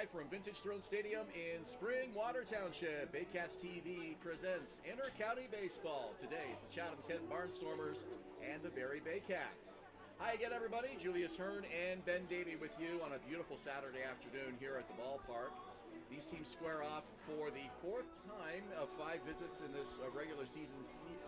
Live from Vintage Throne Stadium in Springwater Township, Baycats TV presents Inter-County Baseball. Today is the Chatham-Kent Barnstormers and the Barrie Baycats. Hi again, everybody. Julius, Hern, and Ben Davy with you on a beautiful Saturday afternoon here at the ballpark. These teams square off for the fourth time of 5 visits in this regular season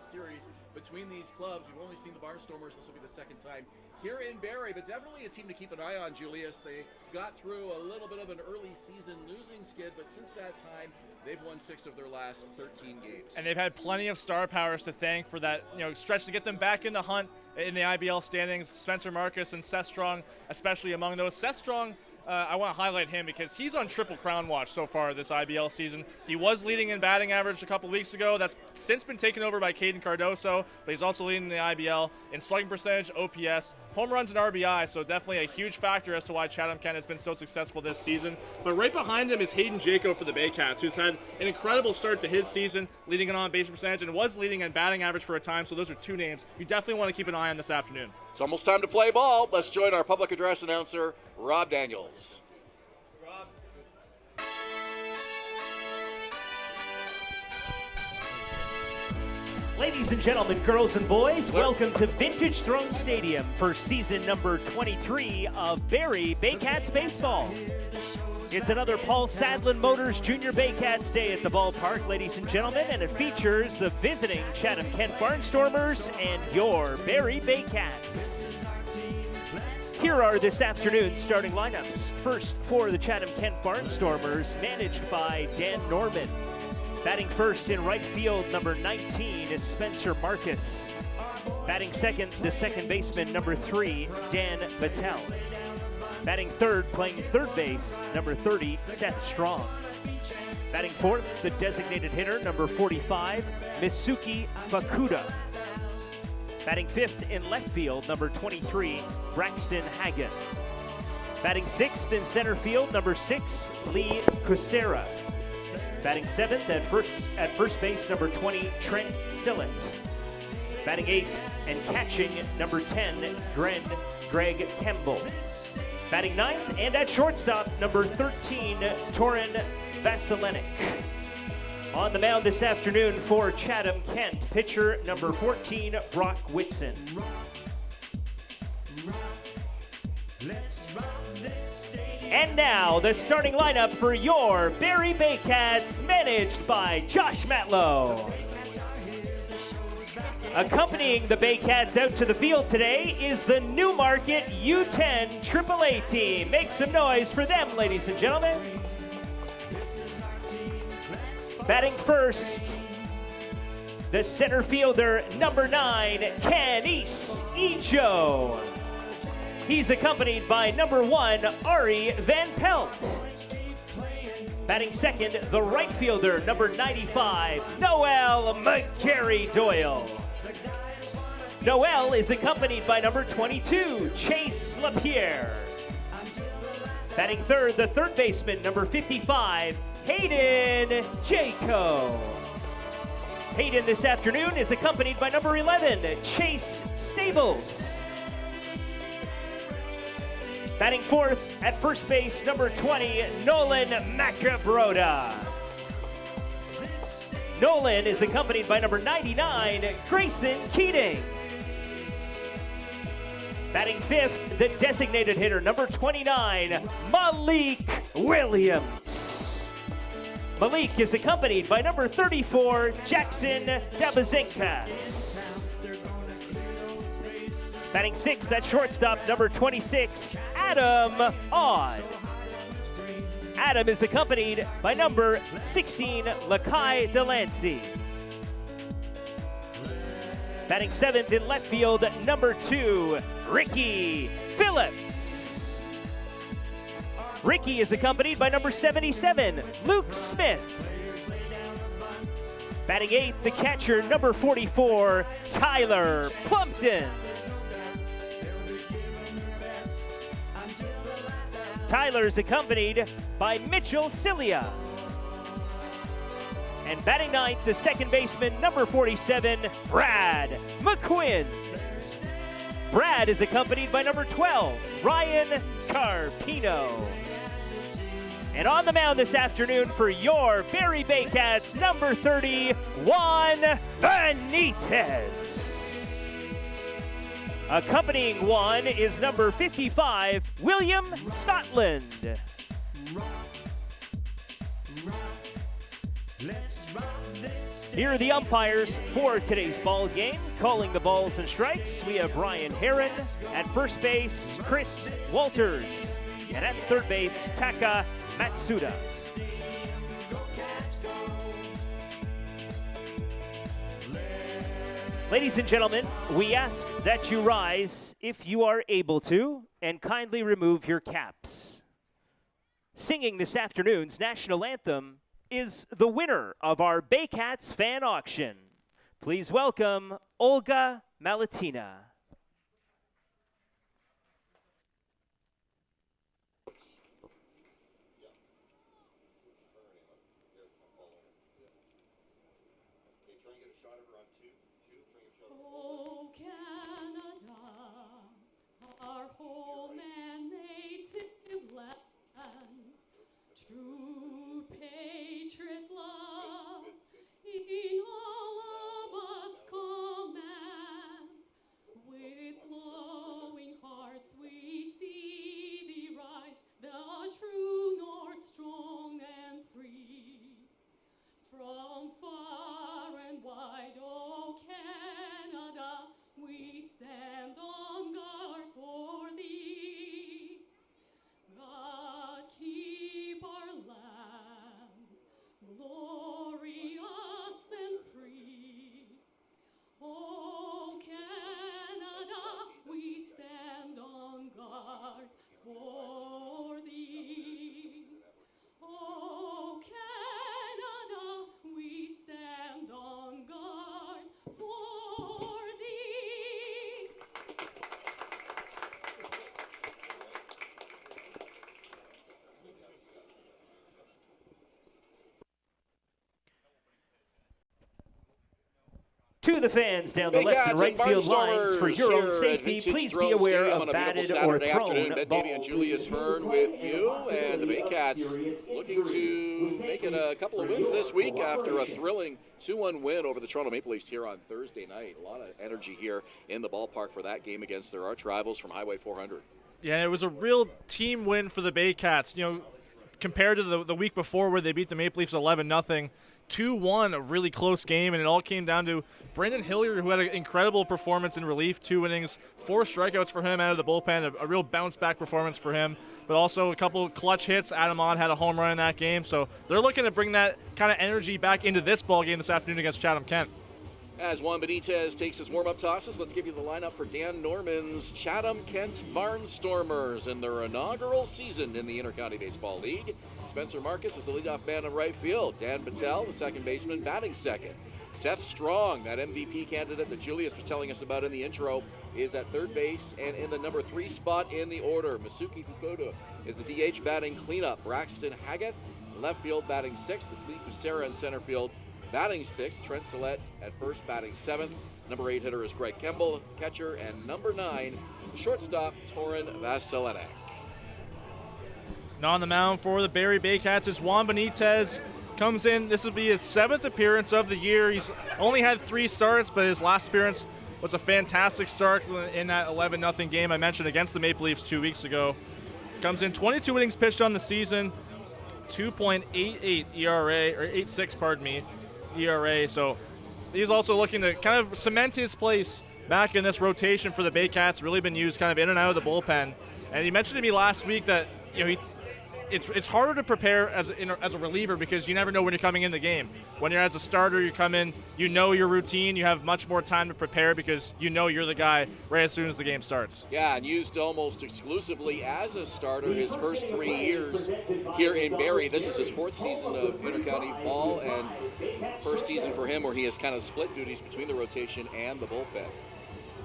series between these clubs. We've only seen the Barnstormers. This will be the second time here in Barrie, but definitely a team to keep an eye on, Julius. They got through a little bit of an early season losing skid, but since that time, they've won 6 of their last 13 games. And they've had plenty of star powers to thank for that, stretch to get them back in the hunt in the IBL standings. Spencer Marcus and Seth Strong, especially among those. Seth Strong, I want to highlight him because he's on Triple Crown watch so far this IBL season. He was leading in batting average a couple weeks ago. That's since been taken over by Caden Cardoso, but he's also leading the IBL in slugging percentage, OPS, home runs, and RBI, so definitely a huge factor as to why Chatham-Kent has been so successful this season. But right behind him is Hayden Jaco for the Baycats, who's had an incredible start to his season, leading in on-base percentage, and was leading in batting average for a time, so those are 2 names you definitely want to keep an eye on this afternoon. It's almost time to play ball. Let's join our public address announcer, Rob Daniels. Ladies and gentlemen, girls and boys, welcome to Vintage Throne Stadium for season number 23 of Barrie Baycats Baseball. It's another Paul Sadlin Motors Junior Baycats Day at the ballpark, ladies and gentlemen, and it features the visiting Chatham-Kent Barnstormers and your Barrie Baycats. Here are this afternoon's starting lineups. First for the Chatham-Kent Barnstormers, managed by Dan Norman. Batting first in right field, number 19 is Spencer Marcus. Batting second, the second baseman, number 3, Dan Battelle. Batting third, playing third base, number 30, Seth Strong. Batting fourth, the designated hitter, number 45, Misuki Bakuda. Batting fifth in left field, number 23, Braxton Haggett. Batting sixth in center field, number 6, Lee Kucera. Batting seventh at first base, number 20, Trent Sillett. Batting eighth and catching, number 10, Greg Kemble. Batting ninth and at shortstop, number 13, Torin Vasilenik. On the mound this afternoon for Chatham-Kent, pitcher number 14, Brock Whitson. And now, the starting lineup for your Barrie Baycats, managed by Josh Matlow. Accompanying the Baycats out to the field today is the Newmarket U10 AAA team. Make some noise for them, ladies and gentlemen. Batting first, the center fielder, number 9, Canis Ijo. He's accompanied by number 1, Ari Van Pelt. Batting second, the right fielder, number 95, Noel McGarry Doyle. Noel is accompanied by number 22, Chase LaPierre. Batting third, the third baseman, number 55, Hayden Jaco. Hayden this afternoon is accompanied by number 11, Chase Stables. Batting fourth at first base, number 20, Nolan Macabroda. Nolan is accompanied by number 99, Grayson Keating. Batting fifth, the designated hitter, number 29, Malik Williams. Malik is accompanied by number 34, Jackson Dabazinkas. Batting sixth at shortstop, number 26, Adam Odd. Adam is accompanied by number 16, Lakai Delancey. Batting seventh in left field, number 2, Ricky Phillips. Ricky is accompanied by number 77, Luke Smith. Batting eighth, the catcher, number 44, Tyler Plumpton. Tyler is accompanied by Mitchell Cilia. And batting ninth, the second baseman, number 47, Brad McQuinn. Brad is accompanied by number 12, Ryan Carpino. And on the mound this afternoon for your Barrie Baycats, number 30, Juan Benitez. Accompanying Juan is number 55, William Scotland. Here are the umpires for today's ball game. Calling the balls and strikes, we have Ryan Hern. At first base, Chris Walters. And at third base, Taka Matsuda. Ladies and gentlemen, we ask that you rise if you are able to and kindly remove your caps. Singing this afternoon's national anthem is the winner of our Baycats fan auction. Please welcome Olga Malatina. Oh, Canada, our home and native land, true patriot love in all of us command. With glowing hearts we see thee rise, the true north strong and free. From far and wide, oh Canada, we stand on guard for thee. God keep our land glorious and free. Oh Canada, we stand on guard for thee. Oh Canada, we stand on guard for thee. To the fans down the left and right field lines, for your own safety, please be aware of batted or thrown Davy balls. and Julius Hern with you, and the Baycats looking to make it a couple of wins this week after a thrilling 2-1 win over the Toronto Maple Leafs here on Thursday night. A lot of energy here in the ballpark for that game against their arch rivals from Highway 400. Yeah, it was a real team win for the Baycats. You know, compared to the week before where they beat the Maple Leafs 11-0, 2-1, a really close game, and it all came down to Brendan Hilliard, who had an incredible performance in relief, 2 innings, 4 strikeouts for him out of the bullpen, a real bounce-back performance for him, but also a couple clutch hits. Adam Ott had a home run in that game, so they're looking to bring that kind of energy back into this ball game this afternoon against Chatham-Kent. As Juan Benitez takes his warm-up tosses, let's give you the lineup for Dan Norman's Chatham-Kent Barnstormers in their inaugural season in the Inter-County Baseball League. Spencer Marcus is the leadoff man in right field. Dan Patel, the second baseman, batting second. Seth Strong, that MVP candidate that Julius was telling us about in the intro, is at third base and in the number 3 spot in the order. Masuki Fukuda is the DH batting cleanup. Braxton Haggith, left field, batting 6th. Lee Kucera in center field, batting 6th. Trent Sillette at first, batting 7th. Number 8 hitter is Greg Kemble, catcher, and number 9, shortstop, Torin Vasilenek. Now on the mound for the Barrie Baycats is Juan Benitez. Comes in, this will be his 7th appearance of the year. He's only had 3 starts, but his last appearance was a fantastic start in that 11-0 game I mentioned against the Maple Leafs 2 weeks ago. Comes in 22 innings pitched on the season, 2.88 ERA, or 86, pardon me, ERA. So he's also looking to kind of cement his place back in this rotation for the Baycats. Really been used kind of in and out of the bullpen. And he mentioned to me last week that, you know, it's harder to prepare as a reliever because you never know when you're coming in the game. When you're as a starter, you come in, you know your routine, you have much more time to prepare because you know you're the guy right as soon as the game starts. Yeah, and used almost exclusively as a starter his first 3 years here in Barrie. This is his 4th season of inter-county ball and first season for him where he has kind of split duties between the rotation and the bullpen.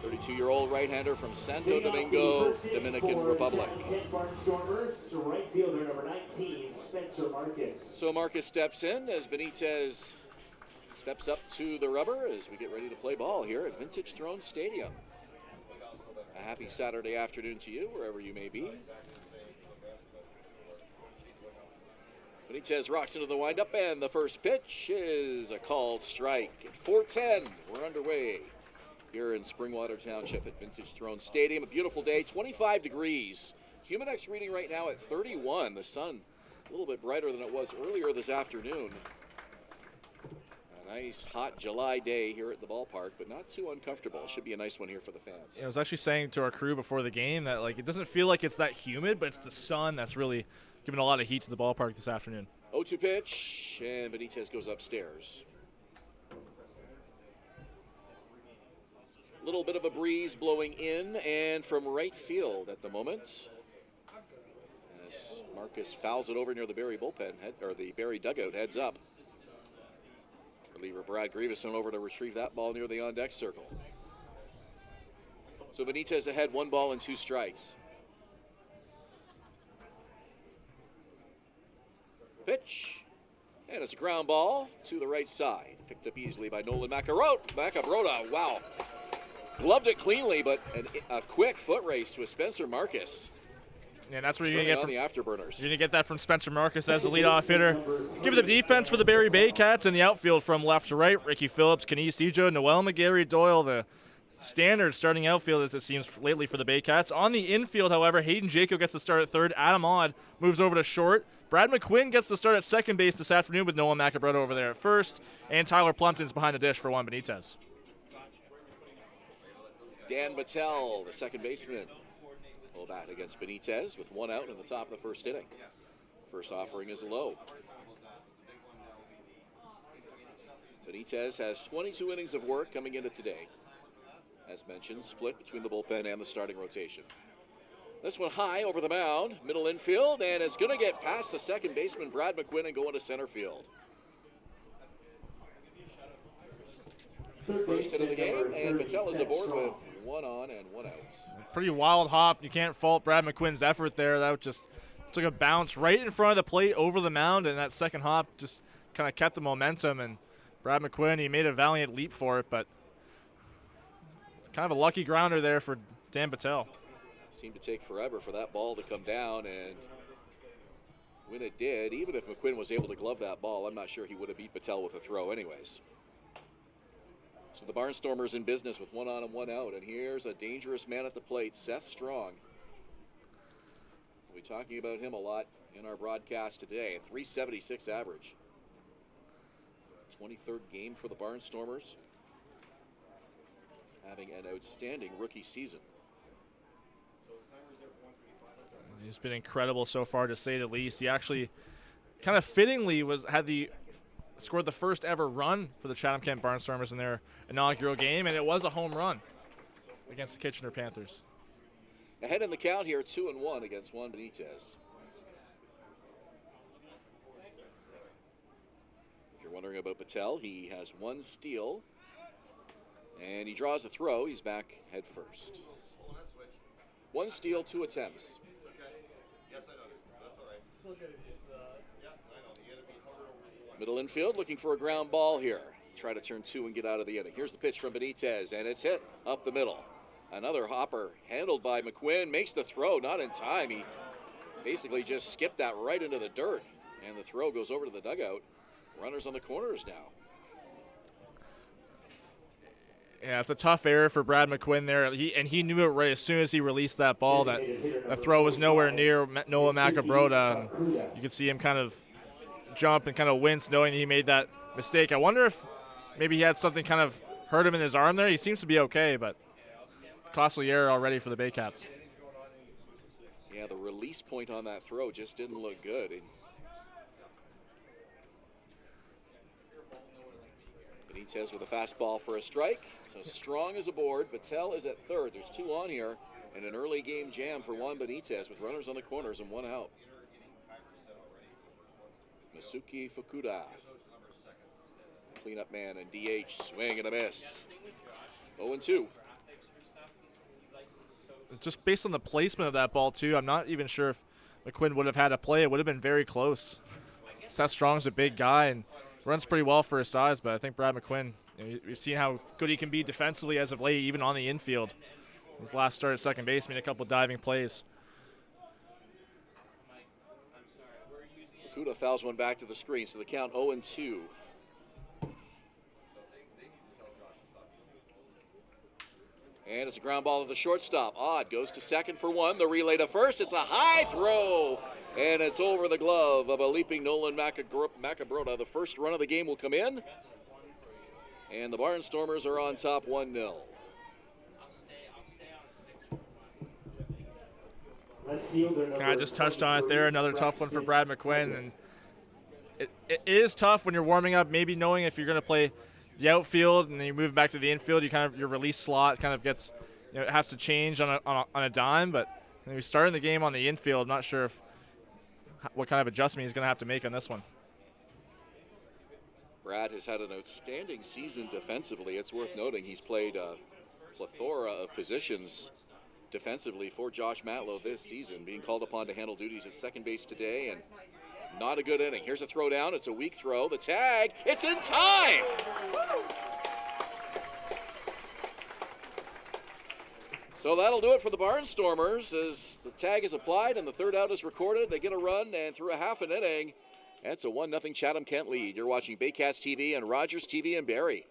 32-year-old right-hander from Santo Domingo, Dominican Republic. Right fielder number 19, Spencer Marcus. So Marcus steps in as Benitez steps up to the rubber as we get ready to play ball here at Vintage Throne Stadium. A happy Saturday afternoon to you, wherever you may be. Benitez rocks into the windup, and the first pitch is a called strike. At 4:10, we're underway here in Springwater Township at Vintage Throne Stadium. A beautiful day, 25 degrees. Humidex reading right now at 31. The sun a little bit brighter than it was earlier this afternoon. A nice hot July day here at the ballpark, but not too uncomfortable. It should be a nice one here for the fans. Yeah, I was actually saying to our crew before the game that it doesn't feel like it's that humid, but it's the sun that's really giving a lot of heat to the ballpark this afternoon. 0-2 pitch, and Benitez goes upstairs. Little bit of a breeze blowing in and from right field at the moment. As Marcus fouls it over near the Barrie bullpen, or the Barrie dugout, heads up. Reliever Brad Grieveson over to retrieve that ball near the on-deck circle. So Benitez ahead, 1 ball and 2 strikes. Pitch, and it's a ground ball to the right side. Picked up easily by Nolan Macabrota. Wow. Gloved it cleanly, but a quick foot race with Spencer Marcus. Yeah, that's what you're going to get from the afterburners. You're going to get that from Spencer Marcus as the leadoff hitter. Give it the defense for the Barrie Baycats in the outfield from left to right. Ricky Phillips, Kenise Ejo, Noel McGarry Doyle, the standard starting outfield as it seems lately for the Baycats. On the infield, however, Hayden Jacob gets the start at third. Adam Odd moves over to short. Brad McQuinn gets the start at second base this afternoon with Nolan Macabrota over there at first. And Tyler Plumpton's behind the dish for Juan Benitez. Dan Battelle, the second baseman, will bat against Benitez with 1 out in the top of the first inning. First offering is low. Benitez has 22 innings of work coming into today. As mentioned, split between the bullpen and the starting rotation. This one high over the mound, middle infield, and it's going to get past the second baseman, Brad McQuinn, and go into center field. First hit of the game, and Patel is aboard with 1 on and 1 out. Pretty wild hop. You can't fault Brad McQuinn's effort there. That just took a bounce right in front of the plate over the mound, and that second hop just kind of kept the momentum. And Brad McQuinn, he made a valiant leap for it, but kind of a lucky grounder there for Dan Patel. Seemed to take forever for that ball to come down, and when it did, even if McQuinn was able to glove that ball, I'm not sure he would have beat Patel with a throw anyways. So the Barnstormers in business with 1 on and 1 out, and here's a dangerous man at the plate, Seth Strong. We'll be talking about him a lot in our broadcast today. A .376 average. 23rd game for the Barnstormers, having an outstanding rookie season. He's been incredible so far, to say the least. He actually, kind of fittingly, scored the first ever run for the Chatham-Kent Barnstormers in their inaugural game, and it was a home run against the Kitchener Panthers. Ahead in the count here, 2-1 against Juan Benitez. If you're wondering about Patel, he has 1 steal, and he draws a throw. He's back head first. 1 steal, 2 attempts. Middle infield looking for a ground ball here. Try to turn 2 and get out of the inning. Here's the pitch from Benitez, and it's hit up the middle. Another hopper handled by McQuinn, makes the throw, not in time. He basically just skipped that right into the dirt, and the throw goes over to the dugout. Runners on the corners now. Yeah, it's a tough error for Brad McQuinn there. He knew it right as soon as he released that ball, that the throw was nowhere near Noah Macabrota. And you could see him kind of jump and kind of wince knowing he made that mistake. I wonder if maybe he had something kind of hurt him in his arm there. He seems to be okay, but costly error already for the Baycats. Yeah, the release point on that throw just didn't look good. Benitez with a fastball for a strike. So Strong is aboard. Patel is at third. There's 2 on here, and an early game jam for Juan Benitez with runners on the corners and 1 out. Masuki Fukuda, cleanup man, and DH, swing and a miss. 0-2. Just based on the placement of that ball, too, I'm not even sure if McQuinn would have had a play. It would have been very close. Seth Strong's a big guy and runs pretty well for his size, but I think Brad McQuinn, you've seen how good he can be defensively as of late, even on the infield. His last start at second base made a couple diving plays. Fukuda fouls one back to the screen, so the count 0-2. And it's a ground ball to the shortstop. Odd goes to second for one. The relay to first. It's a high throw. And it's over the glove of a leaping Nolan Macabrota. The first run of the game will come in. And the Barnstormers are on top 1-0. Kind of just touched on it there. Another tough one for Brad McQuinn. And it is tough when you're warming up, maybe knowing if you're going to play the outfield and then you move back to the infield. You kind of, your release slot kind of gets, it has to change on a dime. But when we started the game on the infield, I'm not sure what kind of adjustment he's going to have to make on this one. Brad has had an outstanding season defensively. It's worth noting he's played a plethora of positions defensively for Josh Matlow this season, being called upon to handle duties at second base today, and not a good inning. Here's a throw down. It's a weak throw. The tag. It's in time. So that'll do it for the Barnstormers as the tag is applied and the third out is recorded. They get a run, and through a half an inning, that's a 1-0 Chatham-Kent lead. You're watching Baycats TV and Rogers TV in Barrie.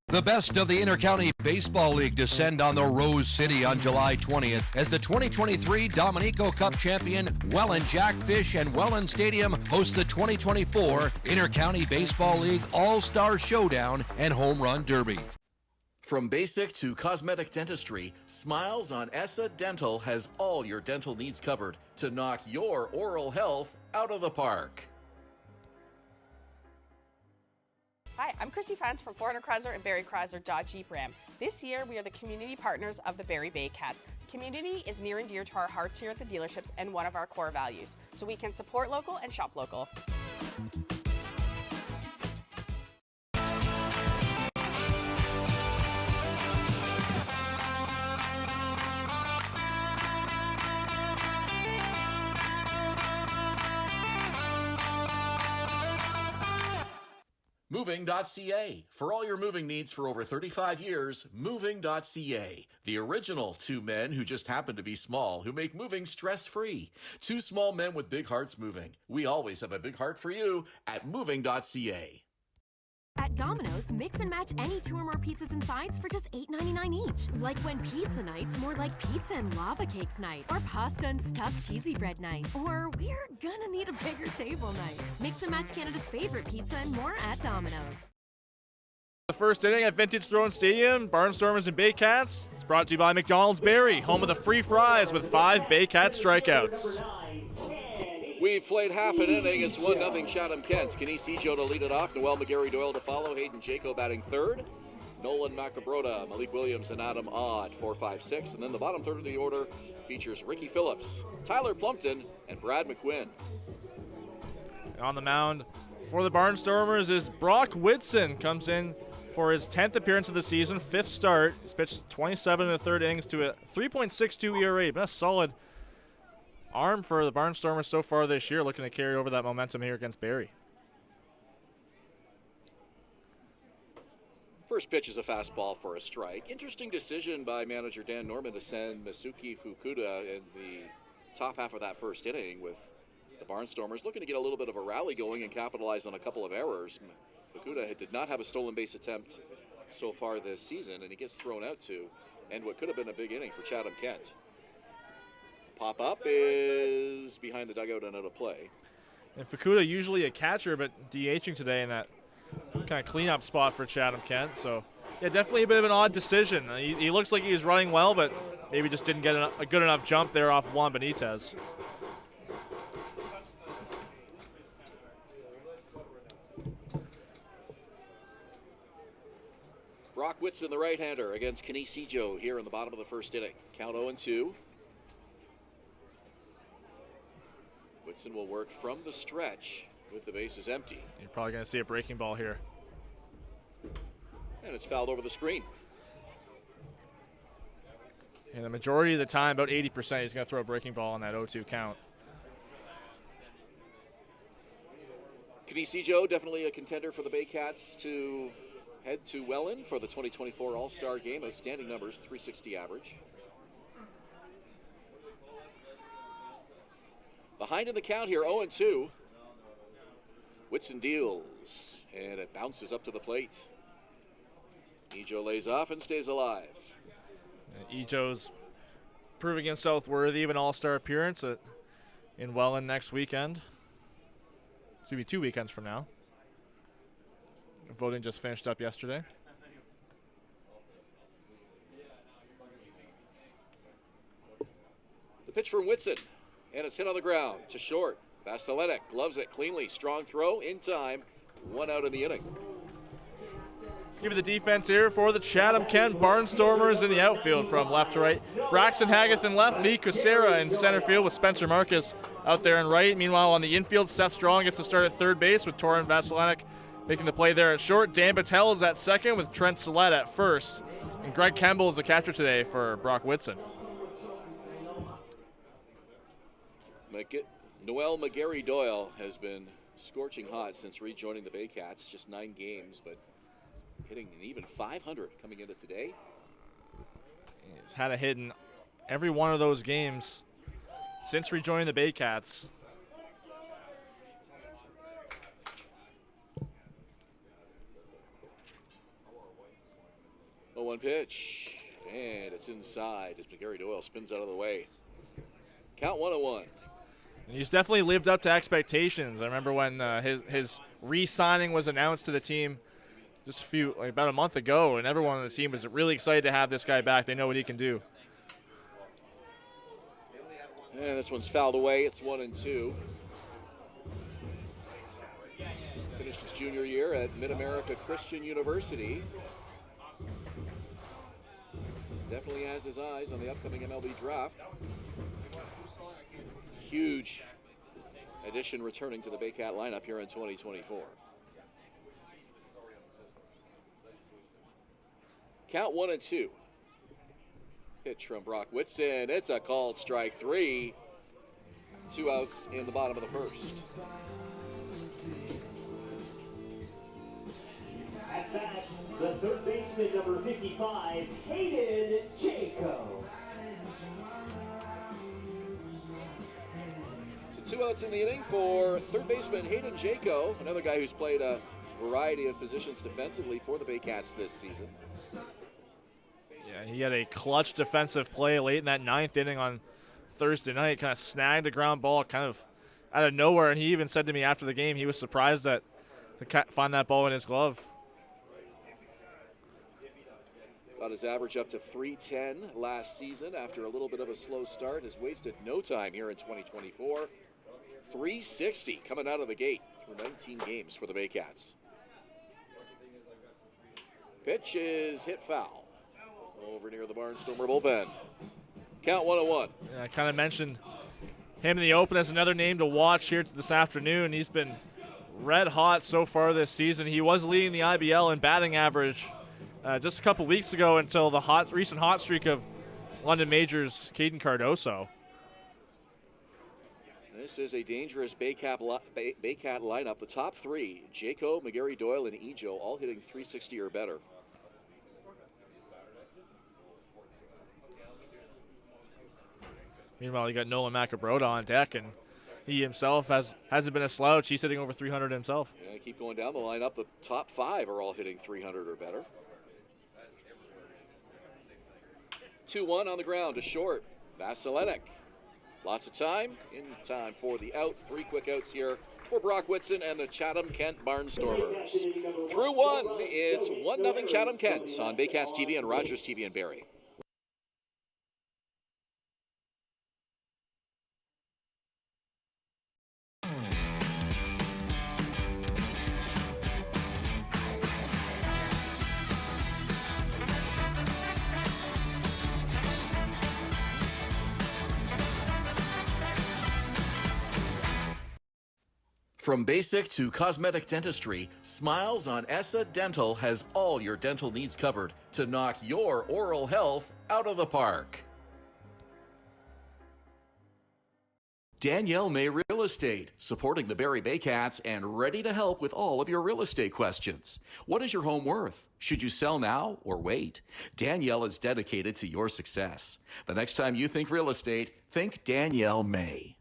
The best of the Intercounty Baseball League descend on the Rose City on July 20th as the 2023 Dominico Cup champion Welland Jackfish and Welland Stadium host the 2024 Intercounty Baseball League All-Star Showdown and Home Run Derby. From basic to cosmetic dentistry, Smiles on ESSA Dental has all your dental needs covered to knock your oral health out of the park. Hi, I'm Chrissy Fans from 400 Chrysler and Barrie Chrysler Dodge Jeep Ram. This year, we are the community partners of the Barrie Baycats. Community is near and dear to our hearts here at the dealerships and one of our core values, so we can support local and shop local. Moving.ca. For all your moving needs for over 35 years, Moving.ca. The original two men who just happen to be small, who make moving stress-free. Two small men with big hearts moving. We always have a big heart for you at Moving.ca. At Domino's, mix and match any 2 or more pizzas and sides for just $8.99 each. Like when pizza night's more like pizza and lava cakes night, or pasta and stuffed cheesy bread night, or we're gonna need a bigger table night. Mix and match Canada's favorite pizza and more at Domino's. The first inning at Vintage Throne Stadium, Barnstormers and Baycats. It's brought to you by McDonald's Barrie, home of the free fries with 5 Baycat strikeouts. We've played half an inning. It's 1-0 Chatham-Kent. Kenny Sejo to lead it off. Noel McGarry Doyle to follow. Hayden Jaco batting third. Nolan Macabrota, Malik Williams, and Adam Odd, 4, 5, 6. And then the bottom third of the order features Ricky Phillips, Tyler Plumpton, and Brad McQuinn. On the mound for the Barnstormers is Brock Whitson. Comes in for his 10th appearance of the season, 5th start. He's pitched 27 in the third innings to a 3.62 ERA. Been a solid arm for the Barnstormers so far this year, looking to carry over that momentum here against Barrie. First pitch is a fastball for a strike. Interesting decision by manager Dan Norman to send Masuki Fukuda in the top half of that first inning, with the Barnstormers looking to get a little bit of a rally going and capitalize on a couple of errors. Fukuda did not have a stolen base attempt so far this season, and he gets thrown out to end what could have been a big inning for Chatham-Kent. Pop-up is behind the dugout and out of play. And Fukuda usually a catcher, but DHing today in that kind of cleanup spot for Chatham-Kent. So, yeah, definitely a bit of an odd decision. He looks like he was running well, but maybe just didn't get a good enough jump there off Juan Benitez. Brock Whitson, the right-hander, against Kenny Sejo here in the bottom of the first inning. Count 0-2. Whitson will work from the stretch with the bases empty. You're probably going to see a breaking ball here. And it's fouled over the screen. And the majority of the time, about 80%, he's going to throw a breaking ball on that 0-2 count. Kenny Sejo, definitely a contender for the Baycats to head to Welland for the 2024 All-Star Game. Outstanding numbers, .360 average. Behind in the count here, 0-2. Whitson deals, and it bounces up to the plate. Ejo lays off and stays alive. Ejo's proving himself worthy of an all-star appearance in Welland next weekend. It's going to be 2 weekends from now. Voting just finished up yesterday. The pitch from Whitson, and it's hit on the ground to short. Vasilenic gloves it cleanly. Strong throw in time. 1 out in the inning. Give it the defense here for the Chatham-Kent Barnstormers in the outfield from left to right. Braxton Hagath in left, Lee Kucera in center field with Spencer Marcus out there in right. Meanwhile, on the infield, Seth Strong gets to start at third base with Torin Vasilenic making the play there at short. Dan Patel is at second with Trent Sillette at first. And Greg Kemble is the catcher today for Brock Whitson. Noel McGarry Doyle has been scorching hot since rejoining the Baycats. Just 9 games, but hitting an even .500 coming into today. He's had a hit in every one of those games since rejoining the Baycats. Oh, 1 pitch, and it's inside as McGarry Doyle spins out of the way. Count 1-1. And he's definitely lived up to expectations. I remember when his re-signing was announced to the team just about a month ago, and everyone on the team was really excited to have this guy back. They know what he can do. And this one's fouled away. It's 1-2. Finished his junior year at Mid-America Christian University. Definitely has his eyes on the upcoming MLB draft. Huge addition returning to the Baycat lineup here in 2024. Count 1-2. Pitch from Brock Whitson. It's a called strike 3. 2 outs in the bottom of the first. At bat, the third baseman, number 55, Hayden Jaco. 2 outs in the inning for third baseman Hayden Jaco, another guy who's played a variety of positions defensively for the Baycats this season. Yeah, he had a clutch defensive play late in that 9th inning on Thursday night. Kind of snagged a ground ball kind of out of nowhere, and he even said to me after the game he was surprised to find that ball in his glove. Got his average up to .310 last season after a little bit of a slow start. Has wasted no time here in 2024. .360 coming out of the gate through 19 games for the Baycats. Pitch is hit foul over near the Barnstormer bullpen. Count 1-1. Yeah, I kind of mentioned him in the open as another name to watch here this afternoon. He's been red hot so far this season. He was leading the IBL in batting average just a couple weeks ago until the recent hot streak of London Majors Caden Cardoso. This is a dangerous Baycat lineup. The top 3, Jaco, McGarry Doyle, and Ejo, all hitting .360 or better. Meanwhile, you got Nolan Macabroda on deck, and he himself hasn't been a slouch. He's hitting over .300 himself. Yeah, keep going down the lineup. The top 5 are all hitting .300 or better. 2-1 on the ground to short. Vasilenic. Lots of time. In time for the out. 3 quick outs here for Brock Whitson and the Chatham-Kent Barnstormers. Through 1, it's 1-0 Chatham-Kent on Baycats TV and Rogers TV in Barrie. From basic to cosmetic dentistry, Smiles on Essa Dental has all your dental needs covered to knock your oral health out of the park. Danielle May Real Estate, supporting the Barrie Baycats and ready to help with all of your real estate questions. What is your home worth? Should you sell now or wait? Danielle is dedicated to your success. The next time you think real estate, think Danielle May.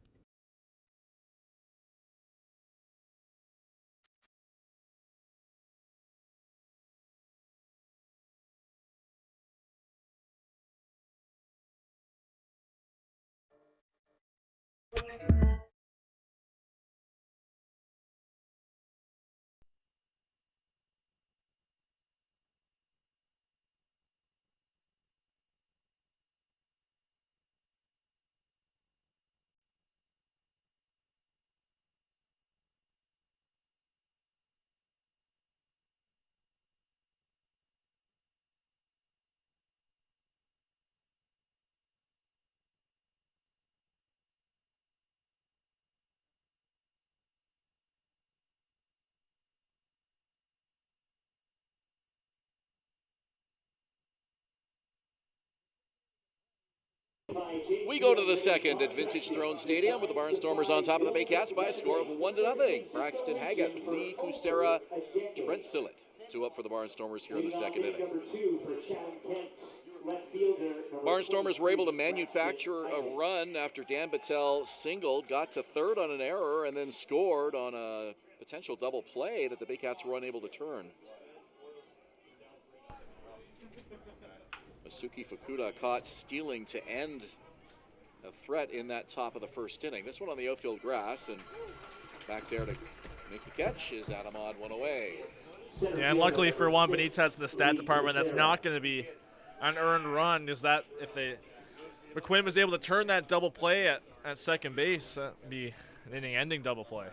We go to the second at Vintage Throne Stadium with the Barnstormers on top of the Baycats by a score of 1-0. Braxton Haggett, Lee Kusera, Trent Sillett. 2 up for the Barnstormers here in the second inning. Barnstormers were able to manufacture a run after Dan Battelle singled, got to third on an error, and then scored on a potential double play that the Baycats were unable to turn. Masuki Fukuda caught stealing to end a threat in that top of the first inning. This one on the outfield grass, and back there to make the catch is Adam Odd, one away. Yeah, and luckily for Juan Benitez in the stat department, that's not going to be an earned run. Is that if McQuinn was able to turn that double play at second base, that would be an inning-ending double play.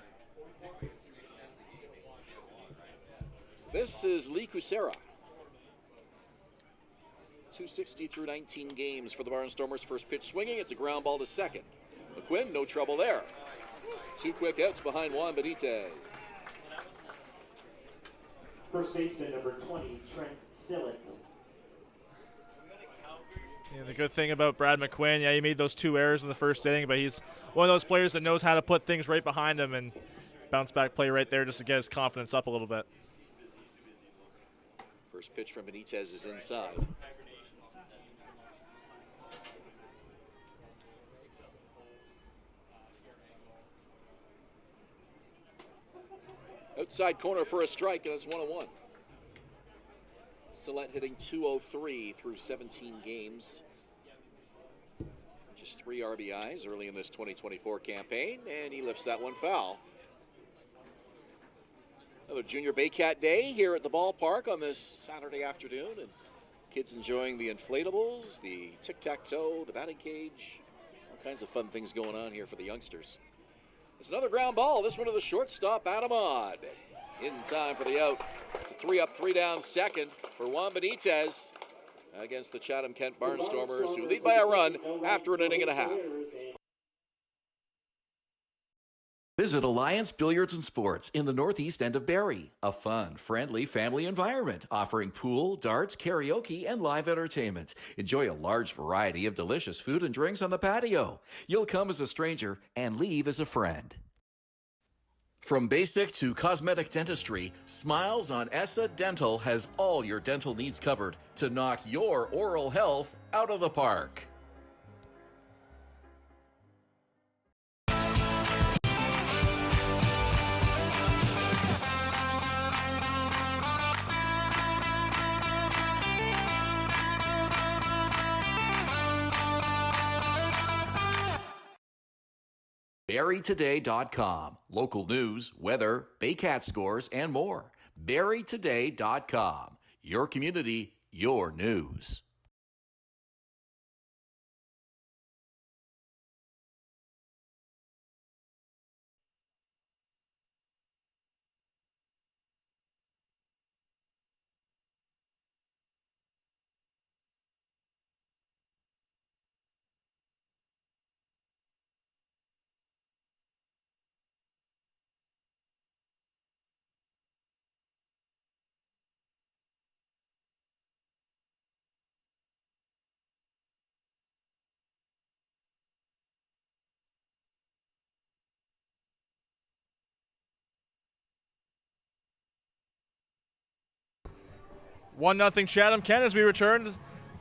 This is Lee Kusera. 260 through 19 games for the Barnstormers. First pitch swinging. It's a ground ball to second. McQuinn, no trouble there. 2 quick outs behind Juan Benitez. First baseman number 20, Trent Sillett. Yeah, the good thing about Brad McQuinn, yeah, he made those 2 errors in the first inning, but he's one of those players that knows how to put things right behind him and bounce back play right there just to get his confidence up a little bit. First pitch from Benitez is inside. Outside corner for a strike, and it's 1-1. Sillett hitting .203 through 17 games. Just 3 RBIs early in this 2024 campaign, and he lifts that one foul. Another Junior Baycat Day here at the ballpark on this Saturday afternoon, and kids enjoying the inflatables, the tic-tac-toe, the batting cage, all kinds of fun things going on here for the youngsters. It's another ground ball, this one to the shortstop, Adam Odd. In time for the out. It's a 3 up, 3 down second for Juan Benitez against the Chatham-Kent Barnstormers, who lead by a run after an inning and a half. Visit Alliance Billiards and Sports in the northeast end of Barrie. A fun, friendly family environment offering pool, darts, karaoke, and live entertainment. Enjoy a large variety of delicious food and drinks on the patio. You'll come as a stranger and leave as a friend. From basic to cosmetic dentistry, Smiles on Essa Dental has all your dental needs covered to knock your oral health out of the park. BarrieToday.com. Local news, weather, Baycat scores, and more. BarrieToday.com. Your community, your news. One nothing Chatham-Kent as we return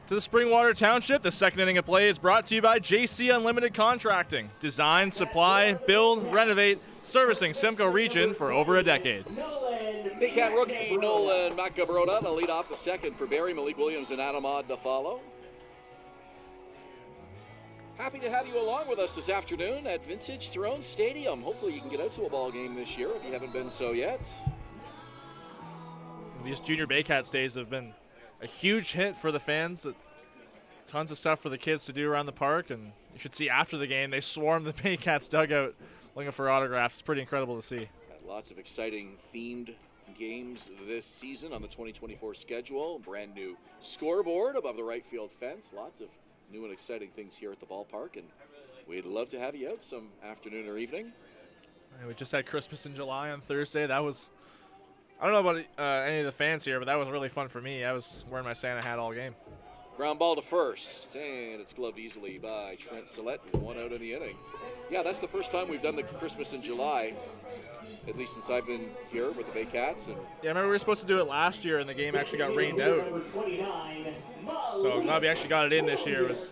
to the Springwater Township. The second inning of play is brought to you by JC Unlimited Contracting. Design, supply, build, renovate, servicing Simcoe region for over a decade. Baycat rookie Nolan Macabrota to lead off the second for Barrie. Malik Williams and Adam Odd to follow. Happy to have you along with us this afternoon at Vintage Throne Stadium. Hopefully you can get out to a ball game this year if you haven't been so yet. These Junior Baycats days have been a huge hit for the fans. Tons of stuff for the kids to do around the park, and you should see after the game they swarm the Baycats dugout looking for autographs. It's pretty incredible to see. Got lots of exciting themed games this season on the 2024 schedule. Brand new scoreboard above the right field fence. Lots of new and exciting things here at the ballpark, and we'd love to have you out some afternoon or evening. We just had Christmas in July on Thursday. That was, I don't know about any of the fans here, but that was really fun for me. I was wearing my Santa hat all game. Ground ball to first, and it's gloved easily by Trent Sillett, and 1 out in the inning. Yeah, that's the first time we've done the Christmas in July, at least since I've been here with the Baycats. And Yeah, I remember we were supposed to do it last year, and the game actually got rained out. So I'm glad we actually got it in this year. It's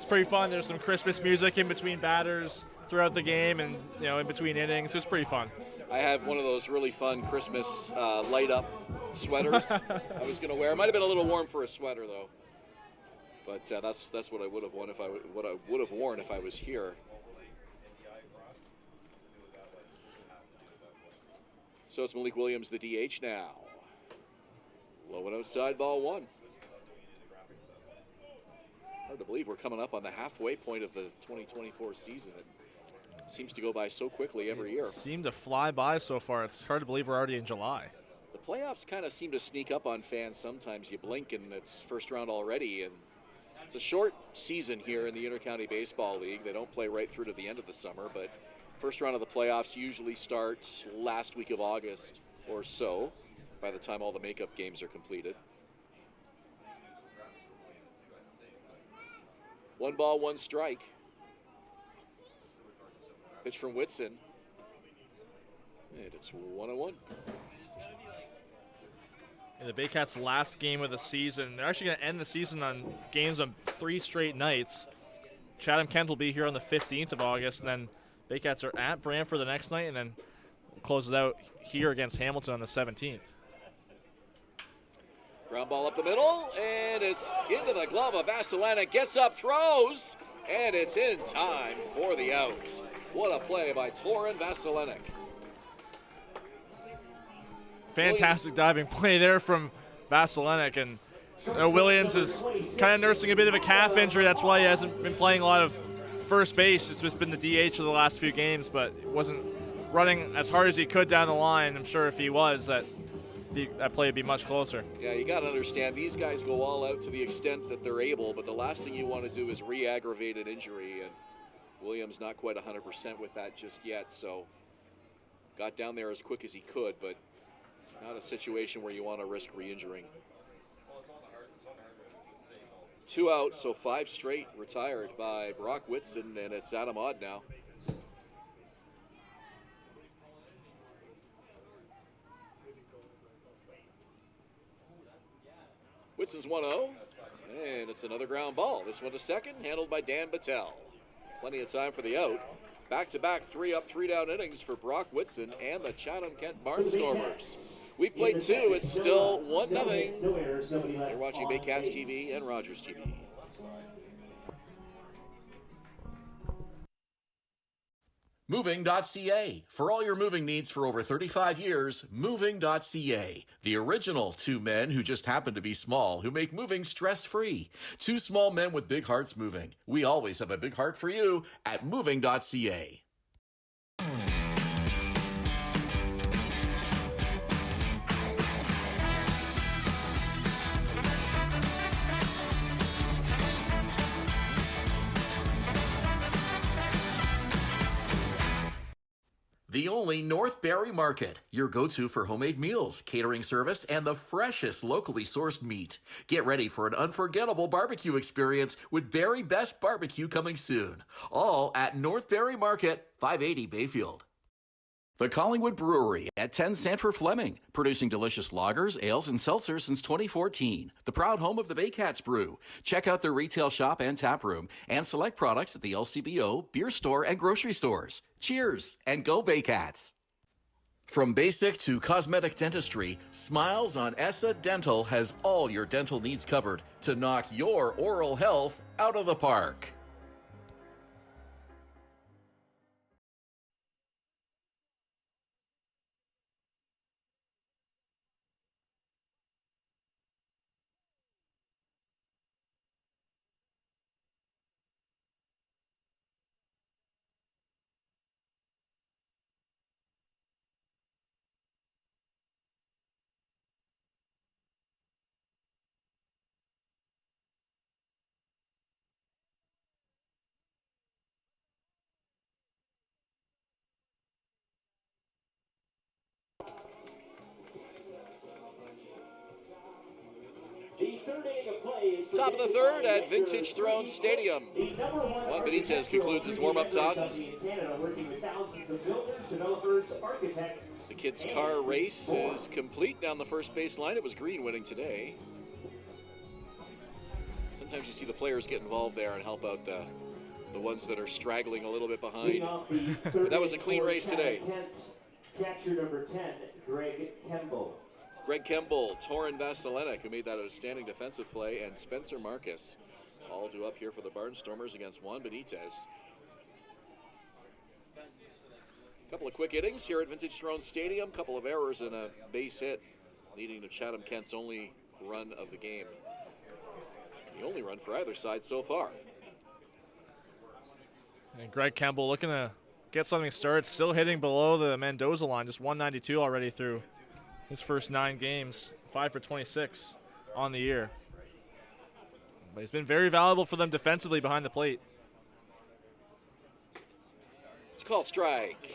pretty fun. There's some Christmas music in between batters throughout the game, and in between innings. It was pretty fun. I have one of those really fun Christmas light-up sweaters I was going to wear. It might have been a little warm for a sweater, though. But that's what I would have worn if I was here. So it's Malik Williams, the DH now. Low and outside, ball 1. Hard to believe we're coming up on the halfway point of the 2024 season. It seems to go by so quickly every year. Seemed to fly by so far. It's hard to believe we're already in July. The playoffs kind of seem to sneak up on fans sometimes. You blink and it's first round already. And it's a short season here in the Intercounty Baseball League. They don't play right through to the end of the summer, but first round of the playoffs usually starts last week of August or so, by the time all the makeup games are completed. 1 ball, 1 strike. Pitch from Whitson. And it's 1-1. In the Baycats' last game of the season, they're actually going to end the season on games on 3 straight nights. Chatham-Kent will be here on the 15th of August, and then Baycats are at Brantford the next night, and then we'll close it out here against Hamilton on the 17th. Ground ball up the middle, and it's into the glove of Vasilanic. Gets up, throws, and it's in time for the out. What a play by Torin Vasilanic. Fantastic diving play there from Vasilanic, and Williams is kind of nursing a bit of a calf injury. That's why he hasn't been playing a lot of first base. It's just been the DH of the last few games, but wasn't running as hard as he could down the line. I'm sure if he was, that play would be much closer. Yeah, you got to understand, these guys go all out to the extent that they're able, but the last thing you want to do is re-aggravate an injury, and Williams not quite 100% with that just yet, so got down there as quick as he could, but not a situation where you want to risk re-injuring. 2 out, so 5 straight retired by Brock Whitson, and it's Adam Odd now. Whitson's 1-0, and it's another ground ball. This one to second, handled by Dan Battelle. Plenty of time for the out. Back-to-back 3 up, 3 down innings for Brock Whitson and the Chatham-Kent Barnstormers. We've played 2, it's still 1-0. You're watching Baycats TV and Rogers TV. Moving.ca. For all your moving needs for over 35 years, Moving.ca. The original 2 men who just happen to be small, who make moving stress-free. 2 small men with big hearts moving. We always have a big heart for you at Moving.ca. The only North Barrie Market, your go-to for homemade meals, catering service, and the freshest locally sourced meat. Get ready for an unforgettable barbecue experience with Barrie Best Barbecue coming soon. All at North Barrie Market, 580 Bayfield. The Collingwood Brewery at 10 Sanford Fleming, producing delicious lagers, ales, and seltzers since 2014. The proud home of the Baycats Brew. Check out their retail shop and tap room, and select products at the LCBO, beer store, and grocery stores. Cheers, and go Baycats! From basic to cosmetic dentistry, Smiles on ESSA Dental has all your dental needs covered to knock your oral health out of the park. Top of the third at Vintage Throne Stadium. Juan Benitez concludes his warm-up tosses. The kids' car race is complete down the first base line. It was Green winning today. Sometimes you see the players get involved there and help out the ones that are straggling a little bit behind. But that was a clean race today. Catcher number 10, Greg Kemble. Greg Kemble, Torin Vasilinek, who made that outstanding defensive play, and Spencer Marcus, all due up here for the Barnstormers against Juan Benitez. A couple of quick innings here at Vintage Throne Stadium. Couple of errors and a base hit, leading to Chatham-Kent's only run of the game. The only run for either side so far. And Greg Kemble looking to get something started, still hitting below the Mendoza line, just 192 already through his first 9 games, 5 for 26 on the year. But he's been very valuable for them defensively behind the plate. It's called strike.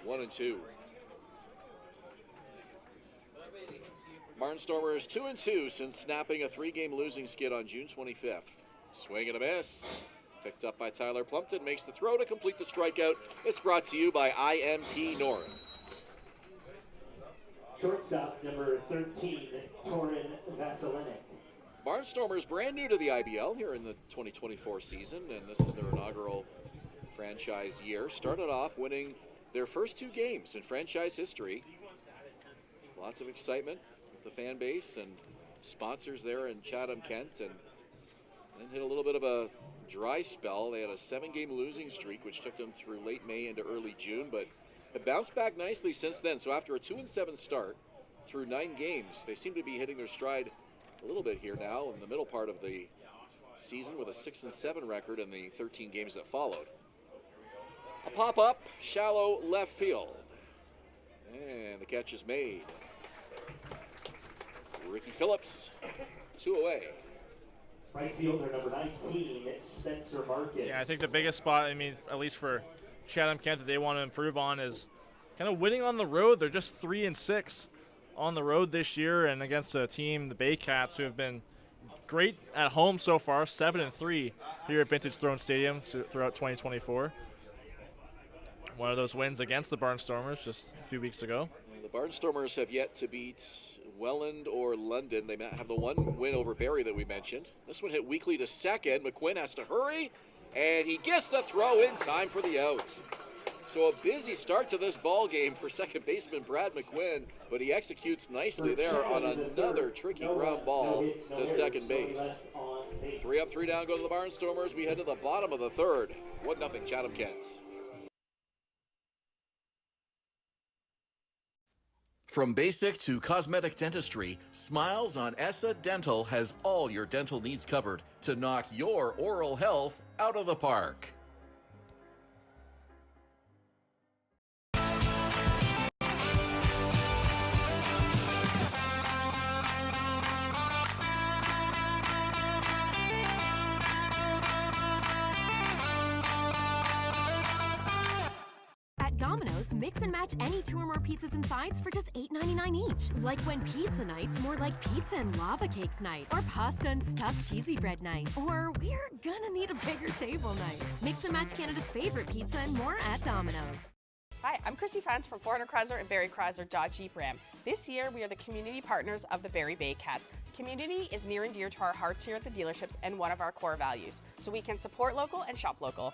1-2. Barnstormers 2-2 since snapping a 3-game losing skid on June 25th. Swing and a miss. Picked up by Tyler Plumpton, makes the throw to complete the strikeout. It's brought to you by IMP North. Shortstop number 13, Torin Vasilinek. Barnstormers brand new to the IBL here in the 2024 season, and this is their inaugural franchise year. Started off winning their first 2 games in franchise history. Lots of excitement with the fan base and sponsors there in Chatham-Kent, and then hit a little bit of a dry spell. They had a 7-game losing streak, which took them through late May into early June, but have bounced back nicely since then. So after a 2-7 start through 9 games, they seem to be hitting their stride a little bit here now in the middle part of the season with a 6-7 record in the 13 games that followed. A pop-up, shallow left field. And the catch is made. Ricky Phillips, 2 away. Right fielder number 19, Spencer Marcus. Yeah, I think the biggest spot, I mean, at least for Chatham-Kent that they want to improve on is kind of winning on the road. They're just 3-6 on the road this year, and against a team, the Baycats, who have been great at home so far, 7-3 here at Vintage Throne Stadium throughout 2024. One of those wins against the Barnstormers just a few weeks ago. The Barnstormers have yet to beat Welland or London. They have the one win over Barrie that we mentioned. This one hit weakly to second. McQuinn has to hurry, and he gets the throw in time for the out. So a busy start to this ball game for second baseman Brad McQuinn, but he executes nicely there on another tricky ground ball to second base. 3 up, 3 down go to the Barnstormers. We head to the bottom of the third. 1-0 Chatham-Kent. From basic to cosmetic dentistry, Smiles on Essa Dental has all your dental needs covered to knock your oral health out of the park. Domino's, mix and match any 2 or more pizzas and sides for just $8.99 each. Like when pizza night's more like pizza and lava cakes night, or pasta and stuffed cheesy bread night, or we're gonna need a bigger table night. Mix and match Canada's favorite pizza and more at Domino's. Hi, I'm Chrissy Fans from Hern and Barrie Dodge Jeep Ram. This year, we are the community partners of the Barrie Baycats. Community is near and dear to our hearts here at the dealerships and one of our core values, so we can support local and shop local.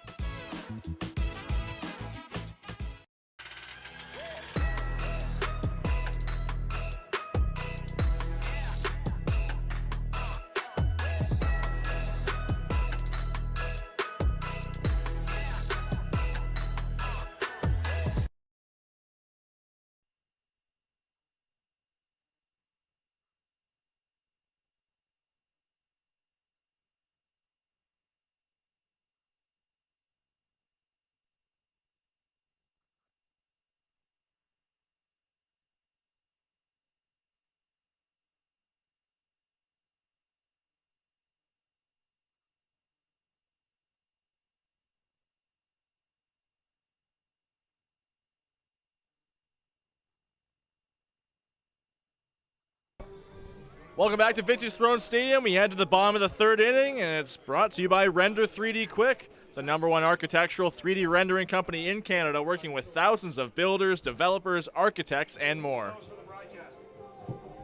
Welcome back to Vintage Throne Stadium. We head to the bottom of the third inning, and it's brought to you by Render 3D Quick, the #1 architectural 3D rendering company in Canada, working with thousands of builders, developers, architects, and more.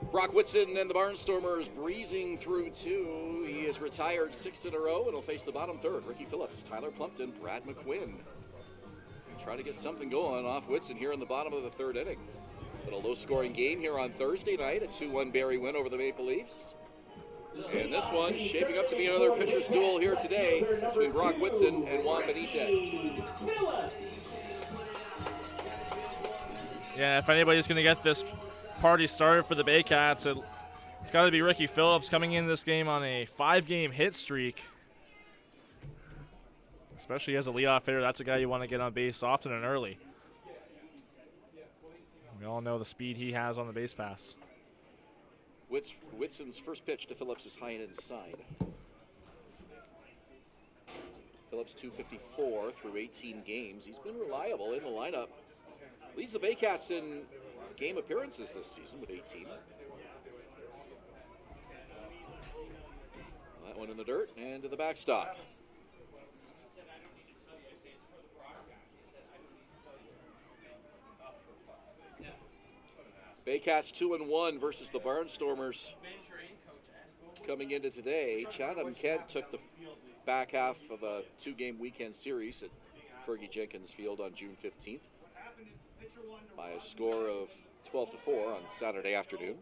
Brock Whitson and the Barnstormers breezing through 2. He has retired 6 in a row, and he'll face the bottom third. Ricky Phillips, Tyler Plumpton, Brad McQuinn. Try to get something going off Whitson here in the bottom of the third inning. But a low-scoring game here on Thursday night, a 2-1 Barrie win over the Maple Leafs. And this one shaping up to be another pitcher's duel here today between Brock Whitson and Juan Benitez. Yeah, if anybody's going to get this party started for the Baycats, it's got to be Ricky Phillips coming in this game on a 5-game hit streak. Especially as a leadoff hitter, that's a guy you want to get on base often and early. We all know the speed he has on the base pass. Whitson's first pitch to Phillips is high and inside. Phillips 254 through 18 games. He's been reliable in the lineup. Leads the Baycats in game appearances this season with 18. That one in the dirt and to the backstop. Baycats 2-1 versus the Barnstormers. Coming into today, Chatham-Kent took the back half of a 2-game weekend series at Fergie Jenkins Field on June 15th by a score of 12-4 on Saturday afternoon.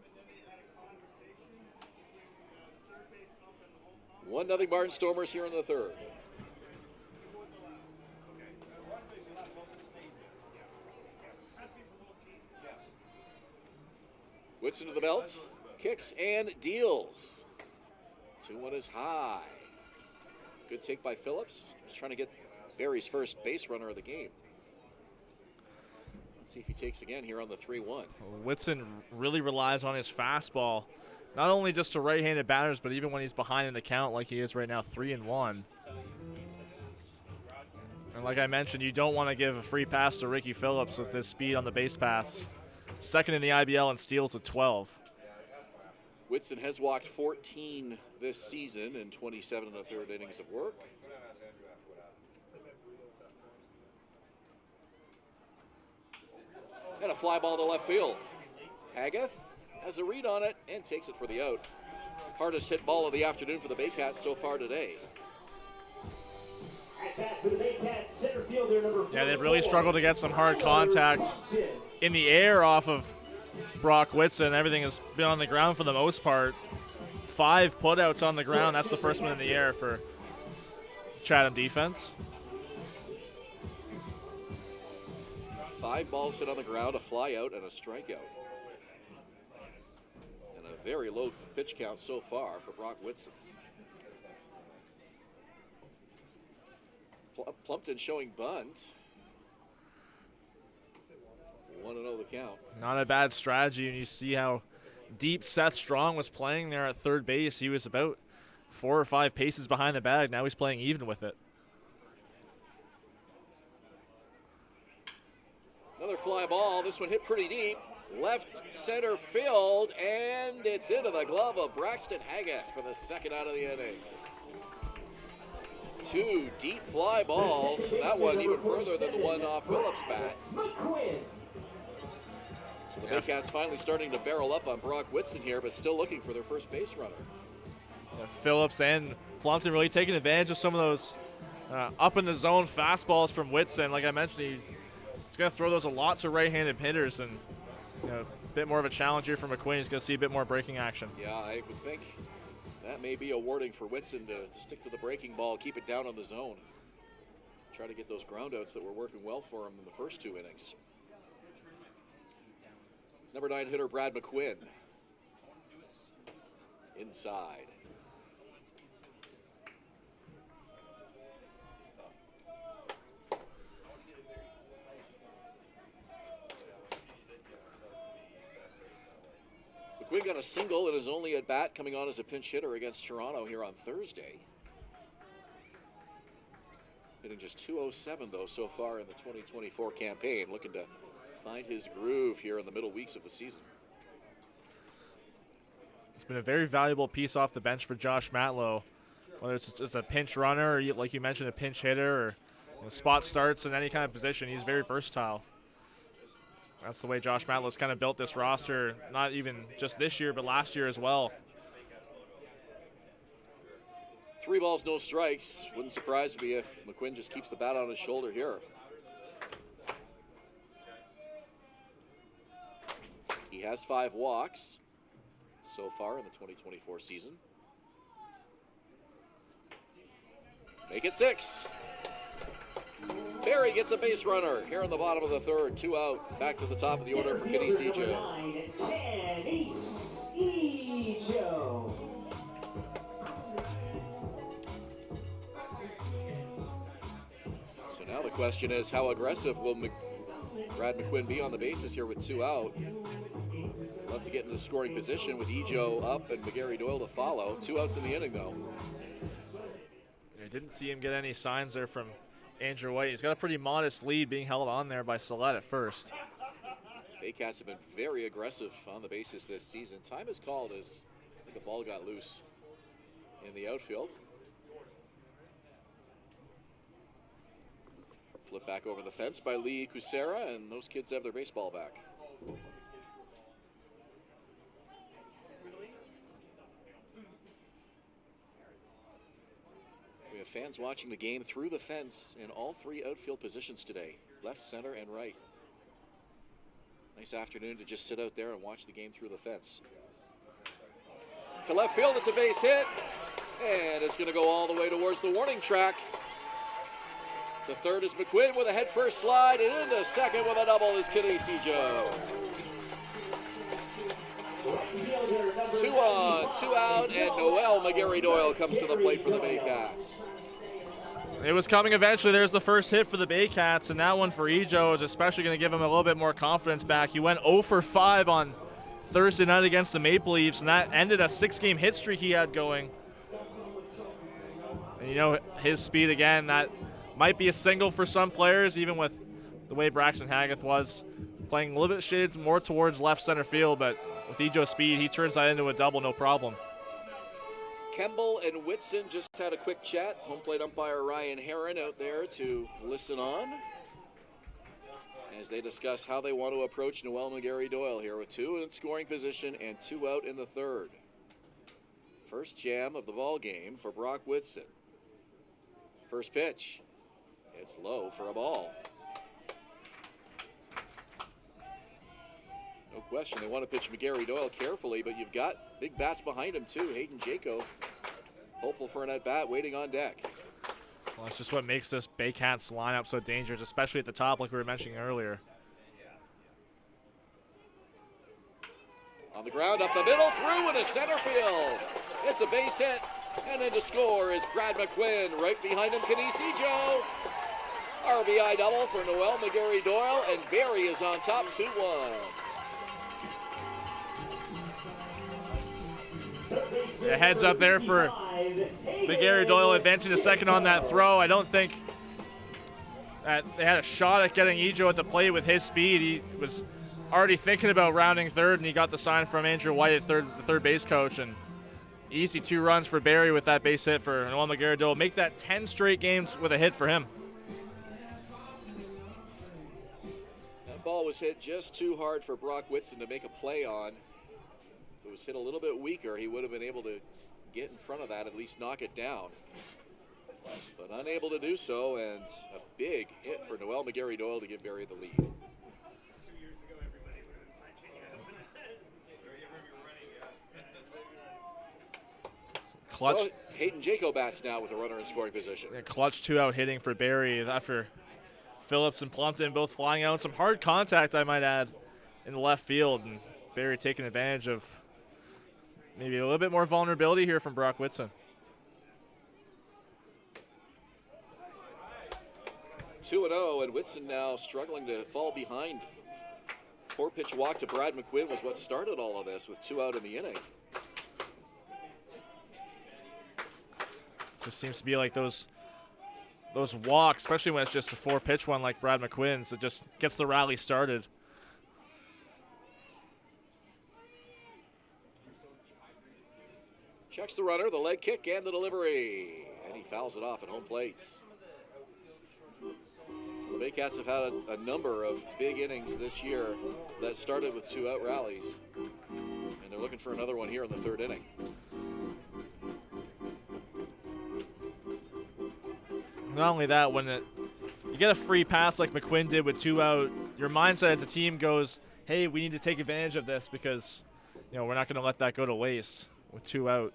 1-0 Barnstormers here in the third. Whitson to the belt, kicks and deals. 2-1 is high. Good take by Phillips. He's trying to get Barrie's first base runner of the game. Let's see if he takes again here on the 3-1. Whitson really relies on his fastball, not only just to right-handed batters, but even when he's behind in the count like he is right now, 3-1. And like I mentioned, you don't want to give a free pass to Ricky Phillips with his speed on the base paths. Second in the IBL in steals at 12. Whitson has walked 14 this season in 27 and a third innings of work. And a fly ball to left field. Hageth has a read on it and takes it for the out. Hardest hit ball of the afternoon for the Baycats so far today. Yeah, they've really struggled to get some hard contact in the air off of Brock Whitson. Everything has been on the ground for the most part. 5 putouts on the ground. That's the first one in the air for Chatham defense. 5 balls hit on the ground, a fly out, and a strikeout. And a very low pitch count so far for Brock Whitson. Plumpton showing bunt. 1-0 the count. Not a bad strategy, and you see how deep Seth Strong was playing there at third base. He was about 4 or 5 paces behind the bag. Now he's playing even with it. Another fly ball. This one hit pretty deep. Left center field, and it's into the glove of Braxton Hageth for the second out of the inning. 2 deep fly balls. That one even further than the one off Phillips' bat. So the Baycats finally starting to barrel up on Brock Whitson here, but still looking for their first base runner. Yeah, Phillips and Plumpton really taking advantage of some of those up in the zone fastballs from Whitson. Like I mentioned, he's going to throw those a lot to right-handed hitters, and a bit more of a challenge here for McQueen. He's going to see a bit more breaking action. Yeah, I would think that may be a warning for Whitson to stick to the breaking ball, keep it down on the zone. Try to get those groundouts that were working well for him in the first 2 innings. Number 9 hitter Brad McQuinn. Inside. McQuinn got a single in his only at bat, coming on as a pinch hitter against Toronto here on Thursday. Hitting just .207 though so far in the 2024 campaign, looking to find his groove here in the middle weeks of the season. It's been a very valuable piece off the bench for Josh Matlow, whether it's just a pinch runner or, like you mentioned, a pinch hitter or spot starts in any kind of position. He's very versatile. That's the way Josh Matlow's kind of built this roster, not even just this year, but last year as well. 3 balls, no strikes. Wouldn't surprise me if McQuinn just keeps the bat on his shoulder here. He has 5 walks so far in the 2024 season. Make it 6. Barrie gets a base runner here in the bottom of the 3rd. 2 out. Back to the top of the order for Kenny Ejo. So now the question is, how aggressive will Brad McQuinn be on the bases here with 2 out? Love to get in the scoring position with Ejo up and McGarry Doyle to follow. 2 outs in the inning, though. I didn't see him get any signs there from Andrew White. He's got a pretty modest lead being held on there by Salette at first. Baycats have been very aggressive on the bases this season. Time is called as I think a ball got loose in the outfield. Flip back over the fence by Lee Kucera, and those kids have their baseball back. We have fans watching the game through the fence in all 3 outfield positions today, left, center, and right. Nice afternoon to just sit out there and watch the game through the fence. To left field, it's a base hit, and it's going to go all the way towards the warning track. To third is McQuinn with a head-first slide, and into second with a double is Kenny Ejo. 2 on, 2 out, and Noel McGarry Doyle comes to the plate for the Baycats. It was coming eventually. There's the first hit for the Baycats, and that one for Ejo is especially going to give him a little bit more confidence back. He went 0 for 5 on Thursday night against the Maple Leafs, and that ended a 6-game hit streak he had going. And you know, his speed again, that might be a single for some players, even with the way Braxton Hageth was playing a little bit shaded more towards left center field, but with Ejo's speed, he turns that into a double, no problem. Kemble and Whitson just had a quick chat. Home plate umpire Ryan Hern out there to listen on as they discuss how they want to approach Noel McGarry Doyle here with 2 in scoring position and 2 out in the 3rd. First jam of the ball game for Brock Whitson. First pitch. It's low for a ball. No question, they want to pitch McGarry Doyle carefully, but you've got big bats behind him too. Hayden Jaco, hopeful for an at-bat, waiting on deck. Well, that's just what makes this Baycats lineup so dangerous, especially at the top, like we were mentioning earlier. On the ground, up the middle, through into center field. It's a base hit, and in to score is Brad McQuinn. Right behind him, Kenny Ejo. RBI double for Noel McGarry Doyle, and Barrie is on top 2-1. The heads up there for McGarry Doyle advancing to second on that throw. I don't think that they had a shot at getting Ejo at the plate with his speed. He was already thinking about rounding third, and he got the sign from Andrew White, the third base coach. And easy 2 runs for Barrie with that base hit for Noel McGarry Doyle. Make that 10 straight games with a hit for him. That ball was hit just too hard for Brock Whitson to make a play on. If it was hit a little bit weaker, he would have been able to get in front of that, at least knock it down. But unable to do so, and a big hit for Noel McGarry Doyle to give Barrie the lead. Clutch. So Hayden Jaco bats now with a runner in scoring position. Yeah, clutch 2-out hitting for Barrie after Phillips and Plumpton both flying out. Some hard contact, I might add, in the left field, and Barrie taking advantage of maybe a little bit more vulnerability here from Brock Whitson. 2-0, and Whitson now struggling to fall behind. 4-pitch walk to Brad McQuinn was what started all of this with 2 out in the inning. Just seems to be like those walks, especially when it's just a 4-pitch one like Brad McQuinn's, it just gets the rally started. Checks the runner, the leg kick, and the delivery. And he fouls it off at home plate. The Baycats have had a number of big innings this year that started with 2-out rallies. And they're looking for another one here in the third inning. Not only that, when you get a free pass like McQuinn did with 2 out, your mindset as a team goes, hey, we need to take advantage of this because, we're not going to let that go to waste with 2 out.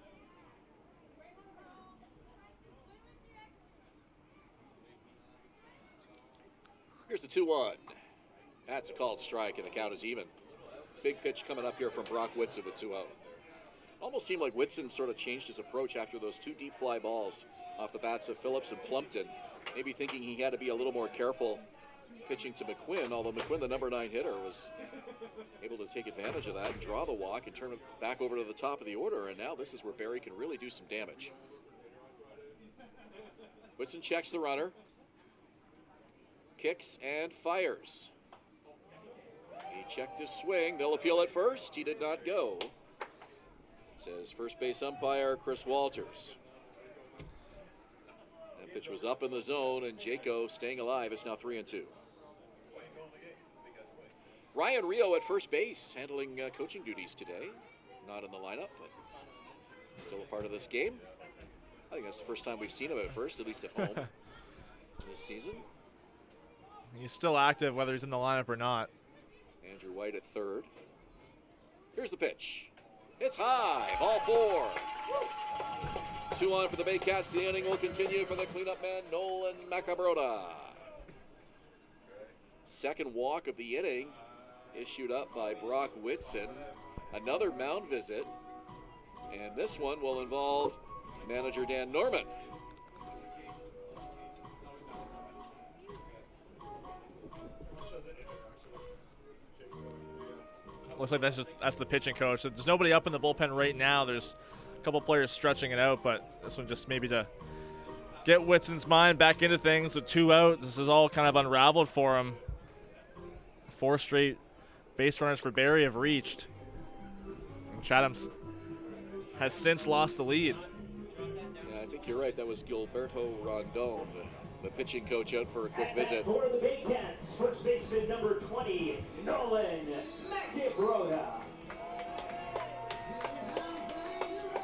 Here's the 2-1. That's a called strike, and the count is even. Big pitch coming up here from Brock Whitson with 2 out. Almost seemed like Whitson sort of changed his approach after those 2 deep fly balls off the bats of Phillips and Plumpton, maybe thinking he had to be a little more careful pitching to McQuinn, although McQuinn, the number 9 hitter, was able to take advantage of that and draw the walk and turn it back over to the top of the order, and now this is where Barrie can really do some damage. Whitson checks the runner, kicks and fires. He checked his swing. They'll appeal at first. He did not go, says first base umpire Chris Walters. That pitch was up in the zone, and Jaco staying alive. It's now 3-2. Ryan Rio at first base, handling coaching duties today. Not in the lineup, but still a part of this game. I think that's the first time we've seen him at first, at least at home this season. He's still active whether he's in the lineup or not. Andrew White at third. Here's the pitch. It's high, ball 4. 2 on for the Baycats. The inning will continue for the cleanup man, Nolan Macabrota. Second walk of the inning issued up by Brock Whitson. Another mound visit, and this one will involve manager Dan Norman. Looks like that's the pitching coach. So there's nobody up in the bullpen right now. There's a couple players stretching it out, but this one just maybe to get Whitson's mind back into things with 2 out. This is all kind of unraveled for him. 4 straight base runners for Barrie have reached. And Chatham's has since lost the lead. Yeah, I think you're right. That was Gilberto Rondon, the pitching coach, out for a quick visit. For the Baycats, first baseman number 20, Nolan Macabrota.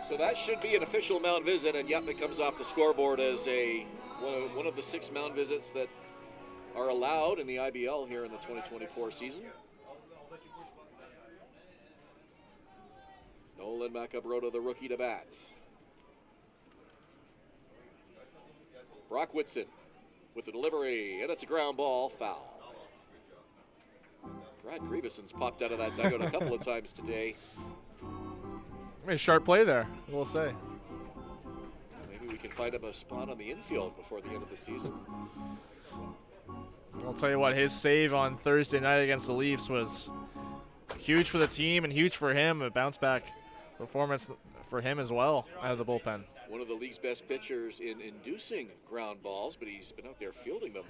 So that should be an official mound visit, and yep, it comes off the scoreboard as one of the 6 mound visits that are allowed in the IBL here in the 2024 season. Nolan Macabrota, the rookie, to bat. Brock Whitson with the delivery, and it's a ground ball, foul. Brad Greveson's popped out of that dugout a couple of times today. I mean, sharp play there, we'll say. Maybe we can find him a spot on the infield before the end of the season. I'll tell you what, his save on Thursday night against the Leafs was huge for the team and huge for him. A bounce back performance for him as well out of the bullpen. One of the league's best pitchers in inducing ground balls, but he's been out there fielding them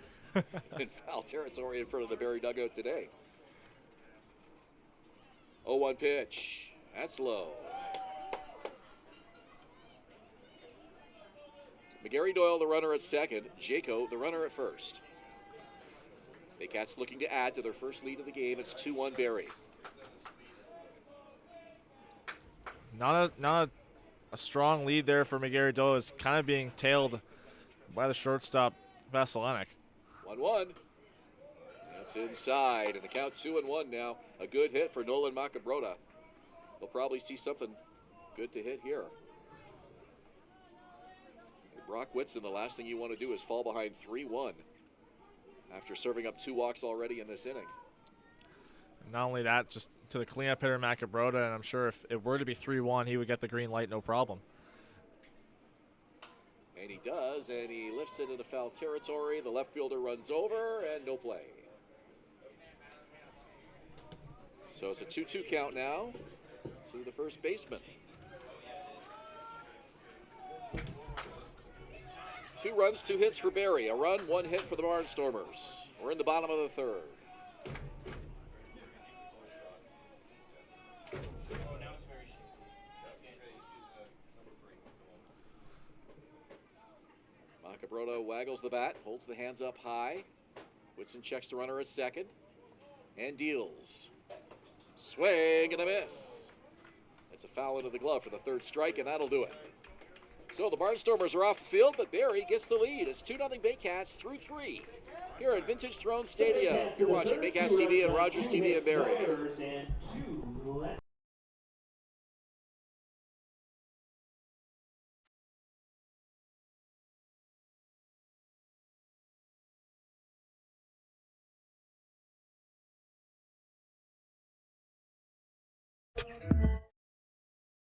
in foul territory in front of the Barrie dugout today. 0-1 pitch. That's low. McGarry Doyle, the runner at second. Jaco, the runner at first. Baycats looking to add to their first lead of the game. It's 2-1 Barrie. Not a strong lead there for McGarry Doyle. It's kind of being tailed by the shortstop, Vasilanic. 1-1. That's inside, and the count 2-1 now. A good hit for Nolan Macabrota. They'll probably see something good to hit here. Brock Whitson, the last thing you want to do is fall behind 3-1 after serving up 2 walks already in this inning. Not only that, just to the cleanup hitter Macabrota, and I'm sure if it were to be 3-1, he would get the green light, no problem. And he does, and he lifts it into foul territory. The left fielder runs over, and no play. So it's a 2-2 count now to the first baseman. 2 runs, 2 hits for Barrie. A run, 1 hit for the Barnstormers. We're in the bottom of the third. Cabrota waggles the bat, holds the hands up high. Whitson checks the runner at second and deals. Swing and a miss. It's a foul into the glove for the third strike, and that'll do it. So the Barnstormers are off the field, but Barrie gets the lead. It's 2-0 Baycats through 3 here at Vintage Throne Stadium. You're watching Baycats TV and Rogers TV in Barrie.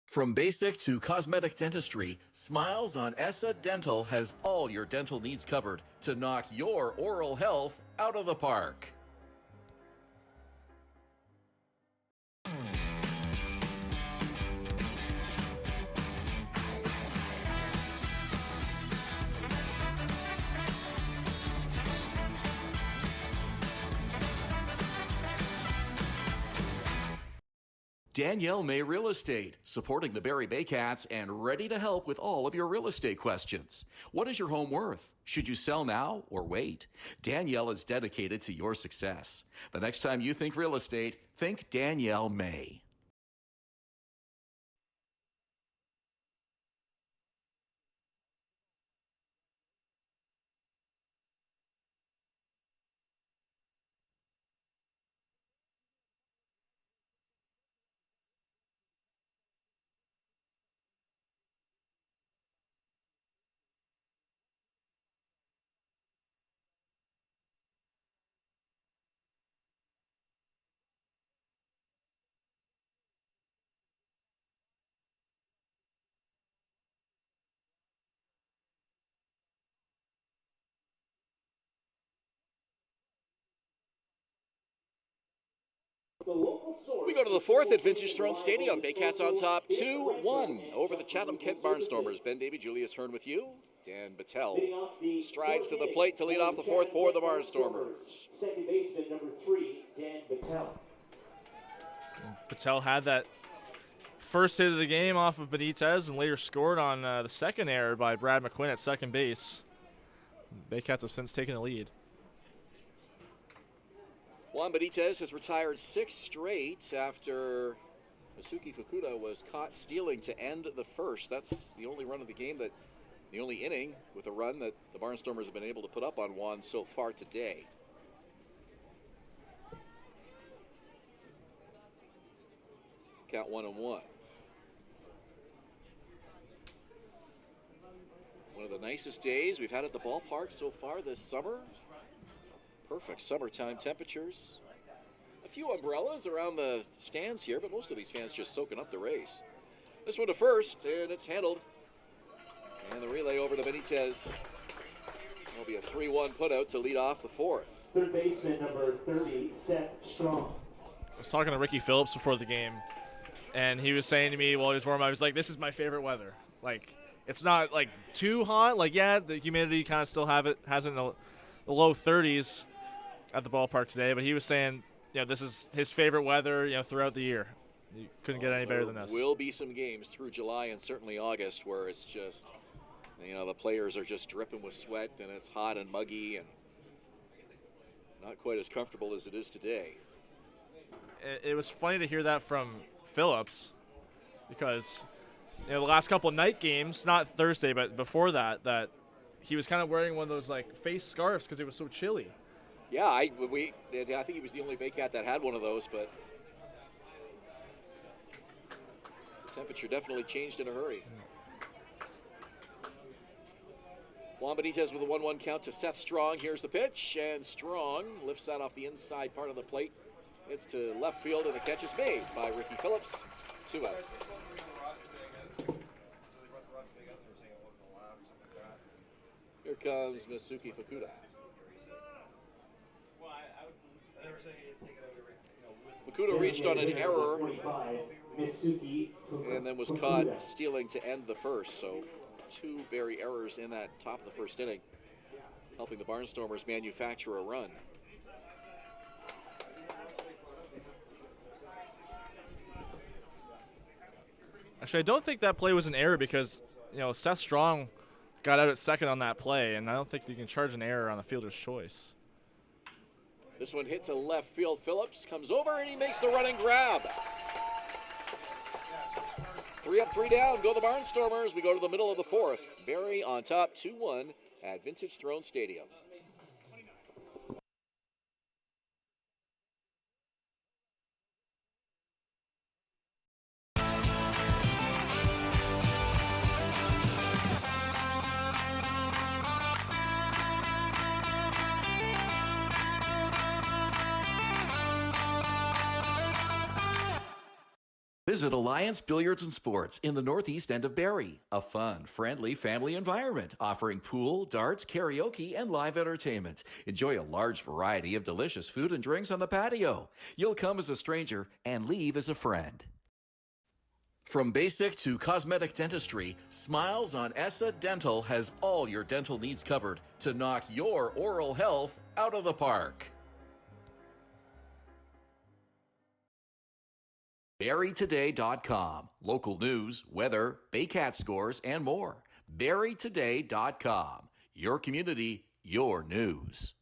From basic to cosmetic dentistry, Smiles on Essa Dental has all your dental needs covered to knock your oral health out of the park. Danielle May Real Estate, supporting the Barrie Baycats and ready to help with all of your real estate questions. What is your home worth? Should you sell now or wait? Danielle is dedicated to your success. The next time you think real estate, think Danielle May. We go to the fourth at Vintage Throne Stadium. Baycats on top 2-1 over the Chatham-Kent Barnstormers. Ben, Davy, Julius, Hern with you. Dan Battelle strides to the plate to lead off the fourth for the Barnstormers. Second baseman, number 3, Dan Battelle. Patel had that first hit of the game off of Benitez and later scored on the second error by Brad McQuinn at second base. Baycats have since taken the lead. Juan Benitez has retired 6 straight after Masuki Fukuda was caught stealing to end the first. That's the only run of the game, the only inning with a run that the Barnstormers have been able to put up on Juan so far today. Count 1-1. One of the nicest days we've had at the ballpark so far this summer. Perfect summertime temperatures. A few umbrellas around the stands here, but most of these fans just soaking up the race. This one to first, and it's handled. And the relay over to Benitez. It'll be a 3-1 putout to lead off the fourth. Third baseman, number 30, Seth Strong. I was talking to Ricky Phillips before the game, and he was saying to me while he was warming up, he was like, this is my favorite weather. Like, it's not, like, too hot. Like, yeah, the humidity kind of still has it in the low 30s at the ballpark today, but he was saying, you know, this is his favorite weather, you know, throughout the year. You couldn't get any better than this. There will be some games through July and certainly August where it's just, you know, the players are just dripping with sweat and it's hot and muggy and not quite as comfortable as it is today. It was funny to hear that from Phillips because, you know, the last couple of night games, not Thursday, but before that he was kind of wearing one of those, like, face scarves because it was so chilly. Yeah, I think he was the only Baycat that had one of those, but the temperature definitely changed in a hurry. Juan Benitez with a 1-1 count to Seth Strong. Here's the pitch, and Strong lifts that off the inside part of the plate. It's to left field, and the catch is made by Ricky Phillips. 2 out. Here comes Masuki Fukuda. Fukuda reached on an error and then was caught stealing to end the first. So 2 Barrie errors in that top of the first inning, helping the Barnstormers manufacture a run. Actually, I don't think that play was an error because, you know, Seth Strong got out at second on that play, and I don't think you can charge an error on the fielder's choice. This one hit to left field. Phillips comes over and he makes the running grab. 3 up, 3 down. Go the Barnstormers. We go to the middle of the fourth. Barrie on top, 2-1 at Vintage Throne Stadium. Visit Alliance Billiards and Sports in the northeast end of Barrie. A fun, friendly family environment offering pool, darts, karaoke, and live entertainment. Enjoy a large variety of delicious food and drinks on the patio. You'll come as a stranger and leave as a friend. From basic to cosmetic dentistry, Smiles on Essa Dental has all your dental needs covered to knock your oral health out of the park. BarrieToday.com. Local news, weather, Baycat scores, and more. BarrieToday.com. Your community, your news.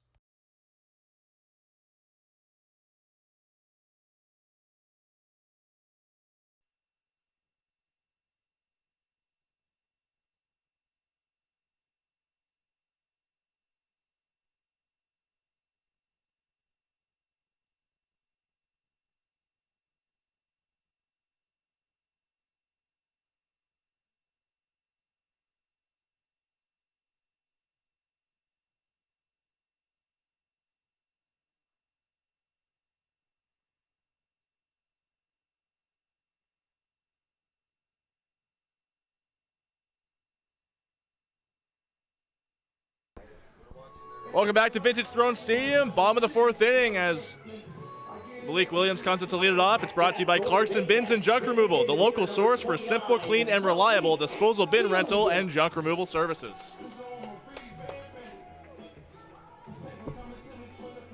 Welcome back to Vintage Throne Stadium. Bottom of the fourth inning as Malik Williams comes up to lead it off. It's brought to you by Clarkston Bins and Junk Removal, the local source for simple, clean, and reliable disposal bin rental and junk removal services.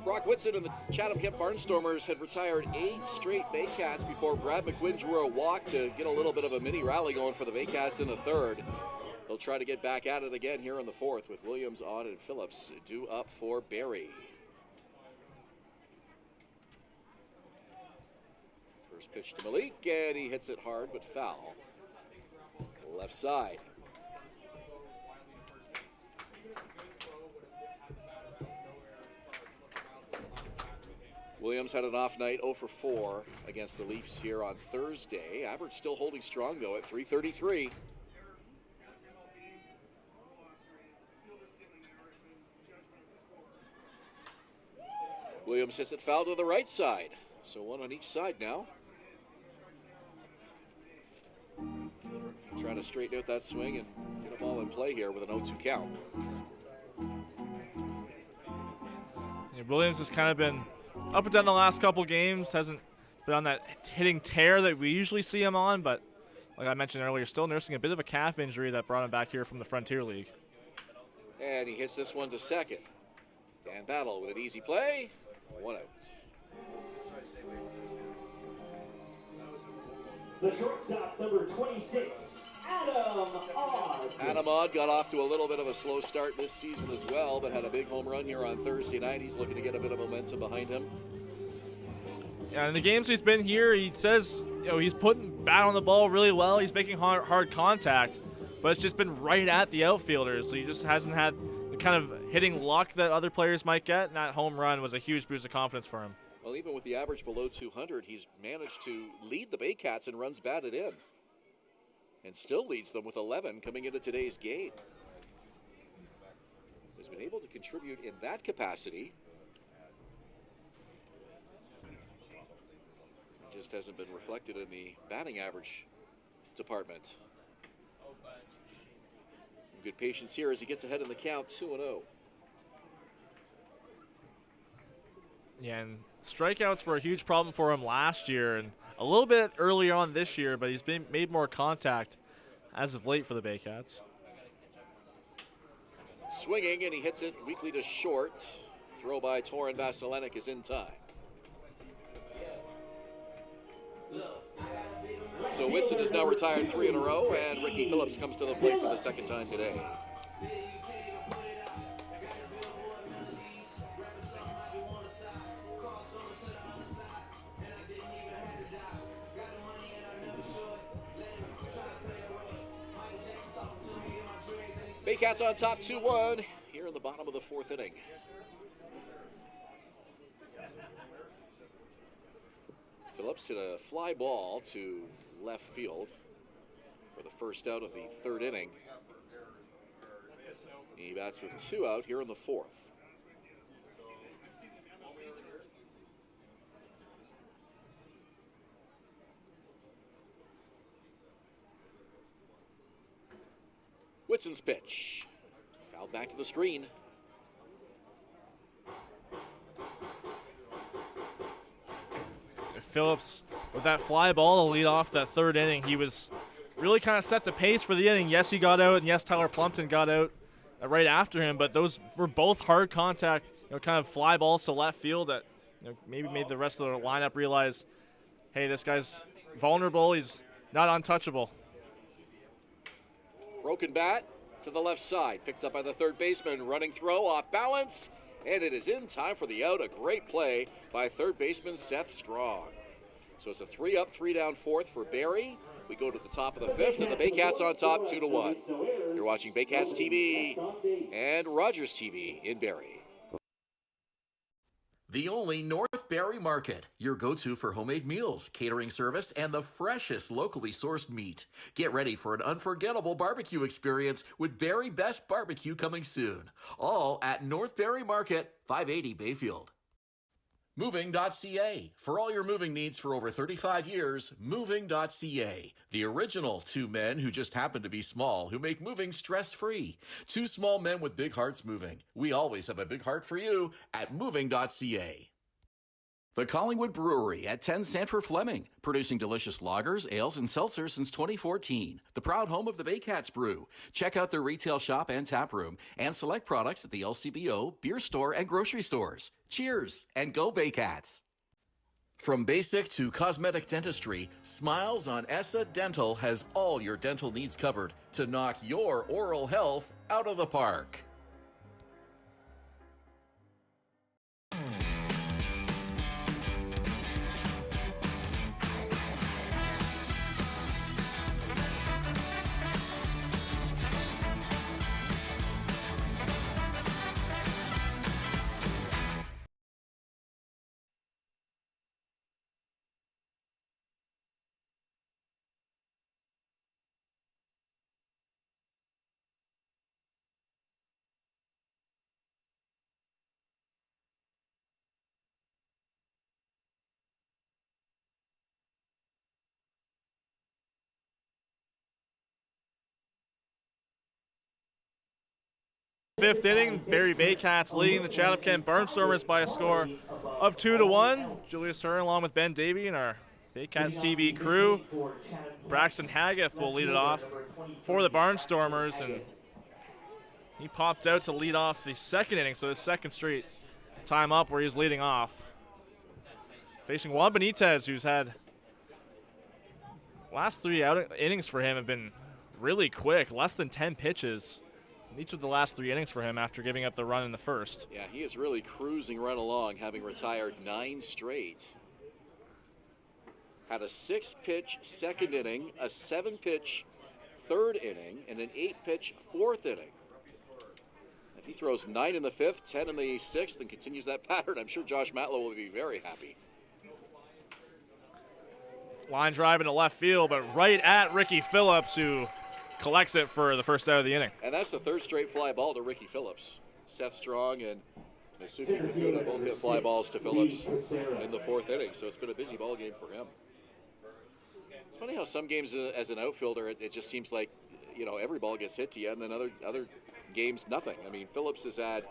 Brock Whitson and the Chatham-Kent Barnstormers had retired 8 straight Baycats before Brad McQuinn drew a walk to get a little bit of a mini rally going for the Baycats in the third. They'll try to get back at it again here in the fourth with Williams on and Phillips due up for Barrie. First pitch to Malik, and he hits it hard but foul. Left side. Williams had an off night, 0 for 4 against the Leafs here on Thursday. Average still holding strong though at .333. Williams hits it foul to the right side. So one on each side now. Trying to straighten out that swing and get a ball in play here with an 0-2 count. Yeah, Williams has kind of been up and down the last couple games. Hasn't been on that hitting tear that we usually see him on, but like I mentioned earlier, still nursing a bit of a calf injury that brought him back here from the Frontier League. And he hits this one to second. Dan Battle with an easy play. 1 out. The shortstop, number 26, Adam Odd. Adam Odd got off to a little bit of a slow start this season as well, but had a big home run here on Thursday night. He's looking to get a bit of momentum behind him. Yeah, in the games he's been here, he says he's putting bat on the ball really well. He's making hard contact, but it's just been right at the outfielders. So he just hasn't had the kind of hitting luck that other players might get. And that home run was a huge boost of confidence for him. Well, even with the average below 200, he's managed to lead the Baycats in runs batted in. And still leads them with 11 coming into today's game. So he's been able to contribute in that capacity. Just hasn't been reflected in the batting average department. Good patience here as he gets ahead in the count, 2-0. Yeah, and strikeouts were a huge problem for him last year and a little bit early on this year, but he's made more contact as of late for the Baycats. Swinging, and he hits it weakly to short. Throw by Torin Vasilenic is in time. So Whitson is now retired 3 in a row, and Ricky Phillips comes to the plate for the second time today. Baycats on top 2-1 here in the bottom of the fourth inning. Phillips hit a fly ball to left field for the first out of the third inning. He bats with 2 out here in the fourth. Whitson's pitch. Fouled back to the screen. Phillips, with that fly ball to lead off that third inning, he was really kind of set the pace for the inning. Yes, he got out, and yes, Tyler Plumpton got out right after him, but those were both hard contact, kind of fly balls to left field that maybe made the rest of the lineup realize, hey, this guy's vulnerable. He's not untouchable. Broken bat to the left side, picked up by the third baseman, running throw off balance, and it is in time for the out. A great play by third baseman Seth Strong. So it's a 3-up, 3-down fourth for Barrie. We go to the top of the fifth, and the Baycats on top 2-1. You're watching Baycats TV and Rogers TV in Barrie. The only North Barrie Market, your go-to for homemade meals, catering service, and the freshest locally sourced meat. Get ready for an unforgettable barbecue experience with Barrie Best Barbecue coming soon. All at North Barrie Market, 580 Bayfield. Moving.ca. For all your moving needs for over 35 years, Moving.ca. The original 2 men who just happen to be small, who make moving stress-free. 2 small men with big hearts moving. We always have a big heart for you at Moving.ca. The Collingwood Brewery at 10 Sanford Fleming, producing delicious lagers, ales, and seltzers since 2014. The proud home of the Baycats Brew. Check out their retail shop and tap room, and select products at the LCBO, beer store, and grocery stores. Cheers, and go Baycats! From basic to cosmetic dentistry, Smiles on Essa Dental has all your dental needs covered to knock your oral health out of the park. Fifth inning, Barrie Baycats leading the Chatham-Kent Barnstormers by a score of 2-1. Julius Hern along with Ben Davy and our Baycats TV crew. Braxton Haggith will lead it off for the Barnstormers, and he popped out to lead off the second inning, so his second straight time up where he's leading off. Facing Juan Benitez, who's had last 3 innings for him have been really quick, less than 10 pitches. Each of the last 3 innings for him after giving up the run in the first. Yeah, he is really cruising right along, having retired 9 straight. Had a 6-pitch second inning, a 7-pitch third inning, and an 8-pitch fourth inning. If he throws 9 in the fifth, 10 in the sixth, and continues that pattern, I'm sure Josh Matlow will be very happy. Line drive into left field, but right at Ricky Phillips, who collects it for the first out of the inning. And that's the third straight fly ball to Ricky Phillips. Seth Strong and Masuki Fukuda both hit fly balls to Phillips in the fourth inning, so it's been a busy ball game for him. It's funny how some games as an outfielder, it just seems like, every ball gets hit to you, and then other games, nothing. I mean, Phillips has had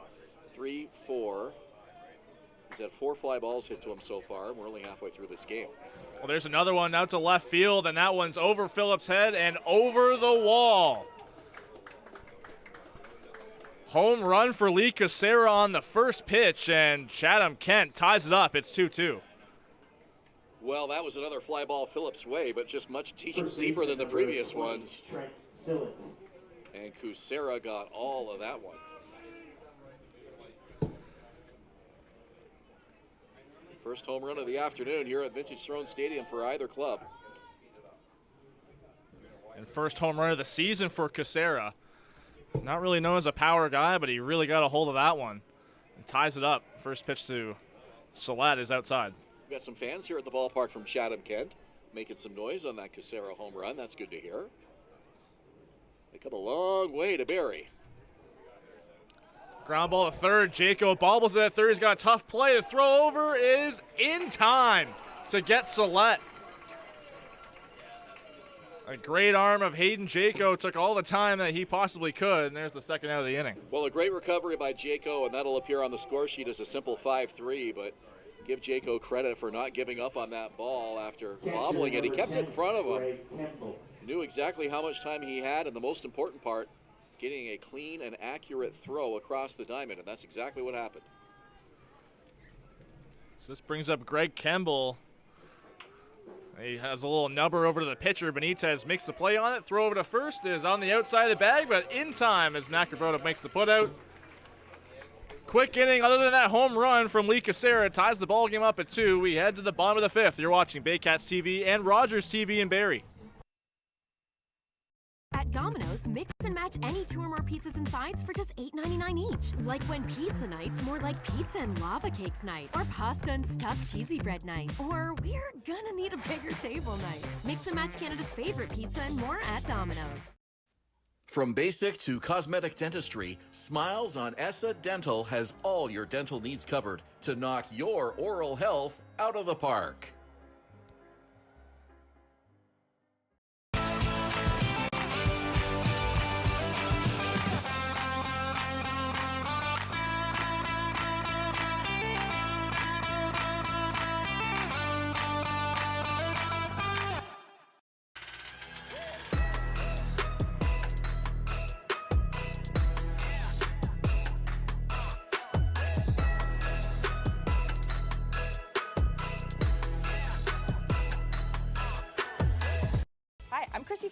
3, 4. He's had 4 fly balls hit to him so far, and we're only halfway through this game. Well, there's another one out to left field, and that one's over Phillips' head and over the wall. Home run for Lee Casera on the first pitch, and Chatham-Kent ties it up. It's 2-2. Well, that was another fly ball Phillips' way, but just much deeper than the previous ones. And Casera got all of that one. First home run of the afternoon here at Vintage Throne Stadium for either club. And first home run of the season for Casera. Not really known as a power guy, but he really got a hold of that one and ties it up. First pitch to Salat is outside. We've got some fans here at the ballpark from Chatham-Kent making some noise on that Casera home run. That's good to hear. They come a long way to Barrie. Ground ball to third. Jaco bobbles it at third. He's got a tough play. The throw over is in time to get Salat. A great arm of Hayden Jaco took all the time that he possibly could, and there's the second out of the inning. Well, a great recovery by Jaco, and that'll appear on the score sheet as a simple 5-3, but give Jaco credit for not giving up on that ball after bobbling it. He kept it in front of him. Knew exactly how much time he had, and the most important part, getting a clean and accurate throw across the diamond, and that's exactly what happened. So this brings up Greg Kemble. He has a little nubber over to the pitcher. Benitez makes the play on it. Throw over to first is on the outside of the bag, but in time as Macabroda makes the putout. Quick inning other than that home run from Lee Casera ties the ball game up at 2. We head to the bottom of the 5th. You're watching Baycats TV and Rogers TV in Barrie. At Domino's, mix and match any 2 or more pizzas and sides for just $8.99 each. Like when pizza night's more like pizza and lava cakes night, or pasta and stuffed cheesy bread night, or we're gonna need a bigger table night. Mix and match Canada's favorite pizza and more at Domino's. From basic to cosmetic dentistry, Smiles on Essa Dental has all your dental needs covered to knock your oral health out of the park.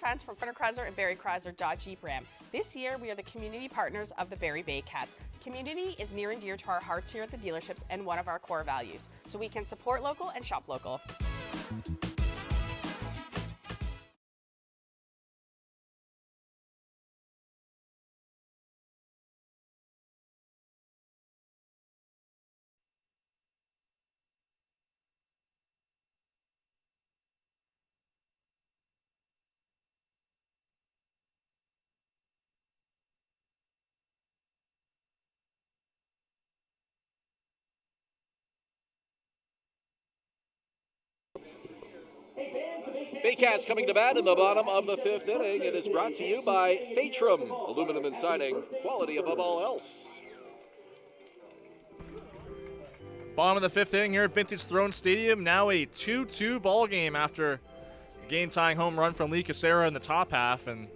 Fans from Fenner Chrysler and Barrie Chrysler Dodge Jeep Ram. This year, we are the community partners of the Barrie Baycats. Community is near and dear to our hearts here at the dealerships and one of our core values, so we can support local and shop local. Baycats coming to bat in the bottom of the 5th inning. It is brought to you by Phaetrum, aluminum and siding, quality above all else. Bottom of the 5th inning here at Vintage Throne Stadium. Now a 2-2 ball game after a game-tying home run from Lee Casera in the top half. And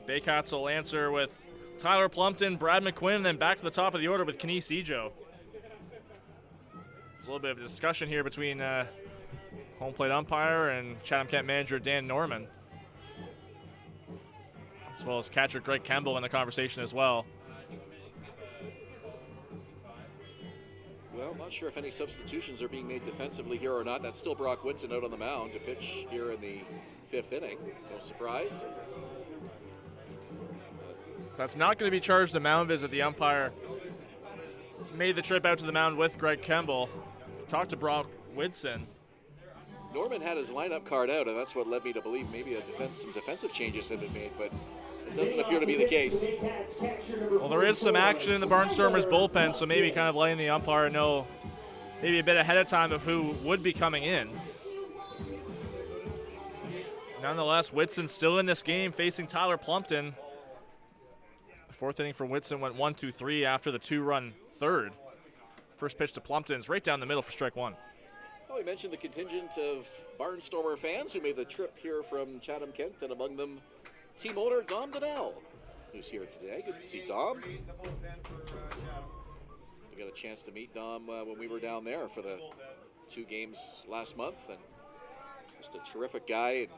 Baycats will answer with Tyler Plumpton, Brad McQuinn, and then back to the top of the order with Kenise Ejo. There's a little bit of a discussion here between home plate umpire and Chatham-Kent manager Dan Norman, as well as catcher Greg Kemble in the conversation as well. Well, I'm not sure if any substitutions are being made defensively here or not. That's still Brock Whitson out on the mound to pitch here in the 5th inning. No surprise. That's not going to be charged a mound visit. The umpire made the trip out to the mound with Greg Kemble to talk to Brock Whitson. Norman had his lineup card out, and that's what led me to believe maybe some defensive changes had been made, but it doesn't appear to be the case. Well, there is some action in the Barnstormers bullpen, so maybe kind of letting the umpire know maybe a bit ahead of time of who would be coming in. Nonetheless, Whitson still in this game facing Tyler Plumpton. The 4th inning for Whitson went 1-2-3 after the 2-run 3rd. First pitch to Plumpton is right down the middle for strike 1. Well, we mentioned the contingent of Barnstormer fans who made the trip here from Chatham-Kent, and among them team owner Dom Donnell, who's here today. Good to see Dom. We got a chance to meet Dom when we were down there for the 2 games last month, and just a terrific guy and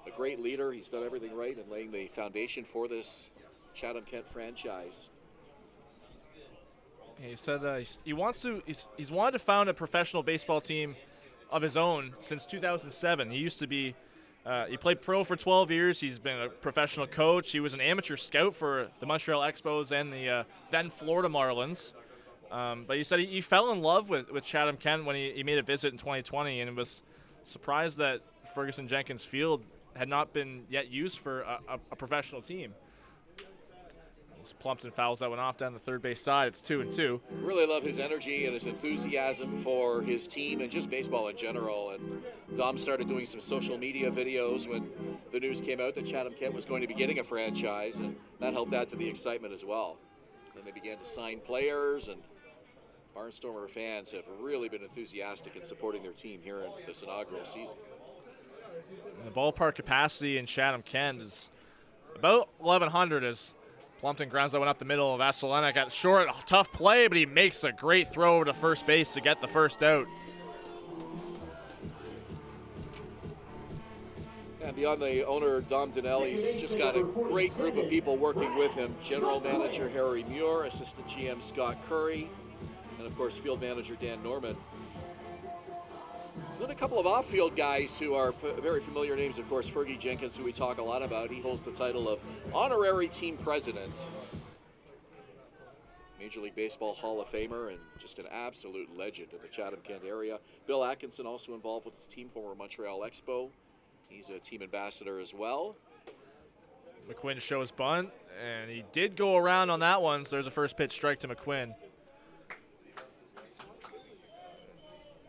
a great leader. He's done everything right in laying the foundation for this Chatham-Kent franchise. He said he's wanted to found a professional baseball team of his own since 2007. He used to be He played pro for 12 years. He's been a professional coach. He was an amateur scout for the Montreal Expos and the then Florida Marlins. But he said he fell in love with Chatham-Kent when he made a visit in 2020 and was surprised that Ferguson-Jenkins Field had not been yet used for a professional team. Plumpton fouls that one off down the third base side. It's 2-2. Really love his energy and his enthusiasm for his team and just baseball in general. And Dom started doing some social media videos when the news came out that Chatham-Kent was going to be getting a franchise, and that helped add to the excitement as well. Then they began to sign players, and Barnstormer fans have really been enthusiastic in supporting their team here in this inaugural season. The ballpark capacity in Chatham-Kent is about 1,100 as Plumpton grounds that one up the middle of Vasilena. Got short, tough play, but he makes a great throw over to first base to get the first out. And beyond the owner, Dom Donnelly's just got a great group of people working with him. General Manager Harry Muir, Assistant GM Scott Curry, and of course Field Manager Dan Norman. Then a couple of off-field guys who are very familiar names. Of course, Fergie Jenkins, who we talk a lot about. He holds the title of Honorary Team President. Major League Baseball Hall of Famer and just an absolute legend in the Chatham-Kent area. Bill Atkinson also involved with the team, former Montreal Expo. He's a team ambassador as well. McQuinn shows bunt, and he did go around on that one, so there's a first pitch strike to McQuinn.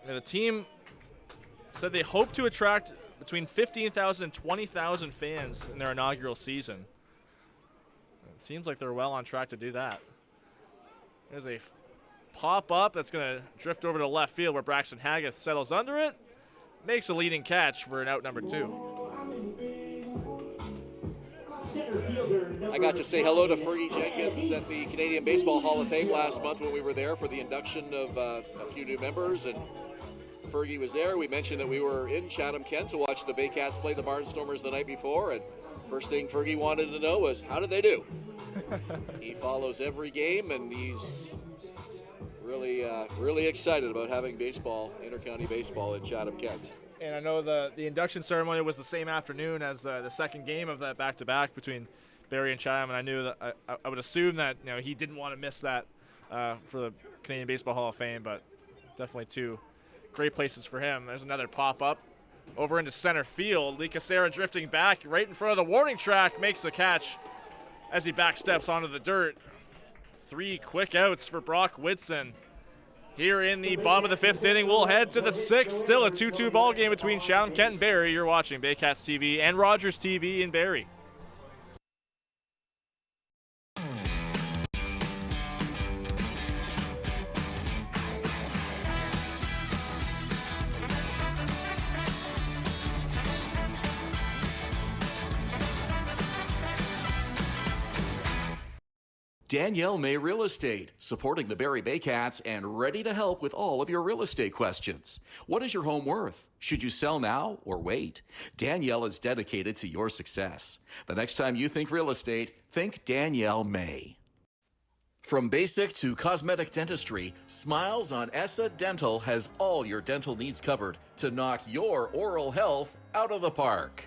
And the team said they hope to attract between 15,000 and 20,000 fans in their inaugural season. It seems like they're well on track to do that. There's a pop-up that's going to drift over to left field where Braxton Haggith settles under it. Makes a leading catch for an out number 2. I got to say hello to Fergie Jenkins at the Canadian Baseball Hall of Fame last month when we were there for the induction of a few new members, and Fergie was there. We mentioned that we were in Chatham-Kent to watch the Baycats play the Barnstormers the night before, and first thing Fergie wanted to know was, how did they do? He follows every game, and he's really excited about having baseball, inter-county baseball in Chatham-Kent. And I know the induction ceremony was the same afternoon as the second game of that back-to-back between Barrie and Chatham, and I knew that I would assume that he didn't want to miss that for the Canadian Baseball Hall of Fame, but definitely two great places for him. There's another pop-up over into center field. Lee Casera drifting back right in front of the warning track, makes a catch as he backsteps onto the dirt. 3 quick outs for Brock Whitson. Here in the bottom of the 5th inning, we'll head to the 6th. Still a 2-2 ball game between Chatham-Kent and Barrie. You're watching Baycats TV and Rogers TV in Barrie. Danielle May Real Estate, supporting the Barrie Baycats and ready to help with all of your real estate questions. What is your home worth? Should you sell now or wait? Danielle is dedicated to your success. The next time you think real estate, think Danielle May. From basic to cosmetic dentistry, Smiles on Essa Dental has all your dental needs covered to knock your oral health out of the park.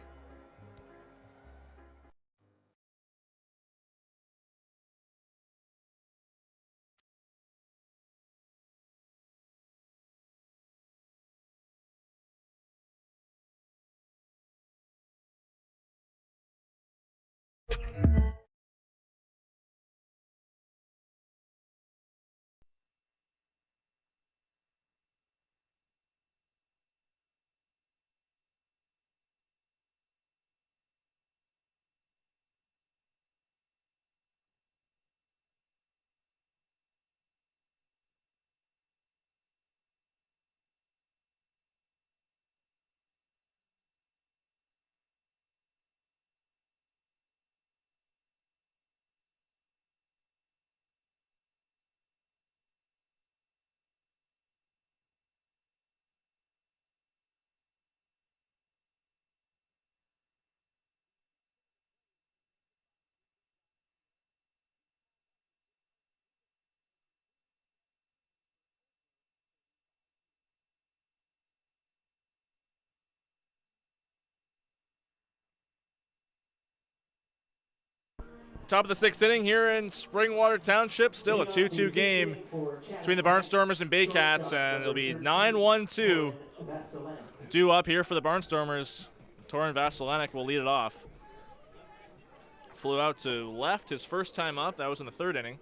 Top of the sixth inning here in Springwater Township. Still a 2-2 game between the Barnstormers and Baycats, and it'll be 9-1-2 due up here for the Barnstormers. Torin Vasilenek will lead it off. Flew out to left his first time up. That was in the third inning.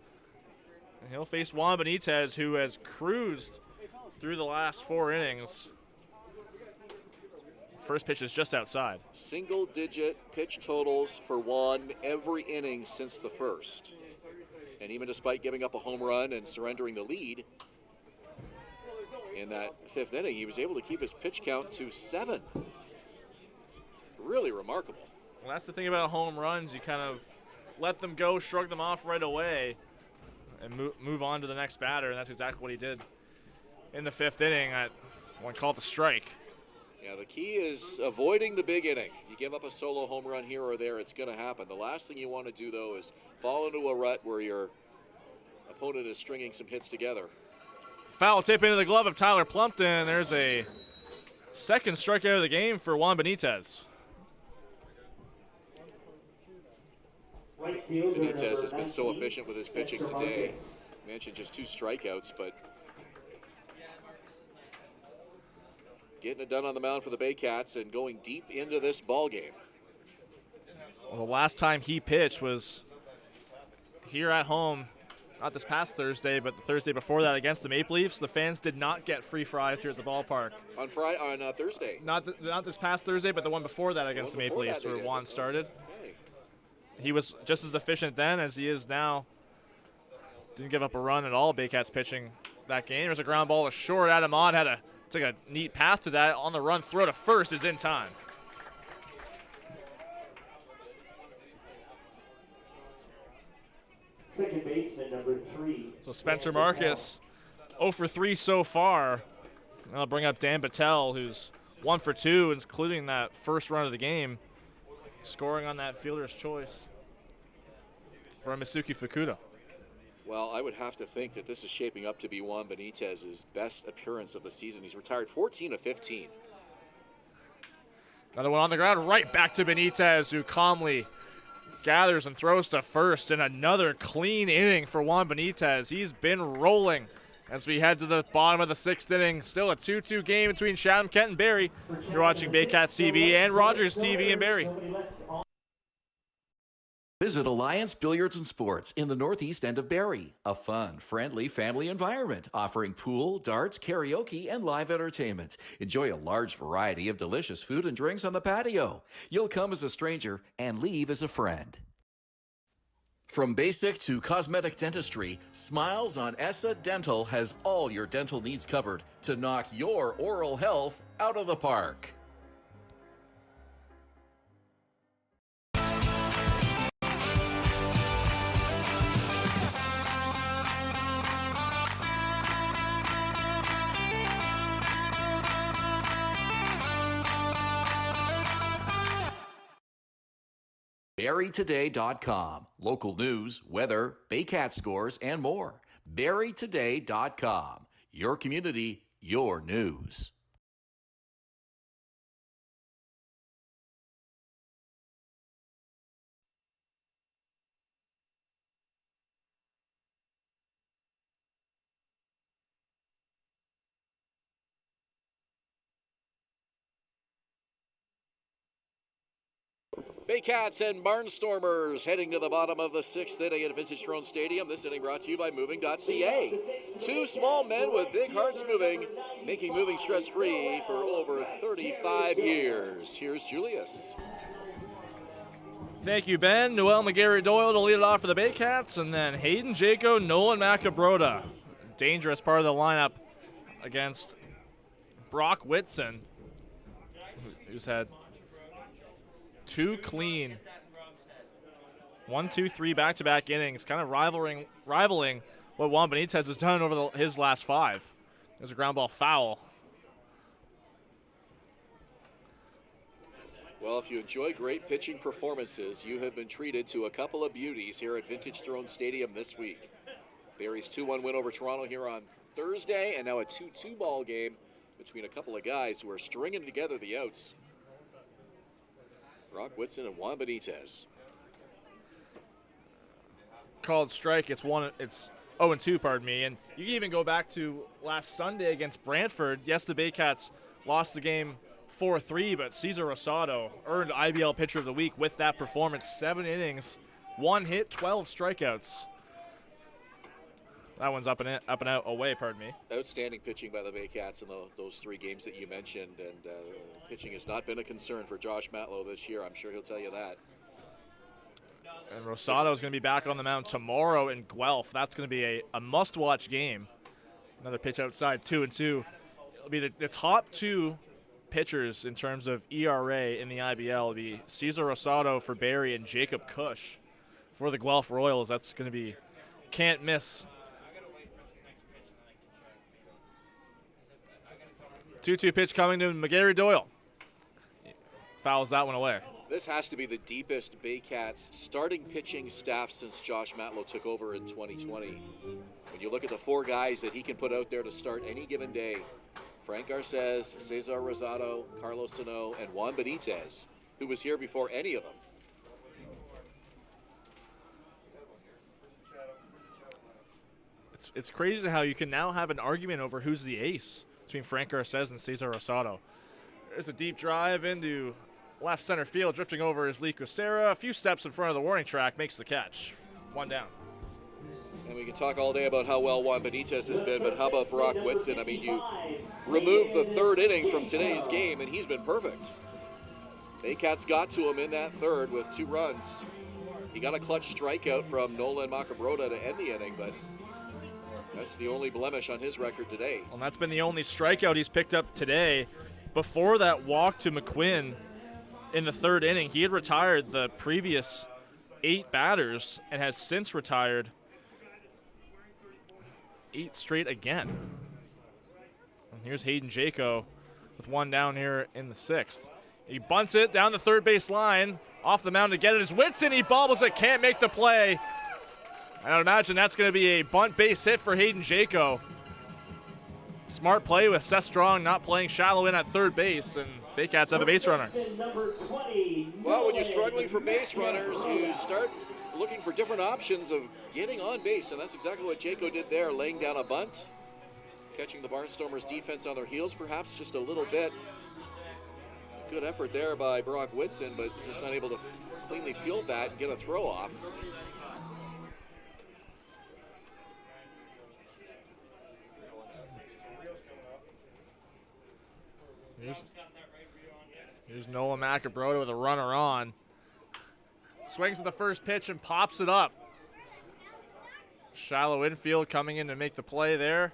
And he'll face Juan Benitez, who has cruised through the last 4 innings. First pitch is just outside. Single-digit pitch totals for Juan every inning since the first. And even despite giving up a home run and surrendering the lead in that 5th inning, he was able to keep his pitch count to 7. Really remarkable. Well, that's the thing about home runs. You kind of let them go, shrug them off right away, and move on to the next batter, and that's exactly what he did in the 5th inning at one called the strike. Yeah, the key is avoiding the big inning. If you give up a solo home run here or there, it's going to happen. The last thing you want to do, though, is fall into a rut where your opponent is stringing some hits together. Foul tip into the glove of Tyler Plumpton. There's a second strikeout of the game for Juan Benitez. Benitez has been so efficient with his pitching today. Mentioned just 2 strikeouts, but getting it done on the mound for the Baycats and going deep into this ball game. Well, the last time he pitched was here at home, not this past Thursday, but the Thursday before that against the Maple Leafs. The fans did not get free fries here at the ballpark. On Thursday. Not this past Thursday, but the one before that against the Maple Leafs where Juan started. Okay. He was just as efficient then as he is now. Didn't give up a run at all, Baycats pitching that game. There's a ground ball to short. Adam Ott took a neat path to that. On the run, throw to first is in time. Second baseman, number 3. So Spencer Marcus, 0 for 3 so far. I'll bring up Dan Battelle, who's 1 for 2, including that first run of the game, scoring on that fielder's choice for Misuki Fukuda. Well, I would have to think that this is shaping up to be Juan Benitez's best appearance of the season. He's retired 14 of 15. Another one on the ground, right back to Benitez, who calmly gathers and throws to first, and another clean inning for Juan Benitez. He's been rolling as we head to the bottom of the 6th inning. Still a 2-2 game between Chatham-Kent and Barrie. You're watching Baycats TV and Rogers TV in Barrie. Visit Alliance Billiards and Sports in the northeast end of Barrie. A fun, friendly family environment offering pool, darts, karaoke, and live entertainment. Enjoy a large variety of delicious food and drinks on the patio. You'll come as a stranger and leave as a friend. From basic to cosmetic dentistry, Smiles on Essa Dental has all your dental needs covered to knock your oral health out of the park. BarrieToday.com. Local news, weather, Baycat scores, and more. BarrieToday.com. Your community, your news. Baycats and Barnstormers heading to the bottom of the 6th inning at Vintage Throne Stadium. This inning brought to you by Moving.ca. 2 small men with big hearts moving, making moving stress-free for over 35 years. Here's Julius. Thank you, Ben. Noel McGarry-Doyle to lead it off for the Baycats, and then Hayden Jaco, Nolan Macabrota. Dangerous part of the lineup against Brock Whitson, who's had 2 clean 1, 2, 3 back-to-back innings, kind of rivaling what Juan Benitez has done over his last 5. There's a ground ball foul. Well, if you enjoy great pitching performances, you have been treated to a couple of beauties here at Vintage Throne Stadium this week. Barrie's 2-1 win over Toronto here on Thursday, and now a 2-2 ball game between a couple of guys who are stringing together the outs. Brock Whitson and Juan Benitez. called strike, it's 0-2, pardon me. And you can even go back to last Sunday against Brantford. Yes, the Baycats lost the game 4-3, but Cesar Rosado earned IBL Pitcher of the Week with that performance. 7 innings, 1 hit, 12 strikeouts. That one's up and out away, pardon me. Outstanding pitching by the Baycats in those 3 games that you mentioned, and pitching has not been a concern for Josh Matlow this year. I'm sure he'll tell you that. And Rosado is going to be back on the mound tomorrow in Guelph. That's going to be a must-watch game. Another pitch outside, 2-2. It'll be the top 2 pitchers in terms of ERA in the IBL. It'll be Cesar Rosado for Barrie and Jacob Cush for the Guelph Royals. That's going to be can't miss. 2-2 pitch coming to McGarry Doyle. Fouls that one away. This has to be the deepest Baycats starting pitching staff since Josh Matlow took over in 2020. When you look at the 4 guys that he can put out there to start any given day, Frank Garces, Cesar Rosado, Carlos Sano, and Juan Benitez, who was here before any of them. It's crazy how you can now have an argument over who's the ace between Frank Garces and Cesar Rosado. There's a deep drive into left center field, drifting over is Lee Cusera. A few steps in front of the warning track, makes the catch. 1 down. And we can talk all day about how well Juan Benitez has been, but how about Brock Whitson? I mean, you remove the 3rd inning from today's game, and he's been perfect. Baycats got to him in that 3rd with 2 runs. He got a clutch strikeout from Nolan Macabrota to end the inning, but that's the only blemish on his record today. Well, that's been the only strikeout he's picked up today. Before that walk to McQuinn in the 3rd inning, he had retired the previous 8 batters and has since retired 8 straight again. And here's Hayden Jaco with 1 down here in the 6th. He bunts it down the 3rd base line, off the mound to get it. His Whitson, he bobbles it, can't make the play. I would imagine that's going to be a bunt base hit for Hayden Jaco. Smart play with Seth Strong not playing shallow in at 3rd base, and Baycats have a base runner. Well, when you're struggling for base runners, you start looking for different options of getting on base, and that's exactly what Jaco did there, laying down a bunt, catching the Barnstormers defense on their heels perhaps just a little bit. Good effort there by Brock Whitson, but just not able to cleanly field that and get a throw off. Here's Noah Macabrota with a runner on. Swings at the first pitch and pops it up. Shallow infield coming in to make the play there.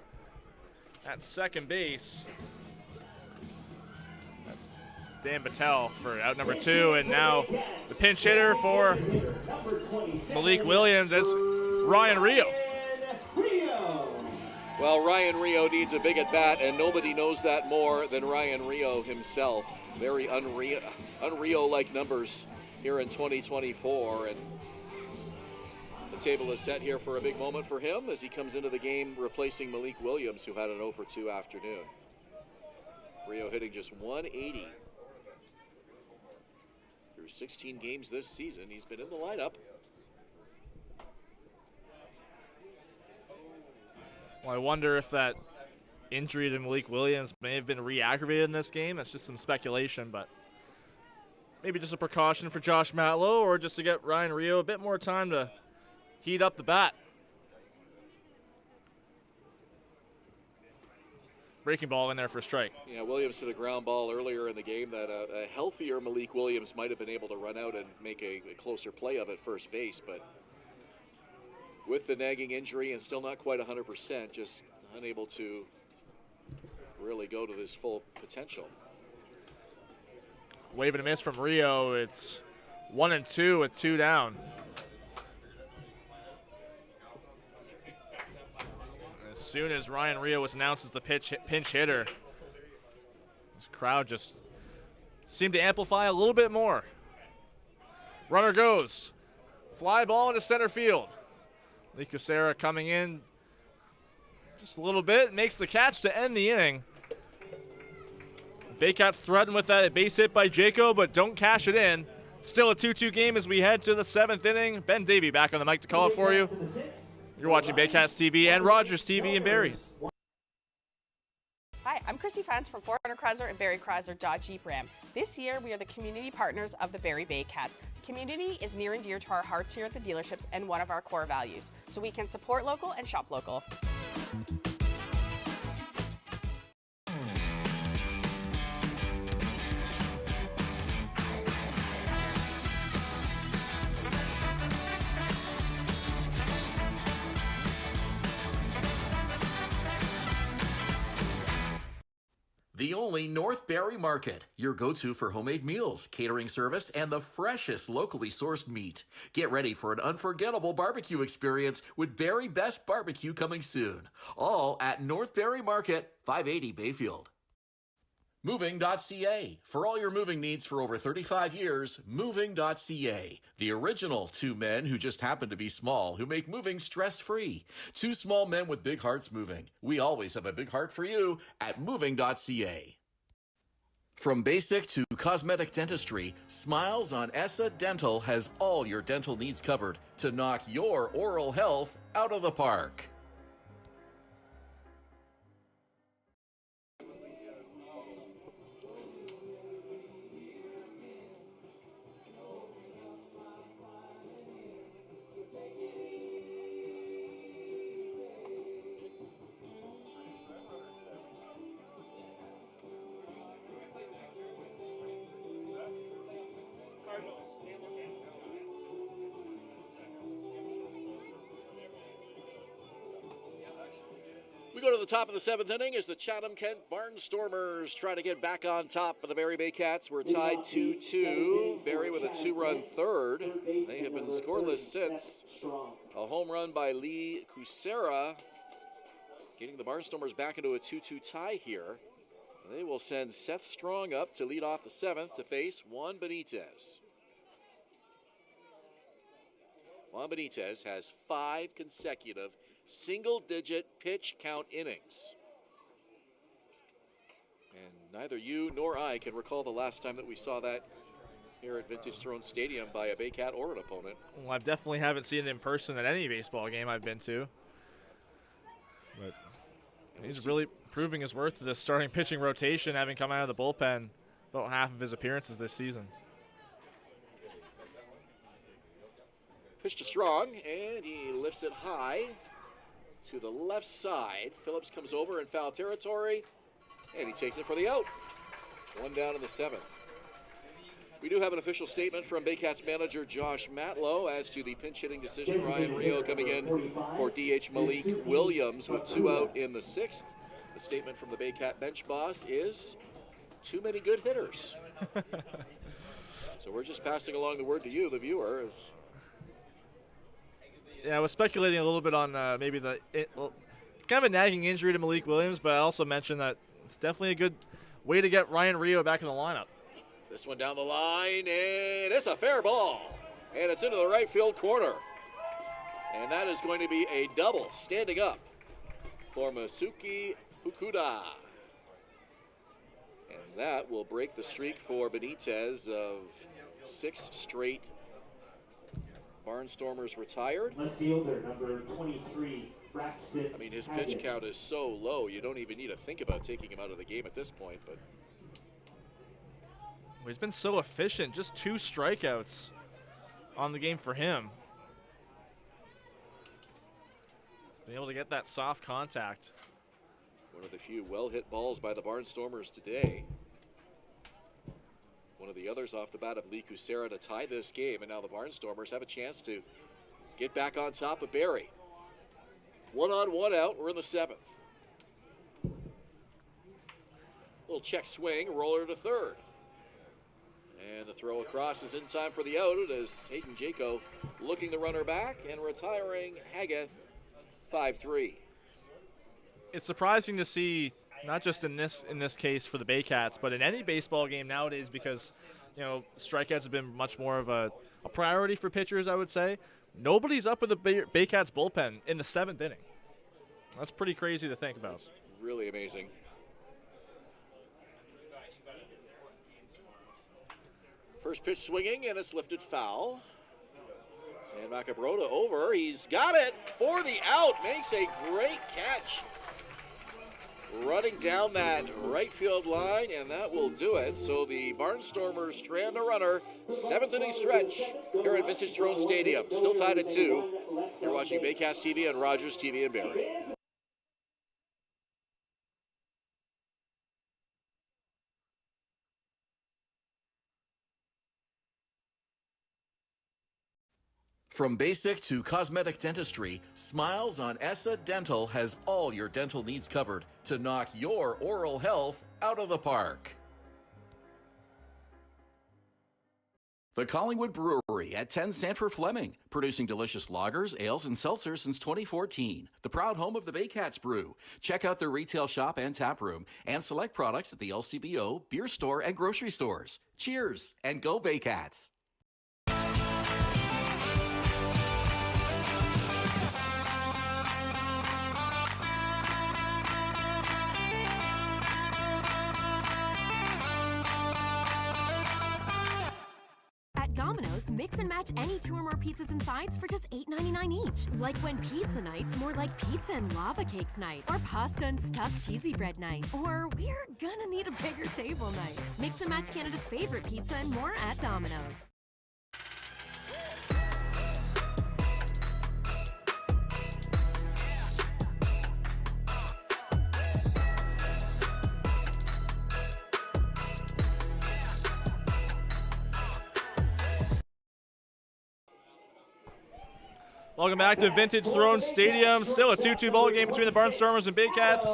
At 2nd base. That's Dan Battelle for out number 2. And now the pinch hitter for Malik Williams is Ryan Rio. Well, Ryan Rio needs a big at-bat, and nobody knows that more than Ryan Rio himself. Very unreal-like numbers here in 2024, and the table is set here for a big moment for him as he comes into the game replacing Malik Williams, who had an 0-for-2 afternoon. Rio hitting just 180. Through 16 games this season, he's been in the lineup. Well, I wonder if that injury to Malik Williams may have been re-aggravated in this game. That's just some speculation, but maybe just a precaution for Josh Matlow, or just to get Ryan Rio a bit more time to heat up the bat. Breaking ball in there for a strike. Yeah, Williams hit a ground ball earlier in the game that a healthier Malik Williams might have been able to run out and make a closer play of at first base, but with the nagging injury and still not quite 100%, just unable to really go to his full potential. Wave and a miss from Rio. It's 1-2 with 2 down. As soon as Ryan Rio was announced as the pinch hitter, this crowd just seemed to amplify a little bit more. Runner goes. Fly ball into center field. Lee Cusera coming in just a little bit, makes the catch to end the inning. Baycats threatened with that base hit by Jaco, but don't cash it in. Still a 2-2 game as we head to the 7th inning. Ben Davy back on the mic to call it for you. You're watching Baycats TV and Rogers TV in Barrie. Hi, I'm Chrissy Fans from Hern and Barrie Dodge Jeep Ram. This year, we are the community partners of the Barrie Baycats. Community is near and dear to our hearts here at the dealerships and one of our core values, so we can support local and shop local. The only North Barrie Market, your go-to for homemade meals, catering service, and the freshest locally sourced meat. Get ready for an unforgettable barbecue experience with Barrie Best Barbecue coming soon. All at North Barrie Market, 580 Bayfield. Moving.ca. For all your moving needs for over 35 years, Moving.ca. The original two men who just happen to be small, who make moving stress-free. Two small men with big hearts moving. We always have a big heart for you at Moving.ca. From basic to cosmetic dentistry, Smiles on Essa Dental has all your dental needs covered to knock your oral health out of the park. We go to the top of the 7th inning as the Chatham-Kent Barnstormers try to get back on top of the Barrie Baycats. We're tied 2-2. Barrie with a 2-run third. They have been scoreless since. A home run by Lee Kusera, getting the Barnstormers back into a 2-2 tie here. They will send Seth Strong up to lead off the 7th to face Juan Benitez. Juan Benitez has 5 consecutive single-digit pitch count innings. And neither you nor I can recall the last time that we saw that here at Vintage Throne Stadium by a Baycat or an opponent. Well, I definitely haven't seen it in person at any baseball game I've been to. But he's really proving his worth to this starting pitching rotation, having come out of the bullpen about half of his appearances this season. Pitch to Strong, and he lifts it high to the left side. Phillips comes over in foul territory, and he takes it for the out. 1 down in the 7th. We do have an official statement from Baycats manager Josh Matlow as to the pinch hitting decision. Ryan Rio coming in for DH Malik Williams with 2 out in the 6th. The statement from the Baycat bench boss is too many good hitters. So we're just passing along the word to you, the viewer. Yeah, I was speculating a little bit on maybe kind of a nagging injury to Malik Williams, but I also mentioned that it's definitely a good way to get Ryan Rio back in the lineup. This one down the line, and it's a fair ball. And it's into the right field corner. And that is going to be a double standing up for Masuki Fukuda. And that will break the streak for Benitez of 6 straight Barnstormers retired. Left fielder, number 23, Braxton. I mean, his pitch count is so low, you don't even need to think about taking him out of the game at this point. But he's been so efficient, just 2 strikeouts on the game for him. He's been able to get that soft contact. One of the few well-hit balls by the Barnstormers today. One of the others off the bat of Lee Kusera to tie this game, and now the Barnstormers have a chance to get back on top of Barrie. 1 on, 1 out. We're in the 7th. Little check swing, roller to third. And the throw across is in time for the out as Hayden Jaco looking the runner back and retiring Haggith 5-3. It's surprising to see, not just in this case for the Baycats, but in any baseball game nowadays, because strikeouts have been much more of a priority for pitchers, I would say. Nobody's up in the Baycats bullpen in the 7th inning. That's pretty crazy to think about. That's really amazing. First pitch swinging, and it's lifted foul. And Macabrota over. He's got it for the out. Makes a great catch. Running down that right field line, and that will do it. So the Barnstormers strand a runner. 7th inning stretch here at Vintage Throne Stadium. Still tied at 2. You're watching Baycats TV on Rogers TV in Barrie. From basic to cosmetic dentistry, Smiles on ESSA Dental has all your dental needs covered to knock your oral health out of the park. The Collingwood Brewery at 10 Sanford Fleming, producing delicious lagers, ales, and seltzers since 2014. The proud home of the Baycats Brew. Check out their retail shop and tap room and select products at the LCBO, beer store, and grocery stores. Cheers, and go Baycats! Domino's, mix and match any 2 or more pizzas and sides for just $8.99 each. Like when pizza night's more like pizza and lava cakes night, or pasta and stuffed cheesy bread night, or we're gonna need a bigger table night. Mix and match Canada's favorite pizza and more at Domino's. Welcome back to Vintage Throne Stadium. Still a 2-2 ball game between the Barnstormers and Baycats.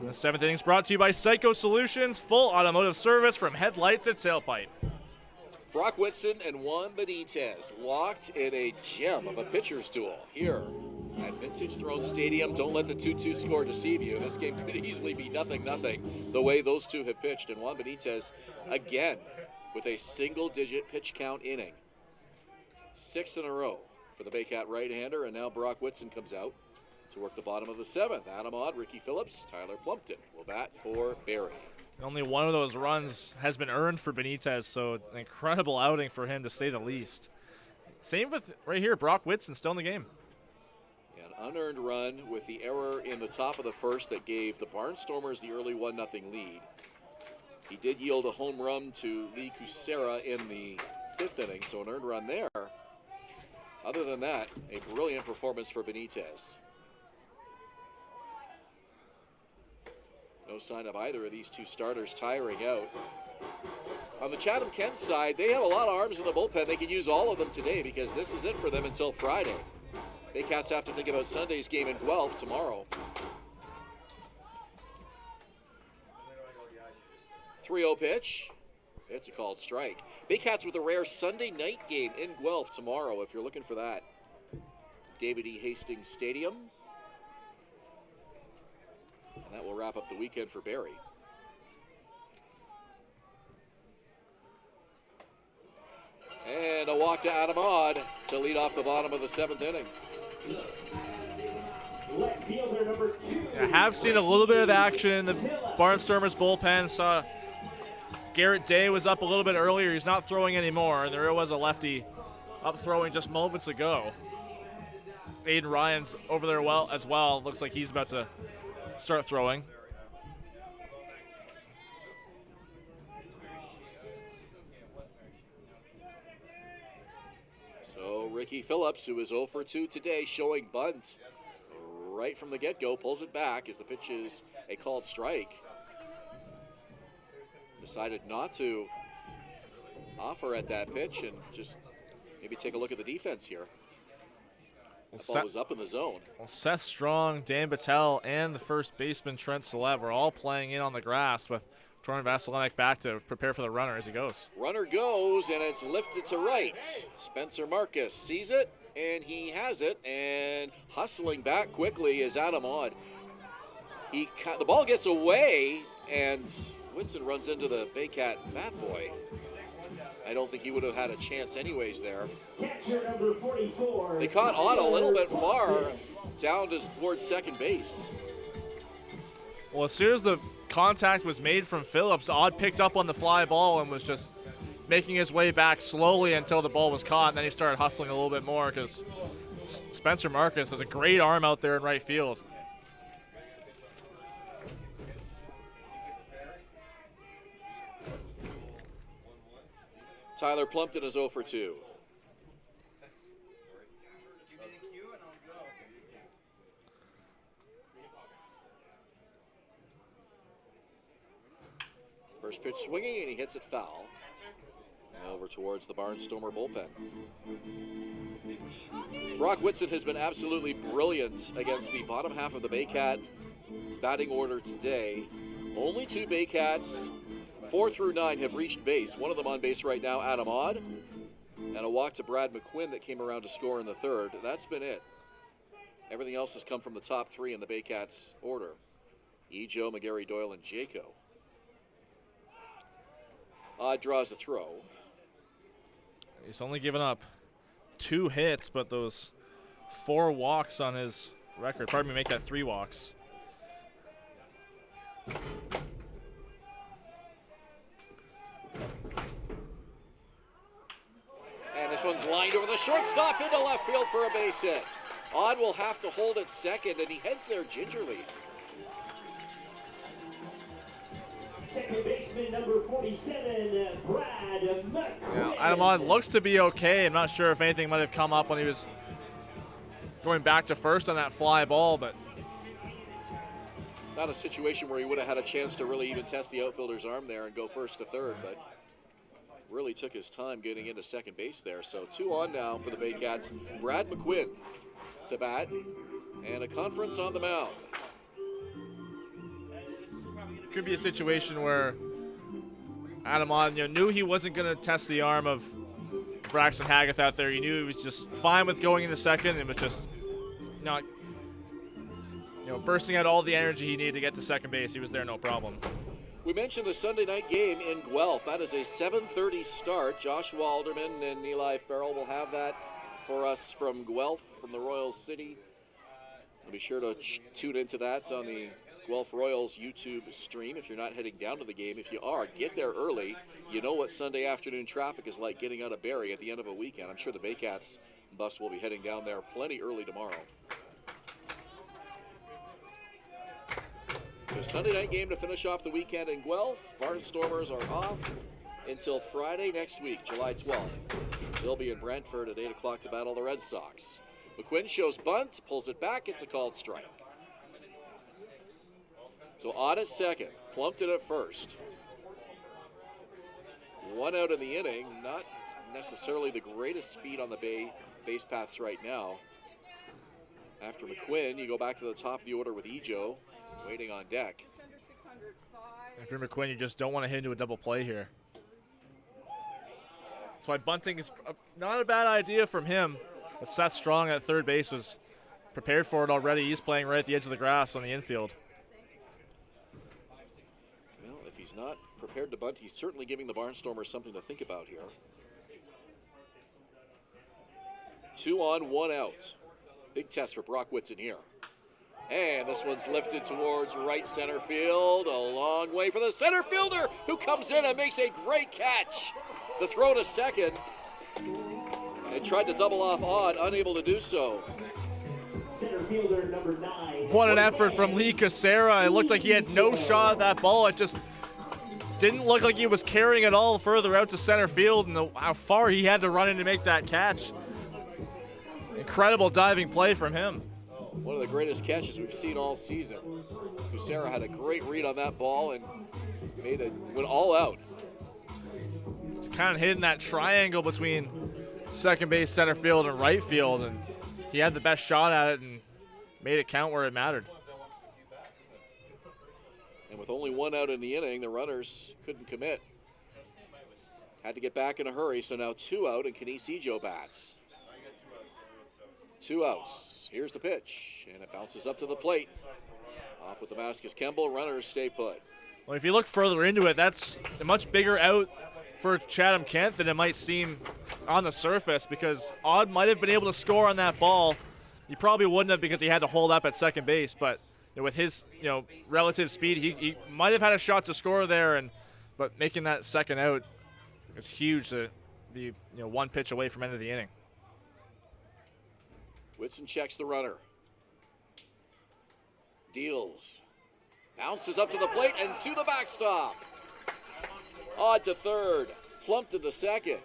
And the 7th inning's brought to you by Psycho Solutions, full automotive service from headlights at tailpipe. Brock Whitson and Juan Benitez locked in a gem of a pitcher's duel here at Vintage Throne Stadium. Don't let the 2-2 score deceive you. This game could easily be 0-0 the way those two have pitched. And Juan Benitez, again, with a single-digit pitch count inning. 6 in a row for the Baycat right-hander, and now Brock Whitson comes out to work the bottom of the 7th. Adam Odd, Ricky Phillips, Tyler Plumpton will bat for Barrie. Only one of those runs has been earned for Benitez, so an incredible outing for him to say the least. Same with right here, Brock Whitson still in the game. An unearned run with the error in the top of the 1st that gave the Barnstormers the early 1-0 lead. He did yield a home run to Lee Kucera in the 5th inning, so an earned run there. Other than that, a brilliant performance for Benitez. No sign of either of these two starters tiring out. On the Chatham-Kent side, they have a lot of arms in the bullpen. They can use all of them today because this is it for them until Friday. Baycats have to think about Sunday's game in Guelph tomorrow. 3-0 pitch. It's a called strike. Baycats with a rare Sunday night game in Guelph tomorrow if you're looking for that. David E. Hastings Stadium. And that will wrap up the weekend for Barrie. And a walk to Adam Odd to lead off the bottom of the 7th inning. I have seen a little bit of action in the Barnstormers bullpen. Saw Garrett Day was up a little bit earlier. He's not throwing anymore, and there was a lefty up throwing just moments ago. Aiden Ryan's over there as well. Looks like he's about to start throwing. So Ricky Phillips, who is 0 for 2 today, showing bunt right from the get-go, pulls it back as the pitch is a called strike. Decided not to offer at that pitch and just maybe take a look at the defense here. The ball was up in the zone. Well, Seth Strong, Dan Battelle, and the first baseman Trent Selette were all playing in on the grass with Torrin Vasilenic back to prepare for the runner as he goes. Runner goes, and it's lifted to right. Spencer Marcus sees it, and he has it, and hustling back quickly is Adam Odd. The ball gets away, and Whitson runs into the Baycat bat boy. I don't think he would have had a chance anyways there. They caught Odd a little bit far down towards second base. Well, as soon as the contact was made from Phillips, Odd picked up on the fly ball and was just making his way back slowly until the ball was caught, and then he started hustling a little bit more because Spencer Marcus has a great arm out there in right field. Tyler Plumpton is 0 for 2. First pitch swinging, and he hits it foul. And over towards the Barnstormer bullpen. Brock Whitson has been absolutely brilliant against the bottom half of the Baycat batting order today. Only 2 Baycats, 4 through 9, have reached base. One of them on base right now, Adam Odd, and a walk to Brad McQuinn that came around to score in the third. That's been it. Everything else has come from the top 3 in the Baycats order. Ejo, McGarry, Doyle, and Jaco. Odd draws the throw. He's only given up 2 hits, but those 4 walks on his record. Pardon me, make that 3 walks. And this one's lined over the shortstop into left field for a base hit. Odd will have to hold it second, and he heads there gingerly. Second baseman number 47, Brad McQuinn. Yeah, Adam Odd looks to be okay. I'm not sure if anything might have come up when he was going back to first on that fly ball, but not a situation where he would have had a chance to really even test the outfielder's arm there and go first to third, but really took his time getting into second base there. So 2 on now for the Baycats. Brad McQuinn to bat, and a conference on the mound. could be a situation where Adam Odd, knew he wasn't going to test the arm of Braxton Haggoth out there. He knew he was just fine with going into second and was just not, bursting out all the energy he needed to get to second base. He was there, no problem. We mentioned the Sunday night game in Guelph. That is a 7:30 start. Joshua Alderman and Eli Farrell will have that for us from Guelph, from the Royal City. And be sure to tune into that on the Guelph Royals YouTube stream if you're not heading down to the game. If you are, get there early. You know what Sunday afternoon traffic is like getting out of Barrie at the end of a weekend. I'm sure the Baycats bus will be heading down there plenty early tomorrow. So Sunday night game to finish off the weekend in Guelph. Barnstormers are off until Friday next week, July 12th. They'll be in Brantford at 8 o'clock to battle the Red Sox. McQuinn shows bunt, pulls it back, it's a called strike. So Odd at second, Plumpton at first. One out in the inning, not necessarily the greatest speed on the base paths right now. After McQuinn, you go back to the top of the order with Ejo, waiting on deck. After McQuinn, you just don't want to hit into a double play here. That's why bunting is not a bad idea from him. But Seth Strong at third base was prepared for it already. He's playing right at the edge of the grass on the infield. Well, if he's not prepared to bunt, he's certainly giving the Barnstormers something to think about here. 2 on, 1 out. Big test for Brock Whitson here. And this one's lifted towards right center field. A long way for the center fielder who comes in and makes a great catch. The throw to second. And tried to double off Odd, unable to do so. Center fielder number 9. What an effort from Lee Casera. It looked like he had no shot at that ball. It just didn't look like he was carrying it all further out to center field, and how far he had to run in to make that catch. Incredible diving play from him. One of the greatest catches we've seen all season. Casera had a great read on that ball and went all out. It's kind of hitting that triangle between second base, center field, and right field, and he had the best shot at it and made it count where it mattered. And with only 1 out in the inning, the runners couldn't commit. Had to get back in a hurry, so now 2 out, and Kenise Ejo bats. 2 outs. Here's the pitch, and it bounces up to the plate. Off with the mask is Kemble. Runners stay put. Well, if you look further into it, that's a much bigger out for Chatham-Kent than it might seem on the surface, because Odd might have been able to score on that ball. He probably wouldn't have because he had to hold up at second base, but with his relative speed, he might have had a shot to score there, but making that second out It's huge to be one pitch away from end of the inning. Whitson checks the runner. Deals. Bounces up to the plate and to the backstop. Odd to third. Plumped to the second.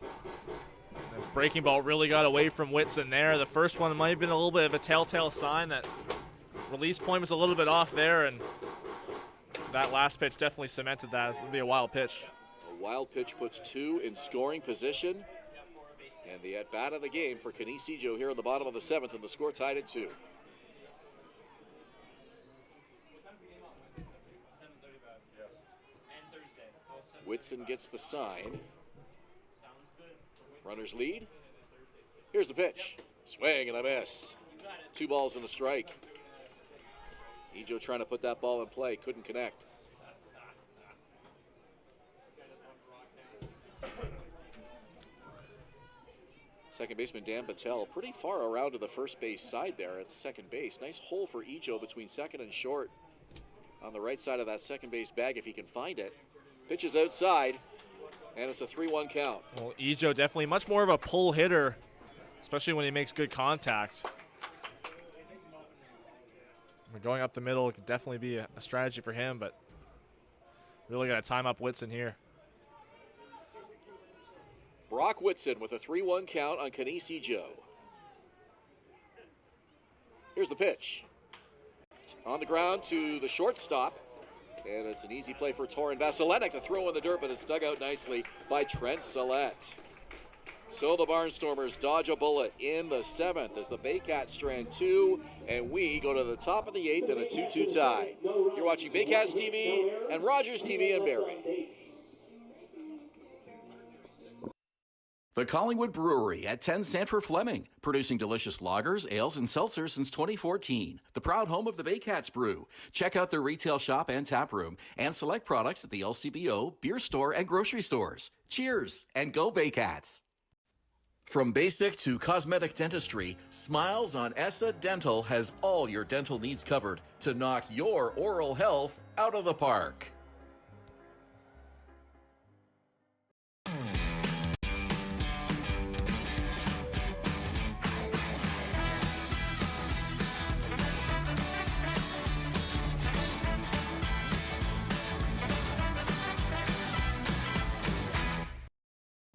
The breaking ball really got away from Whitson there. The first one might have been a little bit of a telltale sign that release point was a little bit off there, and that last pitch definitely cemented that. It's going to be a wild pitch. A wild pitch puts two in scoring position. And the at-bat of the game for Canisijo here in the bottom of the seventh, and the score tied at 2. Whitson gets the sign. Runners lead. Here's the pitch. Swing and a miss. 2 balls and a strike. Ijo trying to put that ball in play. Couldn't connect. Second baseman Dan Patel pretty far around to the first base side there at second base. Nice hole for Ijo between second and short on the right side of that second base bag if he can find it. Pitches outside, and it's a 3-1 count. Well, Ijo definitely much more of a pull hitter, especially when he makes good contact. Going up the middle could definitely be a strategy for him, but really got to time up Whitson here. Brock Whitson with a 3-1 count on Canisijo. Here's the pitch. On the ground to the shortstop. And it's an easy play for Torin Vasilenic to throw in the dirt, but it's dug out nicely by Trent Sillette. So the Barnstormers dodge a bullet in the seventh as the Baycats strand 2, and we go to the top of the 8th in a 2-2 tie. You're watching Baycats TV and Rogers TV in Barrie. The Collingwood Brewery at 10 Sanford Fleming, producing delicious lagers, ales, and seltzers since 2014. The proud home of the Baycats Brew. Check out their retail shop and tap room, and select products at the LCBO, beer store, and grocery stores. Cheers, and go Baycats! From basic to cosmetic dentistry, Smiles on Essa Dental has all your dental needs covered to knock your oral health out of the park.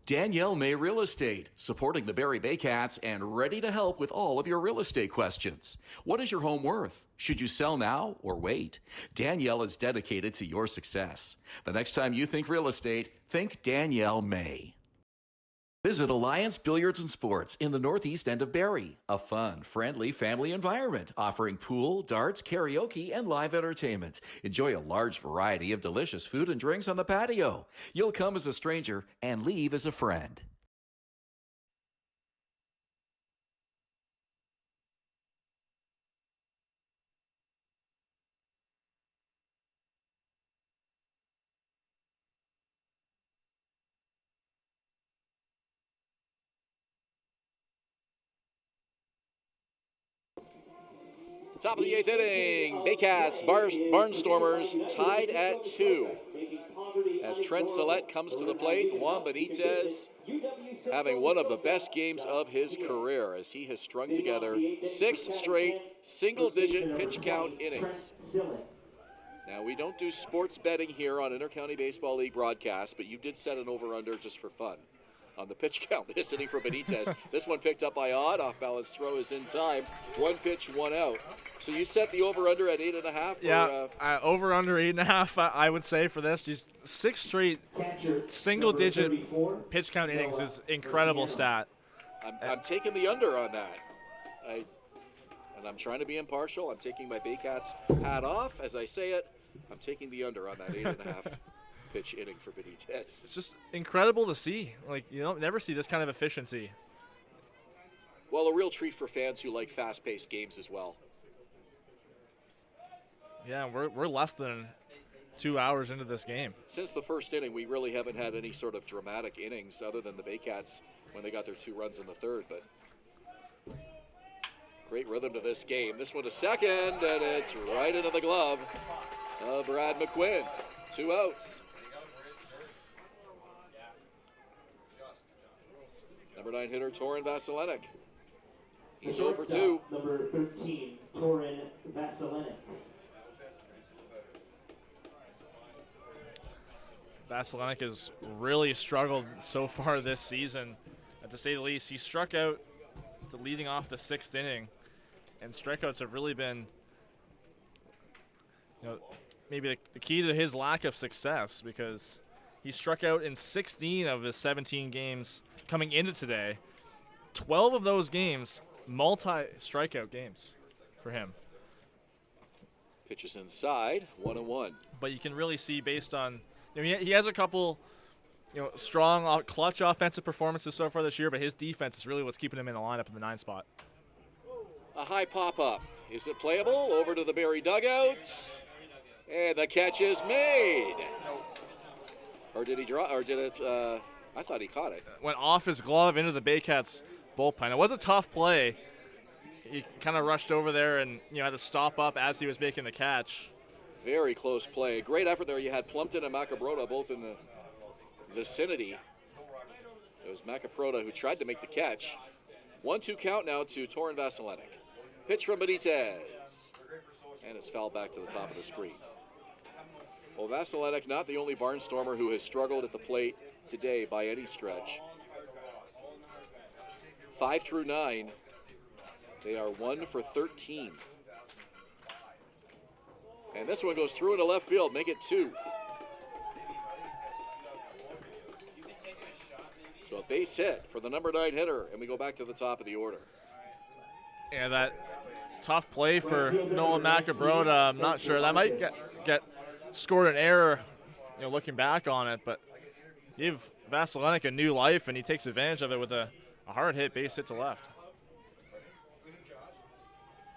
Danielle May Real Estate, supporting the Barrie Baycats and ready to help with all of your real estate questions. What is your home worth? Should you sell now or wait? Danielle is dedicated to your success. The next time you think real estate, think Danielle May. Visit Alliance Billiards and Sports in the northeast end of Barrie. A fun, friendly family environment offering pool, darts, karaoke, and live entertainment. Enjoy a large variety of delicious food and drinks on the patio. You'll come as a stranger and leave as a friend. Top of the 8th inning, Baycats, Barnstormers tied at 2. As Trent Sillette comes to the plate, Juan Benitez having one of the best games of his career as he has strung together 6 straight single-digit pitch count innings. Now, we don't do sports betting here on Intercounty Baseball League broadcast, but you did set an over-under just for fun on the pitch count this inning for Benitez. This one picked up by Odd. Off-balance throw is in time. 1 pitch, 1 out. So you set the over-under at 8.5? Yeah, over-under 8.5, I would say, for this. Just 6 straight single-digit pitch count innings is incredible stat. I'm taking the under on that. And I'm trying to be impartial. I'm taking my Baycats hat off as I say it. I'm taking the under on that 8.5 pitch inning for Benitez. It's just incredible to see. Like, you don't never see this kind of efficiency. Well, a real treat for fans who like fast-paced games as well. Yeah, we're less than 2 hours into this game. Since the first inning, we really haven't had any sort of dramatic innings other than the Baycats when they got their 2 runs in the third. But great rhythm to this game. This one to second, and it's right into the glove of Brad McQuinn. 2 outs. Number 9 hitter, Torin Vasilenik. He's The over shortstop, 2. Number 13, Torin Vasilenik. Vasilenik has really struggled so far this season, to say the least. He struck out leading off the 6th inning, and strikeouts have really been, maybe the key to his lack of success, because he struck out in 16 of his 17 games coming into today. 12 of those games, multi-strikeout games for him. Pitches inside, 1-1. But you can really see, based on, he has a couple, strong, clutch offensive performances so far this year, but his defense is really what's keeping him in the lineup in the 9 spot. A high pop-up. Is it playable? Over to the Barrie dugout. And the catch is made. Or did he draw? Or did it? I thought he caught it. Went off his glove into the Baycats bullpen. It was a tough play. He kind of rushed over there and had to stop up as he was making the catch. Very close play. Great effort there. You had Plumpton and Macabrota both in the vicinity. It was Macabrota who tried to make the catch. 1-2 count now to Torin Vasilenik. Pitch from Benitez. And it's fouled back to the top of the screen. Well, Vasilenik, not the only Barnstormer who has struggled at the plate today by any stretch. 5 through 9, they are 1 for 13. And this one goes through into left field, make it 2. So a base hit for the number 9 hitter, and we go back to the top of the order. Yeah, that tough play for Nolan Macabrota. I'm not sure. That might get scored an error, looking back on it, but give Vasilenik a new life, and he takes advantage of it with a hard hit base hit to left.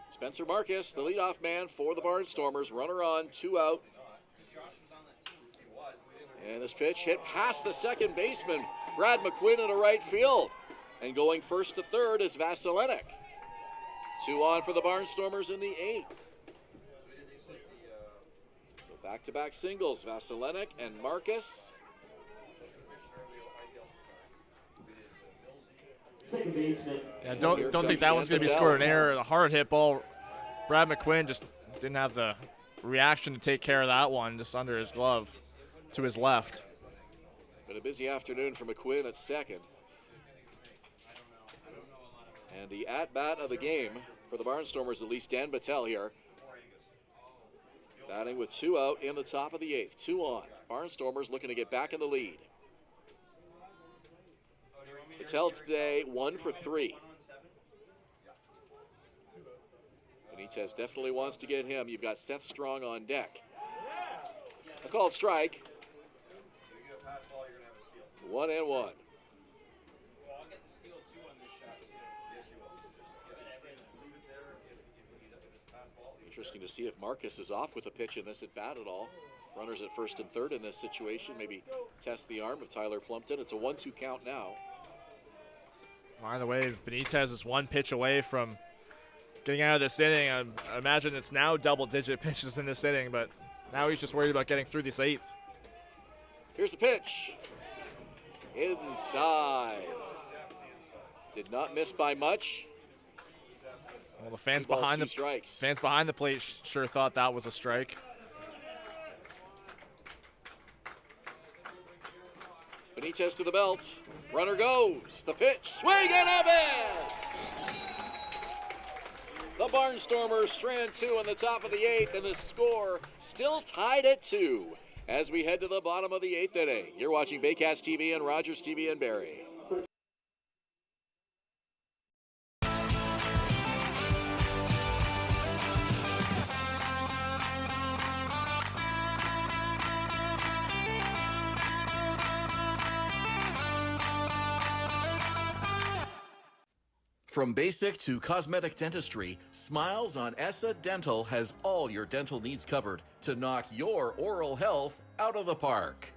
Spencer Marcus, the leadoff man for the Barnstormers. Runner on, 2 out. And this pitch hit past the second baseman, Brad McQuinn, into right field. And going first to third is Vasilenik. 2 on for the Barnstormers in the 8th. Back-to-back singles, Vasilenik and Marcus. Yeah, don't think that one's going to be scored an error. The hard hit ball, Brad McQuinn just didn't have the reaction to take care of that one, just under his glove to his left. Been a busy afternoon for McQuinn at second. And the at-bat of the game for the Barnstormers, at least Dan Battelle here. Batting with 2 out in the top of the 8th. 2 on. Barnstormers looking to get back in the lead. Battelle today 1 for 3. Benitez definitely wants to get him. You've got Seth Strong on deck. A called strike. 1-1. Interesting to see if Marcus is off with a pitch in this at bat at all. Runners at first and third in this situation. Maybe test the arm of Tyler Plumpton. It's a 1-2 count now. By the way, Benitez is 1 pitch away from getting out of this inning. I imagine it's now double-digit pitches in this inning, but now he's just worried about getting through this 8th. Here's the pitch. Inside. Did not miss by much. Well, the fans 2 balls, behind 2 strikes. fans behind the plate sure thought that was a strike. Benitez to the belt. Runner goes. The pitch. Swing and a miss. The Barnstormers strand 2 in the top of the 8th, and the score still tied at 2 as we head to the bottom of the 8th inning. You're watching Baycats TV and Rogers TV in Barrie. From basic to cosmetic dentistry, Smiles on ESSA Dental has all your dental needs covered to knock your oral health out of the park.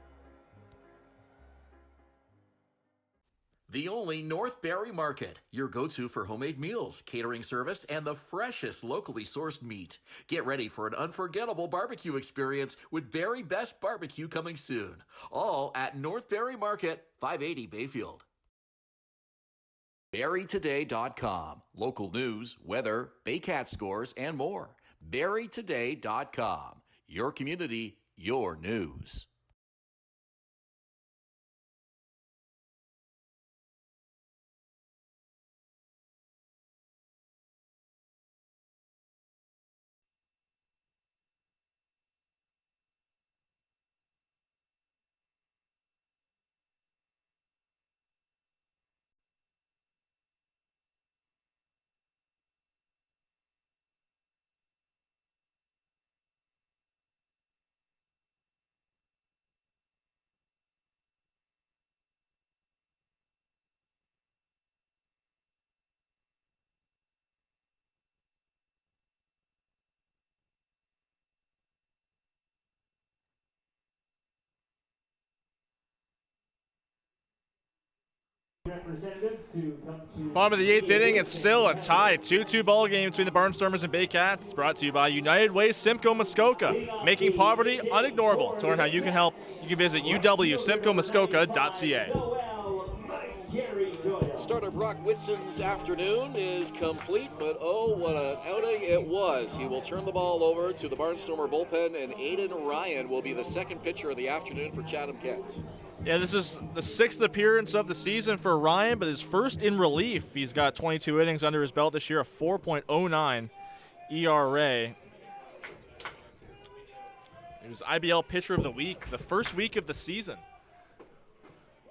The only North Barrie Market, your go-to for homemade meals, catering service, and the freshest locally sourced meat. Get ready for an unforgettable barbecue experience with Barrie Best Barbecue coming soon. All at North Barrie Market, 580 Bayfield. BarrieToday.com. Local news, weather, Baycat scores, and more. BarrieToday.com. Your community, your news. Bottom of the 8th inning, it's still a tie, 2-2 ball game between the Barnstormers and Baycats. It's brought to you by United Way Simcoe Muskoka, making poverty unignorable. To learn how you can help, you can visit uwsimcoemuskoka.ca. Starter Brock Whitson's afternoon is complete, but oh, what an outing it was. He will turn the ball over to the Barnstormer bullpen, and Aiden Ryan will be the second pitcher of the afternoon for Chatham-Kent. Yeah, this is the 6th appearance of the season for Ryan, but his first in relief. He's got 22 innings under his belt this year, a 4.09 ERA. He was IBL Pitcher of the Week the first week of the season.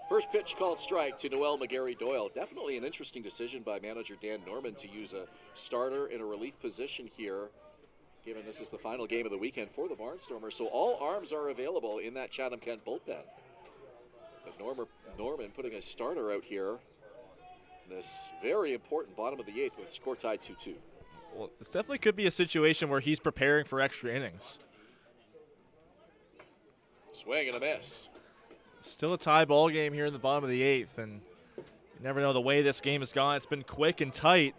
First pitch called strike to Noel McGarry-Doyle. Definitely an interesting decision by manager Dan Norman to use a starter in a relief position here, given this is the final game of the weekend for the Barnstormers. So all arms are available in that Chatham-Kent bullpen. But Norman putting a starter out here in this very important bottom of the 8th with score tied 2-2. Well, this definitely could be a situation where he's preparing for extra innings. Swing and a miss. Still a tie ball game here in the bottom of the 8th, and you never know the way this game has gone. It's been quick and tight.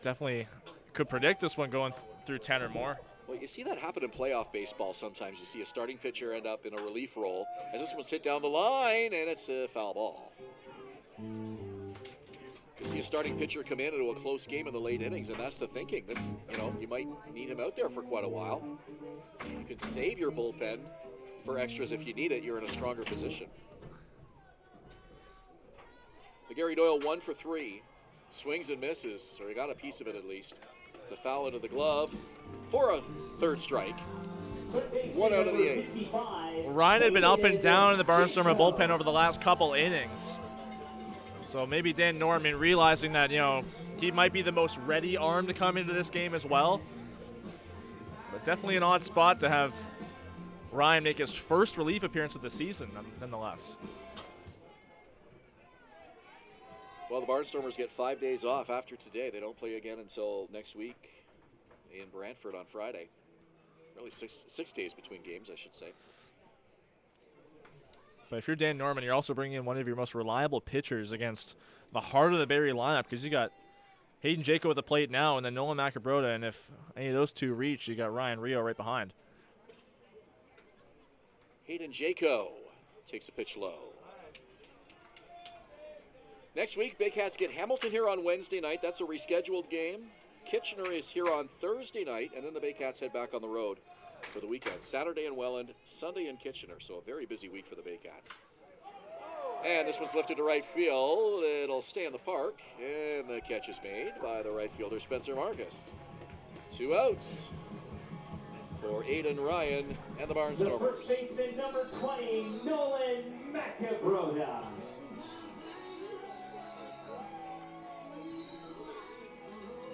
Definitely could predict this one going through 10 or more. Well, you see that happen in playoff baseball sometimes. You see a starting pitcher end up in a relief role as this one's hit down the line, and it's a foul ball. You see a starting pitcher come in into a close game in the late innings, and that's the thinking. This, you might need him out there for quite a while. You can save your bullpen for extras if you need it. You're in a stronger position. McGarry-Doyle 1 for 3. Swings and misses, or he got a piece of it at least. It's a foul into the glove for a third strike. 1 out of the 8th. Ryan had been up and down in the Barnstormer bullpen over the last couple innings. So maybe Dan Norman realizing that, he might be the most ready arm to come into this game as well. But definitely an odd spot to have Ryan make his first relief appearance of the season, nonetheless. Well, the Barnstormers get 5 days off after today. They don't play again until next week in Brantford on Friday. Really six days between games, I should say. But if you're Dan Norman, you're also bringing in one of your most reliable pitchers against the heart of the Barrie lineup, because you got Hayden Jaco at the plate now and then Nolan Macabroda, and if any of those two reach, you got Ryan Rio right behind. Hayden Jaco takes a pitch low. Next week, Baycats get Hamilton here on Wednesday night. That's a rescheduled game. Kitchener is here on Thursday night, and then the Baycats head back on the road for the weekend. Saturday in Welland, Sunday in Kitchener. So a very busy week for the Baycats. And this one's lifted to right field. It'll stay in the park, and the catch is made by the right fielder, Spencer Marcus. 2 outs for Aiden Ryan and the Barnstormers. The first baseman, number 20, Nolan Macabroda.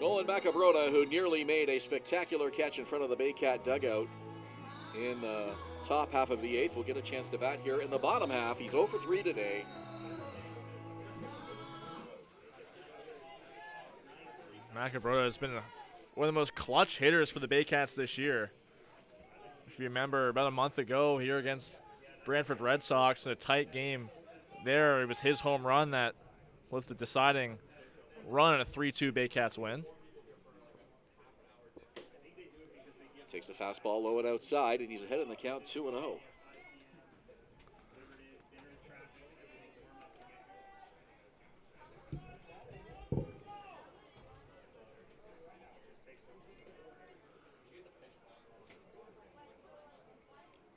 Nolan Macabroda, who nearly made a spectacular catch in front of the Baycat dugout in the top half of the 8th, will get a chance to bat here in the bottom half. He's 0 for 3 today. Macabroda has been one of the most clutch hitters for the Baycats this year. If you remember, about a month ago here against Brantford Red Sox in a tight game there, it was his home run that was the deciding run in a 3-2 Baycats win. Takes the fastball low and outside, and he's ahead in the count 2-0.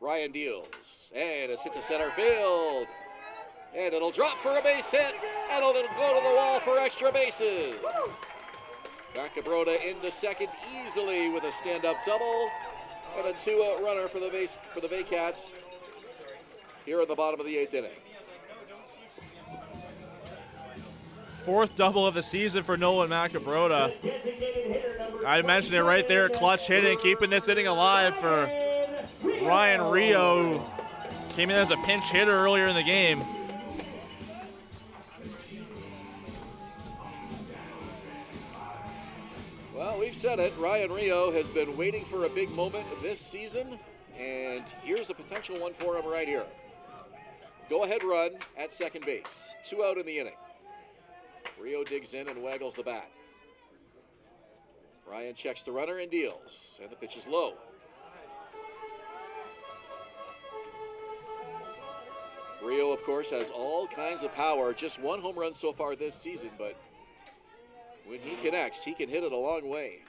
Ryan deals, and it's hit to center field. And it'll drop for a base hit, and it'll go to the wall for extra bases. Macabroda into second easily with a stand-up double, and a 2-out runner for the Baycats here at the bottom of the 8th inning. Fourth double of the season for Nolan Macabroda. I mentioned it right there, clutch hitting, keeping this inning alive for Ryan Rio, who came in as a pinch hitter earlier in the game. Well, we've said it. Ryan Rio has been waiting for a big moment this season, and here's a potential one for him right here. Go-ahead run at second base. 2 out in the inning. Rio digs in and waggles the bat. Ryan checks the runner and deals, and the pitch is low. Rio, of course, has all kinds of power. Just 1 home run so far this season, but when he connects, he can hit it a long way.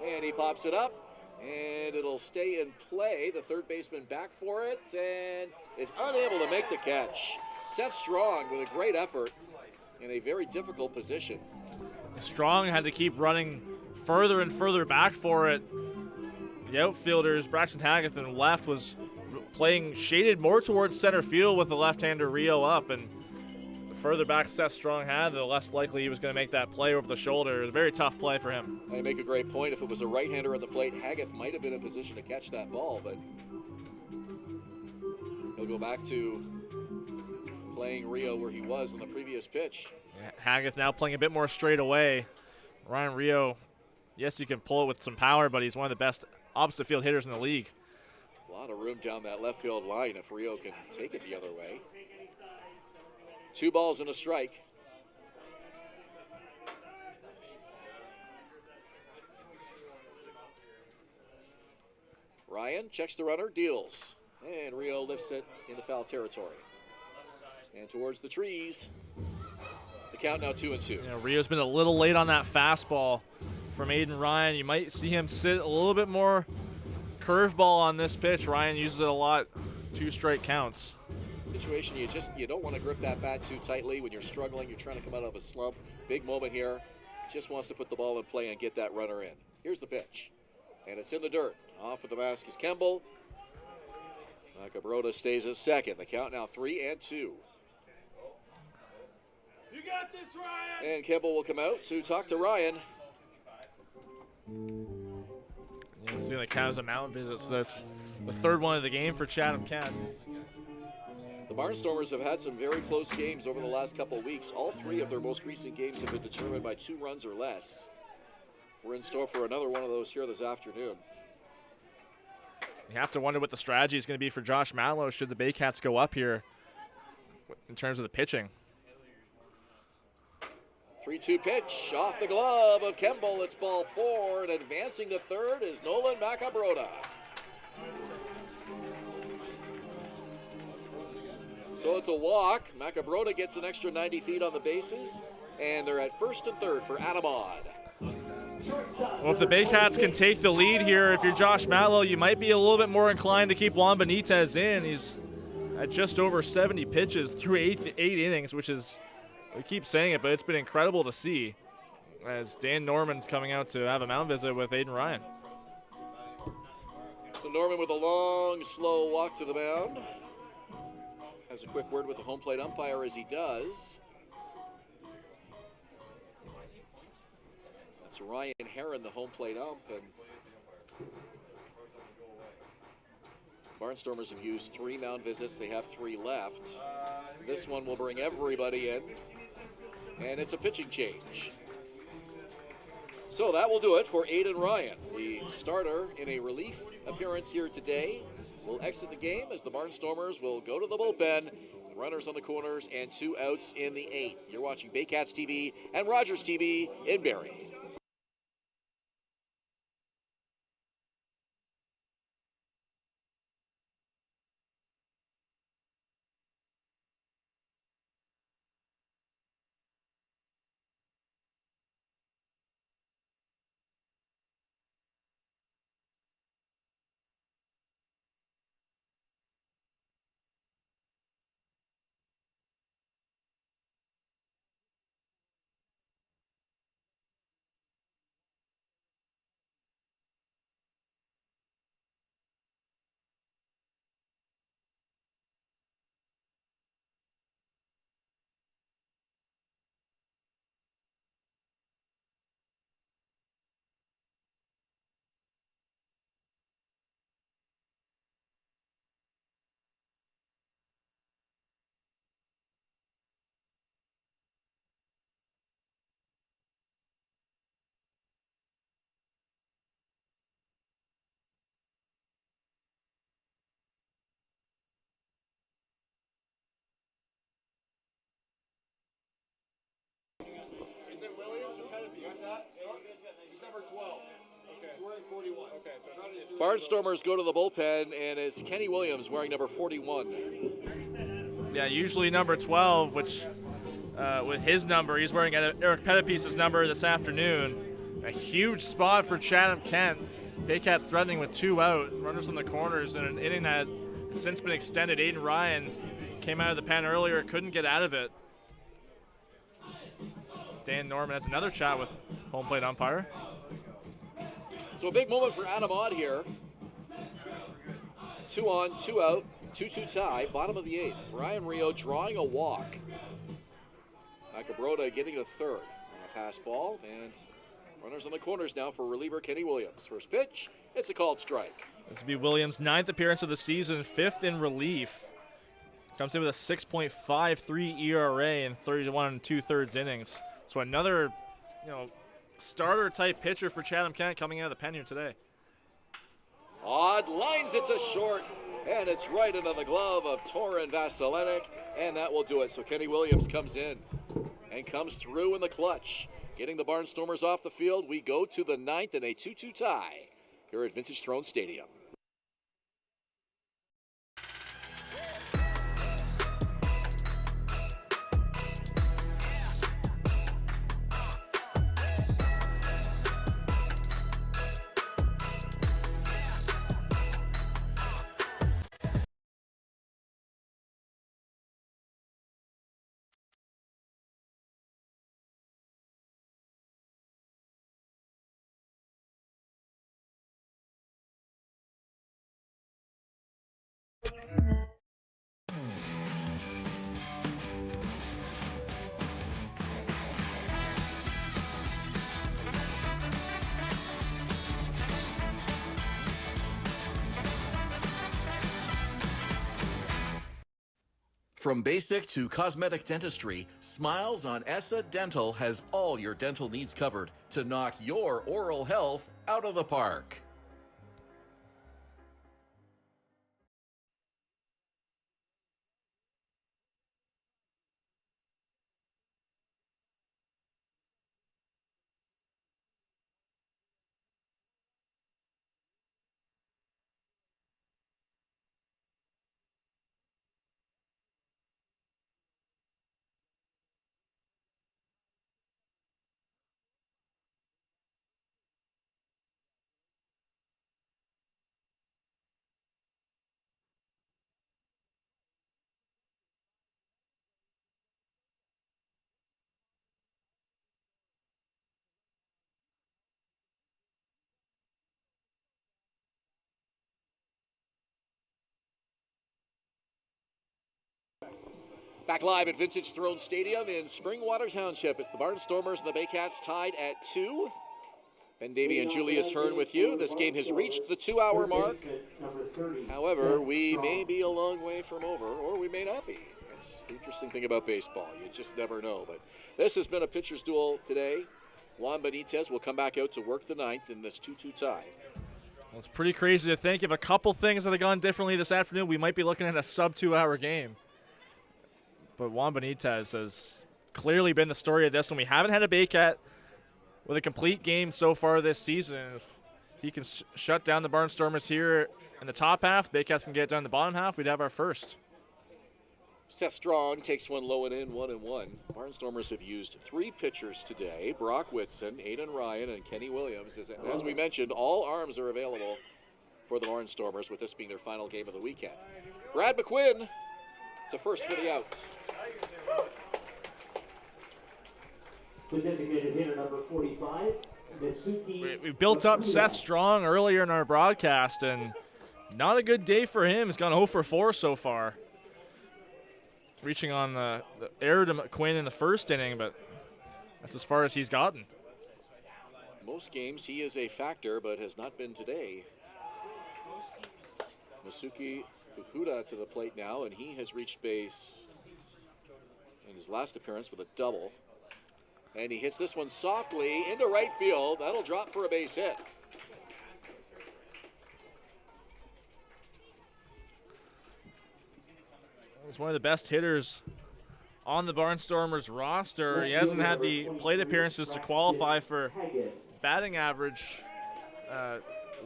And he pops it up, and it'll stay in play. The third baseman back for it, and is unable to make the catch. Seth Strong with a great effort in a very difficult position. Strong had to keep running further and further back for it. The outfielders, Braxton Haggith and left, was playing shaded more towards center field with the left-hander Rio up, and the further back Seth Strong had, the less likely he was going to make that play over the shoulder. It was a very tough play for him. I make a great point. If it was a right-hander at the plate, Haggith might have been in position to catch that ball, but he'll go back to playing Rio where he was in the previous pitch. Yeah, Haggith now playing a bit more straight away. Ryan Rio, yes, you can pull it with some power, but he's one of the best opposite field hitters in the league. A lot of room down that left field line if Rio can take it the other way. 2 balls and a strike. Ryan checks the runner, deals, and Rio lifts it into foul territory. And towards the trees. The count now 2-2. Yeah, Rio's been a little late on that fastball from Aiden Ryan. You might see him sit a little bit more curveball on this pitch. Ryan uses it a lot. 2 strike counts. Situation you don't want to grip that bat too tightly when you're struggling. You're trying to come out of a slump. Big moment here. Just wants to put the ball in play and get that runner in. Here's the pitch, and it's in the dirt. Off of the mask is Kemble. Macabroda stays at second. The count now 3-2. You got this, Ryan. And Kemble will come out to talk to Ryan. You can see the count as a mound visit, so that's the 3rd one of the game for Chatham-Kent. The Barnstormers have had some very close games over the last couple of weeks. All 3 of their most recent games have been determined by 2 runs or less. We're in store for another one of those here this afternoon. You have to wonder what the strategy is going to be for Josh Matlow should the Baycats go up here in terms of the pitching. 3-2 pitch off the glove of Kemble. It's ball 4, and advancing to third is Nolan Macabroda. So it's a walk. Macabroda gets an extra 90 feet on the bases, and they're at first and third for Adamad. Well, if the Baycats can take the lead here, if you're Josh Matlow, you might be a little bit more inclined to keep Juan Benitez in. He's at just over 70 pitches through 8 innings, which is, we keep saying it, but it's been incredible to see as Dan Norman's coming out to have a mound visit with Aiden Ryan. So Norman with a long, slow walk to the mound. Has a quick word with the home plate umpire as he does. That's Ryan Hern, the home plate ump, and Barnstormers have used 3 mound visits. They have 3 left. This one will bring everybody in, and it's a pitching change. So that will do it for Aiden Ryan, the starter in a relief appearance here today. Will exit the game as the Barnstormers will go to the bullpen. Runners on the corners and 2 outs in the 8th. You're watching Baycats TV and Rogers TV in Barrie. Barnstormers go to the bullpen, and it's Kenny Williams wearing number 41. Yeah, usually number 12, which with his number, he's wearing Eric Pettipiece's number this afternoon. A huge spot for Chatham-Kent. Baycats threatening with 2 out, runners on the corners in an inning that has since been extended. Aiden Ryan came out of the pen earlier, couldn't get out of it. Stan Norman has another chat with home plate umpire. So a big moment for Adam Odd here. 2 on, 2 out, 2-2 tie, bottom of the 8th. Ryan Rio drawing a walk. Macabrota getting a third on a pass ball, and runners on the corners now for reliever Kenny Williams. First pitch, it's a called strike. This will be Williams' 9th appearance of the season, 5th in relief. Comes in with a 6.53 ERA in 31 2/3 innings. So another, starter-type pitcher for Chatham-Kent coming out of the pen here today. Odd lines it to short, and it's right into the glove of Torin Vasilenik, and that will do it. So Kenny Williams comes in and comes through in the clutch. Getting the Barnstormers off the field, we go to the 9th in a 2-2 tie here at Vintage Throne Stadium. From basic to cosmetic dentistry, Smiles on ESSA Dental has all your dental needs covered to knock your oral health out of the park. Back live at Vintage Throne Stadium in Springwater Township. It's the Barnstormers and the Baycats tied at 2. Ben Davy and Julius Hern with you. This game has reached the 2-hour mark. However, we may be a long way from over, or we may not be. That's the interesting thing about baseball. You just never know. But this has been a pitcher's duel today. Juan Benitez will come back out to work the 9th in this 2-2 tie. Well, it's pretty crazy to think if a couple things had gone differently this afternoon, we might be looking at a sub-2-hour game. But Juan Benitez has clearly been the story of this one. We haven't had a Baycat with a complete game so far this season. If he can shut down the Barnstormers here in the top half, Baycats can get down the bottom half, we'd have our first. Seth Strong takes one low and in, 1-1. Barnstormers have used 3 pitchers today. Brock Whitson, Aiden Ryan, and Kenny Williams. As we mentioned, all arms are available for the Barnstormers, with this being their final game of the weekend. Brad McQuinn, it's a first for the out. The designated hitter number 45, We built up Seth Strong earlier in our broadcast, and not a good day for him. He's gone 0 for 4 so far. Reaching on the error to McQuinn in the first inning, but that's as far as he's gotten. Most games he is a factor, but has not been today. Masuki Fukuda to the plate now, and he has reached base in his last appearance with a double. And he hits this one softly into right field. That'll drop for a base hit. He's one of the best hitters on the Barnstormers roster. He hasn't had the plate appearances to qualify for batting average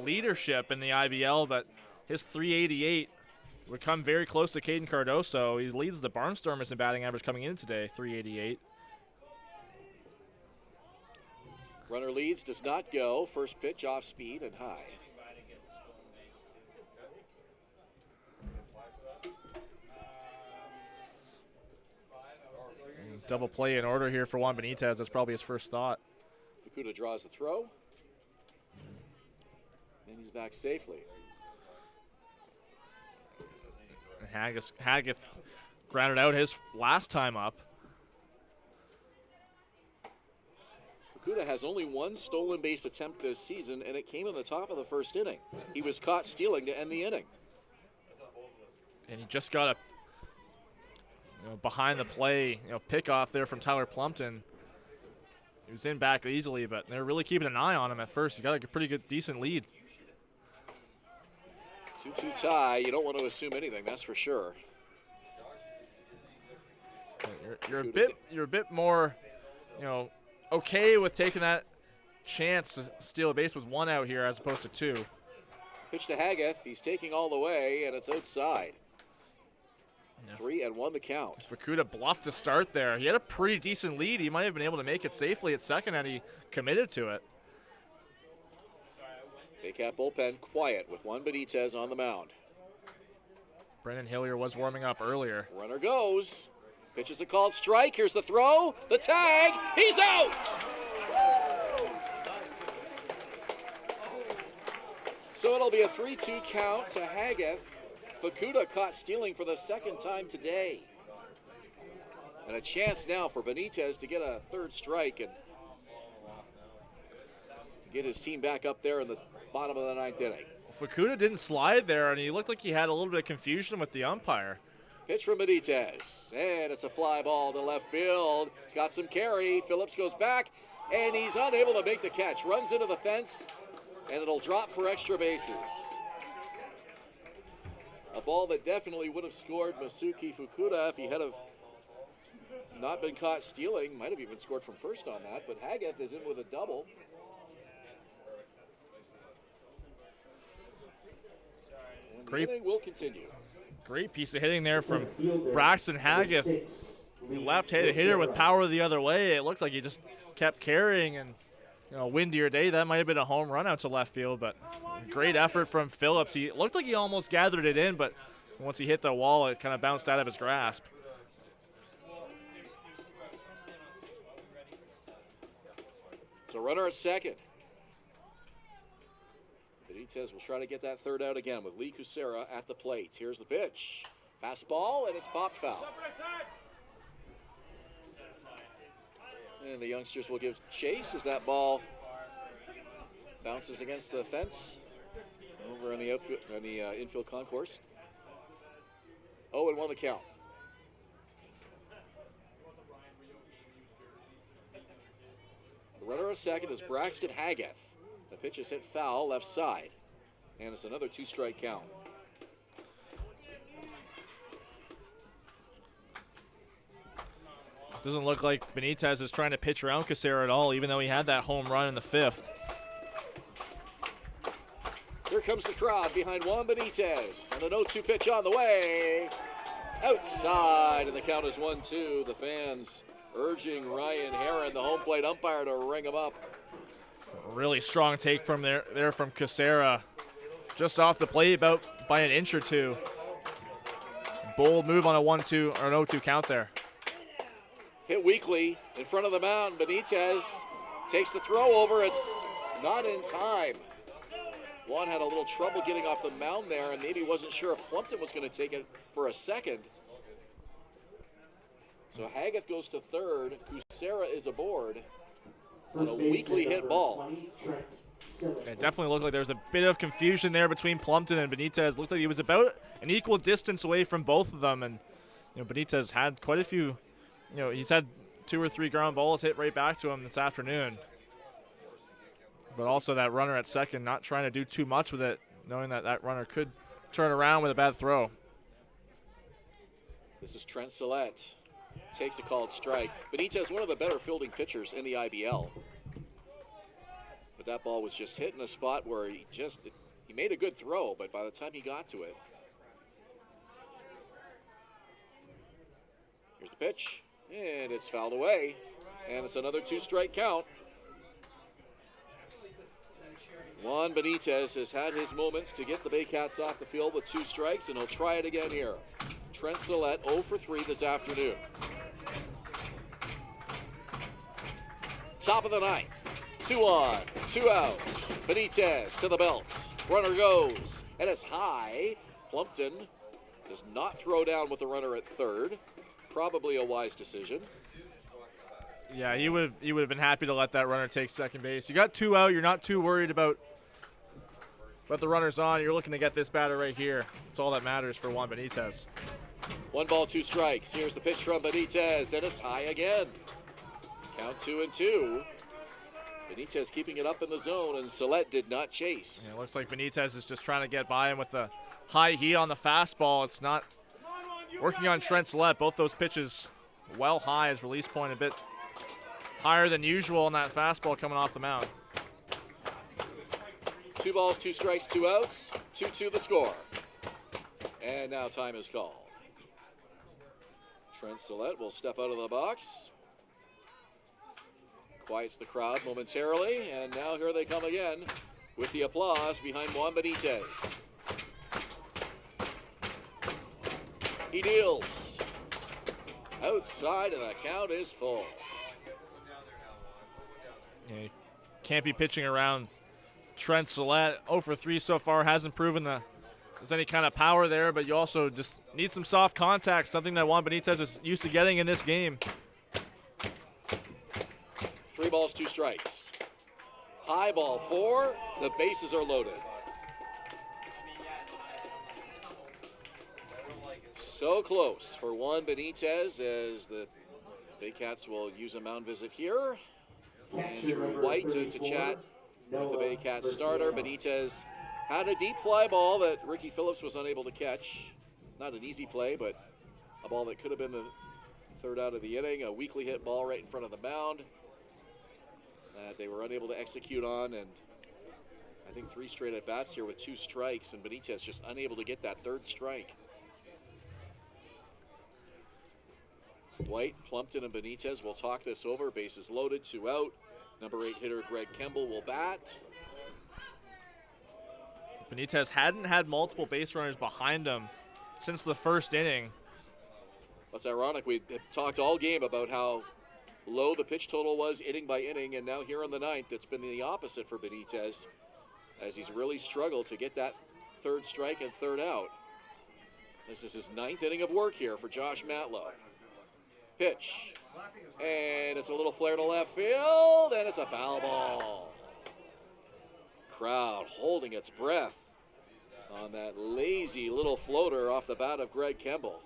leadership in the IBL, but his .388 would come very close to Caden Cardoso. He leads the Barnstormers in batting average coming in today, .388. Runner leads, does not go. First pitch off speed and high. Double play in order here for Juan Benitez. That's probably his first thought. Fukuda draws the throw. And he's back safely. Haggith grounded out his last time up. Fukuda has only one stolen base attempt this season, and it came in the top of the first inning. He was caught stealing to end the inning. And he just got a behind the play, pick off there from Tyler Plumpton. He was in back easily, but they're really keeping an eye on him at first. He got a pretty good, decent lead. 2-2 tie. You don't want to assume anything, that's for sure. You're a bit more, okay with taking that chance to steal a base with one out here as opposed to two. Pitch to Haggith. He's taking all the way, and it's outside. 3-1 the count. Fukuda bluffed to start there. He had a pretty decent lead. He might have been able to make it safely at second, and he committed to it. Baycat bullpen quiet with Juan Benitez on the mound. Brendan Hillier was warming up earlier. Runner goes. Pitch is a called strike. Here's the throw. The tag. He's out! So it'll be a 3-2 count to Haggith. Fukuda caught stealing for the second time today. And a chance now for Benitez to get a third strike and get his team back up there in the bottom of the ninth inning. Fukuda didn't slide there, and he looked like he had a little bit of confusion with the umpire. Pitch from Benitez, and it's a fly ball to left field. It's got some carry. Phillips goes back, and he's unable to make the catch. Runs into the fence, and it'll drop for extra bases. A ball that definitely would have scored Masuki Fukuda if he had not been caught stealing. Might have even scored from first on that, but Haggith is in with a double. And the inning will continue. Great piece of hitting there from Braxton Haggith. Left-handed hitter with power the other way. It looked like he just kept carrying, and windier day, that might have been a home run out to left field, but great effort from Phillips. He looked like he almost gathered it in, but once he hit the wall, it kind of bounced out of his grasp. So runner at second. Benitez will try to get that third out again with Lee Kucera at the plate. Here's the pitch. Fastball, and it's popped foul. And the youngsters will give chase as that ball bounces against the fence over in the infield concourse. 0-1 the count. The runner at second is Braxton Haggith. The pitch is hit foul left side, and it's another two-strike count. Doesn't look like Benitez is trying to pitch around Kucera at all, even though he had that home run in the fifth. Here comes the crowd behind Juan Benitez, and an 0-2 pitch on the way. Outside, and the count is 1-2. The fans urging Ryan Hern, the home plate umpire, to ring him up. Really strong take from there from Kucera. Just off the plate by an inch or two. Bold move on a 1-2 or an 0-2 count there. Hit weakly in front of the mound. Benitez takes the throw over. It's not in time. Juan had a little trouble getting off the mound there, and maybe wasn't sure if Plumpton was going to take it for a second. So Haggith goes to third. Kucera is aboard on a weakly hit ball. It definitely looked like there was a bit of confusion there between Plumpton and Benitez. Looked like he was about an equal distance away from both of them, and Benitez had quite a few. He's had 2 or 3 ground balls hit right back to him this afternoon. But also that runner at second, not trying to do too much with it, knowing that that runner could turn around with a bad throw. This is Trent Sillette. Takes a called strike. Benitez, one of the better fielding pitchers in the IBL. But that ball was just hit in a spot where he made a good throw, but by the time he got to it. Here's the pitch, and it's fouled away, and it's another 2-strike count. Juan Benitez has had his moments to get the Baycats off the field with 2 strikes, and he'll try it again here. Trent Sillette 0 for 3 this afternoon. Top of the 9th, 2 on, 2 out. Benitez to the belt. Runner goes, and it's high. Plumpton does not throw down with the runner at third. Probably a wise decision. Yeah, he would have been happy to let that runner take second base. You got 2 out. You're not too worried about the runners on. You're looking to get this batter right here. That's all that matters for Juan Benitez. 1 ball, 2 strikes. Here's the pitch from Benitez, and it's high again. Count 2-2. Benitez keeping it up in the zone, and Sillette did not chase. Yeah, it looks like Benitez is just trying to get by him with the high heat on the fastball. It's not working on Trent Sillette. Both those pitches well high. His release point a bit higher than usual on that fastball coming off the mound. 2 balls, 2 strikes, 2 outs. 2-2 the score. And now time is called. Trent Sillette will step out of the box. Quiets the crowd momentarily, and now here they come again with the applause behind Juan Benitez. He deals. Outside, and the count is full. Yeah, you can't be pitching around Trent Sillette. 0 for 3 so far. Hasn't proven there's any kind of power there, but you also just need some soft contact, something that Juan Benitez is used to getting in this game. 3 balls, 2 strikes. High ball 4. The bases are loaded. So close for Juan Benitez as the Baycats will use a mound visit here. Andrew White to chat with the Baycats starter. Benitez had a deep fly ball that Ricky Phillips was unable to catch. Not an easy play, but a ball that could have been the 3rd out of the inning. A weakly hit ball right in front of the mound that they were unable to execute on, and I think 3 straight at bats here with 2 strikes, and Benitez just unable to get that 3rd strike. White, Plumpton, and Benitez will talk this over. Bases loaded, 2 out. Number 8 hitter Greg Kemble will bat. Benitez hadn't had multiple base runners behind him since the 1st inning. What's ironic, we talked all game about how low the pitch total was inning by inning, and now here in the 9th, it's been the opposite for Benitez as he's really struggled to get that 3rd strike and 3rd out. This is his 9th inning of work here for Josh Matlow. Pitch, and it's a little flare to left field, and it's a foul ball. Crowd holding its breath on that lazy little floater off the bat of Greg Kemble.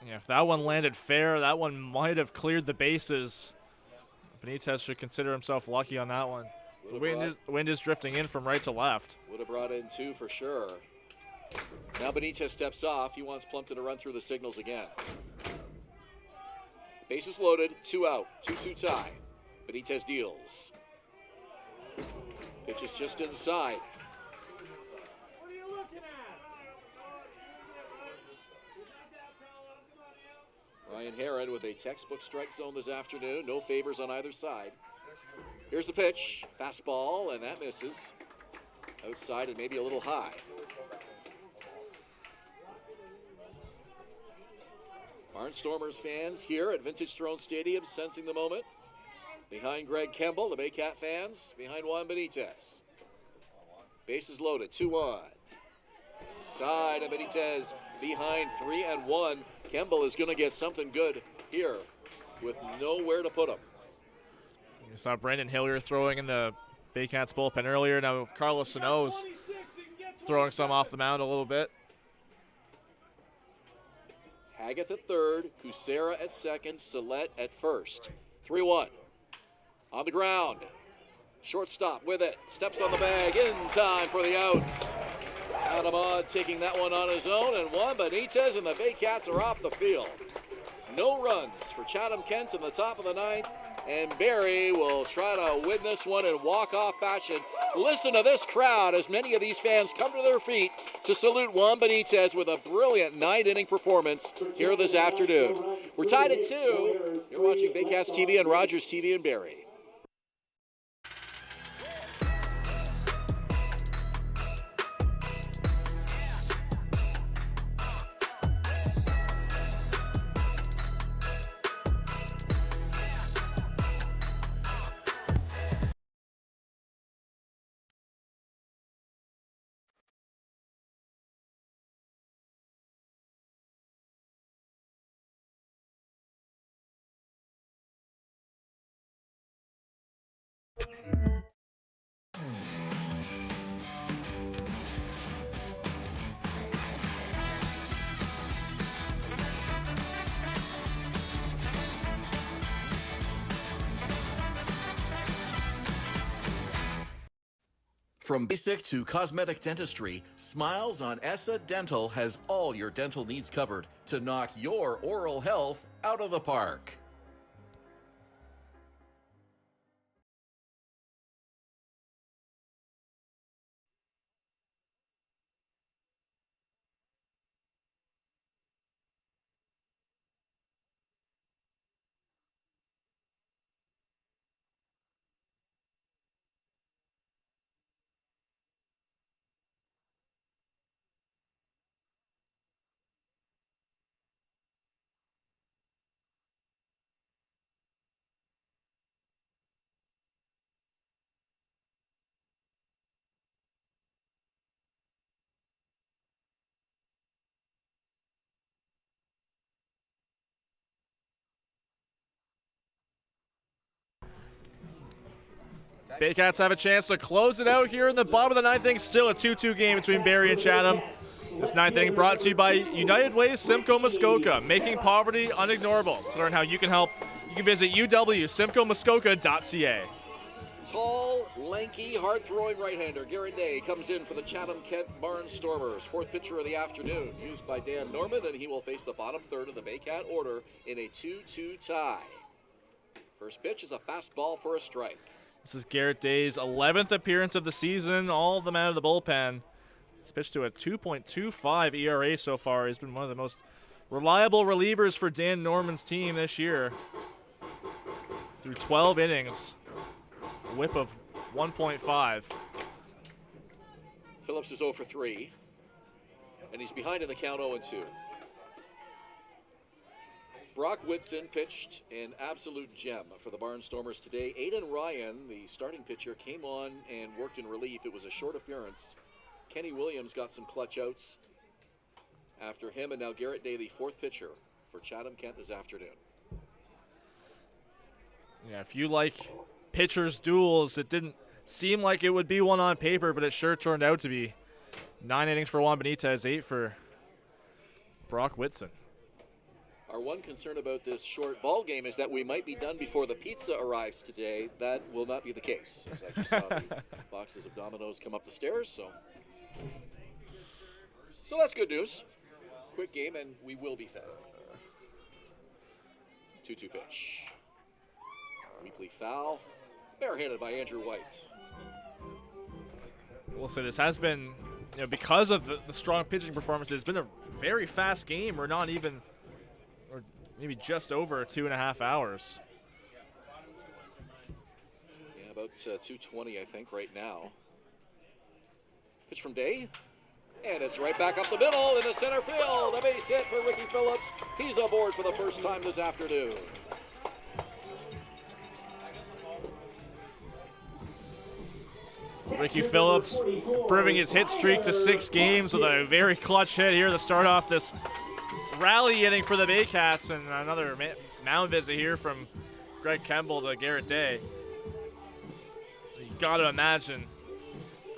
Yeah, if that one landed fair, that one might have cleared the bases. Benitez should consider himself lucky on that one. The wind is drifting in from right to left. Would have brought in 2 for sure. Now Benitez steps off. He wants Plumpton to run through the signals again. Bases loaded, 2 out, 2-2 tie. Benitez deals. Pitch is just inside. What are you looking at? Ryan Hern with a textbook strike zone this afternoon. No favors on either side. Here's the pitch. Fastball, and that misses. Outside and maybe a little high. Barnstormers fans here at Vintage Throne Stadium sensing the moment. Behind Greg Kemble, the Baycat fans behind Juan Benitez. Bases loaded, 2-1. Side of Benitez behind 3-1. Kemble is going to get something good here with nowhere to put him. You saw Brandon Hillier throwing in the Baycats bullpen earlier. Now Carlos Sano's throwing some off the mound a little bit. Haggith at 3rd, Kucera at 2nd, Sillette at 1st. 3-1. On the ground. Shortstop with it. Steps on the bag in time for the outs. Adam Odd taking that one on his own, and Juan Benitez and the Baycats are off the field. No runs for Chatham-Kent in the top of the 9th. And Barrie will try to win this one in walk-off fashion. Listen to this crowd as many of these fans come to their feet to salute Juan Benitez with a brilliant 9-inning performance here this afternoon. We're tied at 2. You're watching Baycats TV and Rogers TV in Barrie. From basic to cosmetic dentistry, Smiles on Essa Dental has all your dental needs covered to knock your oral health out of the park. Baycats have a chance to close it out here in the bottom of the ninth inning. Still a 2-2 game between Barrie and Chatham. This ninth inning brought to you by United Way's Simcoe Muskoka, making poverty unignorable. To learn how you can help, you can visit uwsimcoemuskoka.ca. Tall, lanky, hard-throwing right-hander Garrett Day comes in for the Chatham-Kent Barnstormers. Fourth pitcher of the afternoon, used by Dan Norman, and he will face the bottom third of the Baycat order in a 2-2 tie. First pitch is a fastball for a strike. This is Garrett Day's 11th appearance of the season, all of them out of the bullpen. He's pitched to a 2.25 ERA so far. He's been one of the most reliable relievers for Dan Norman's team this year. Through 12 innings, a whip of 1.5. Phillips is 0 for 3, and he's behind in the count 0-2. Brock Whitson pitched an absolute gem for the Barnstormers today. Aidan Ryan, the starting pitcher, came on and worked in relief. It was a short appearance. Kenny Williams got some clutch outs after him, and now Garrett Day, the fourth pitcher for Chatham-Kent this afternoon. Yeah, if you like pitchers' duels, it didn't seem like it would be one on paper, but it sure turned out to be. 9 innings for Juan Benitez, 8 for Brock Whitson. Our one concern about this short ball game is that we might be done before the pizza arrives today. That will not be the case. As I just saw the boxes of Domino's come up the stairs, so that's good news. Quick game, and we will be fed. 2-2 pitch. Weekly foul. Barehanded by Andrew White. We'll say this has been, because of the strong pitching performances, it's been a very fast game. We're not even, or maybe just over 2.5 hours. Yeah, about 2:20, I think, right now. Pitch from Day. And it's right back up the middle in the center field. A base hit for Ricky Phillips. He's aboard for the first time this afternoon. Ricky Phillips improving his hit streak to 6 games with a very clutch hit here to start off this rally inning for the Baycats, and another mound visit here from Greg Kemble to Garrett Day. You got to imagine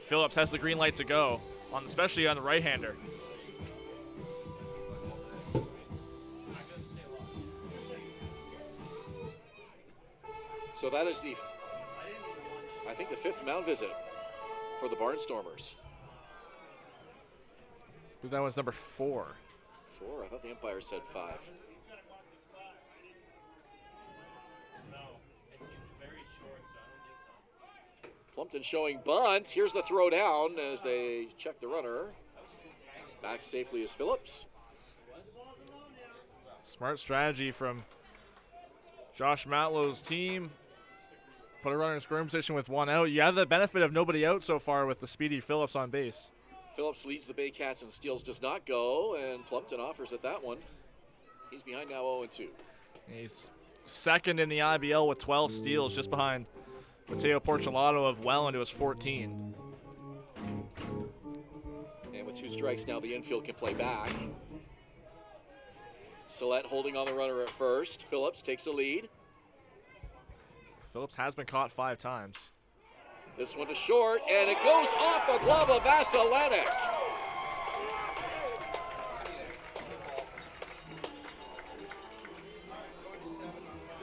Phillips has the green light to go, especially on the right-hander. So that is I think the 5th mound visit for the Barnstormers. I think that was number 4. 4? I thought the umpire said 5. Plumpton showing bunt. Here's the throw down as they check the runner. Back safely is Phillips. Smart strategy from Josh Matlow's team. Put a runner in scoring position with one out. You have the benefit of nobody out so far with the speedy Phillips on base. Phillips leads the Baycats and steals does not go, and Plumpton offers at that one. He's behind now 0-2. He's second in the IBL with 12 steals, just behind Mateo Porcelato of Welland, who has 14. And with 2 strikes now, the infield can play back. Sillette holding on the runner at first. Phillips takes a lead. Phillips has been caught 5 times. This one to short, and it goes off the glove of Vasilenic.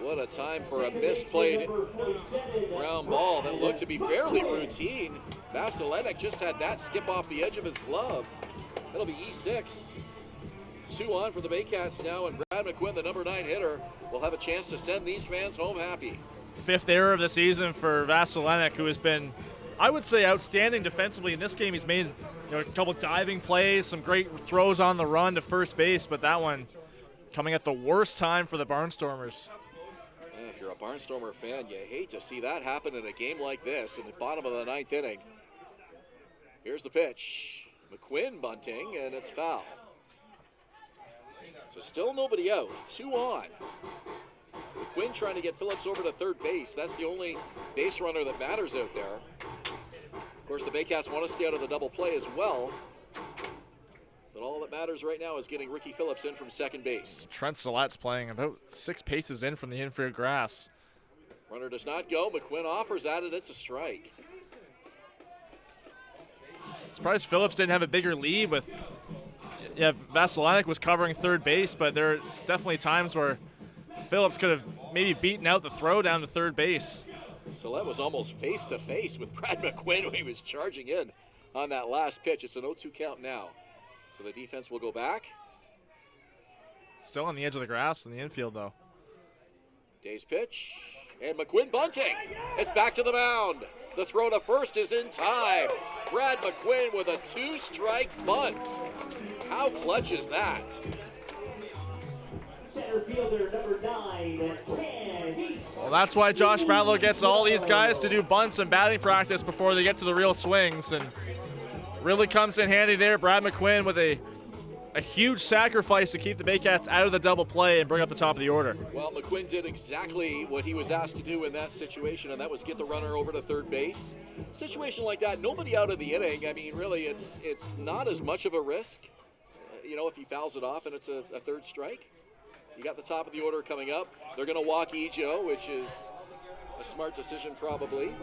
What a time for a misplayed ground ball that looked to be fairly routine. Vasilenic just had that skip off the edge of his glove. That'll be E6. 2 on for the Baycats now, and Brad McQuinn, the number 9 hitter, will have a chance to send these fans home happy. 5th error of the season for Vasilenic, who has been, I would say, outstanding defensively. In this game, he's made a couple diving plays, some great throws on the run to first base, but that one coming at the worst time for the Barnstormers. Yeah, if you're a Barnstormer fan, you hate to see that happen in a game like this in the bottom of the 9th inning. Here's the pitch. McQuinn bunting, and it's foul. So still nobody out. 2 on. McQuinn trying to get Phillips over to third base. That's the only base runner that matters out there. Of course, the Baycats want to stay out of the double play as well. But all that matters right now is getting Ricky Phillips in from second base. Trent Sillette's playing about 6 paces in from the infield grass. Runner does not go. McQuinn offers at it. It's a strike. Surprised Phillips didn't have a bigger lead with. Yeah, Vasilenic was covering third base, but there are definitely times where Phillips could have maybe beaten out the throw down to third base. Sillette was almost face-to-face with Brad McQuinn when he was charging in on that last pitch. It's an 0-2 count now. So the defense will go back. Still on the edge of the grass in the infield, though. Day's pitch, and McQuinn bunting. It's back to the mound. The throw to first is in time. Brad McQuinn with a 2-strike bunt. How clutch is that? Center fielder number 9, Ken. Well, that's why Josh Matlow gets all these guys to do bunts and batting practice before they get to the real swings, and really comes in handy there. Brad McQuinn with a huge sacrifice to keep the Baycats out of the double play and bring up the top of the order. Well, McQuinn did exactly what he was asked to do in that situation, and that was get the runner over to third base. Situation like that, nobody out of the inning. I mean, really, it's not as much of a risk. If he fouls it off and it's a third strike. You got the top of the order coming up. They're going to walk Ejo, which is a smart decision probably.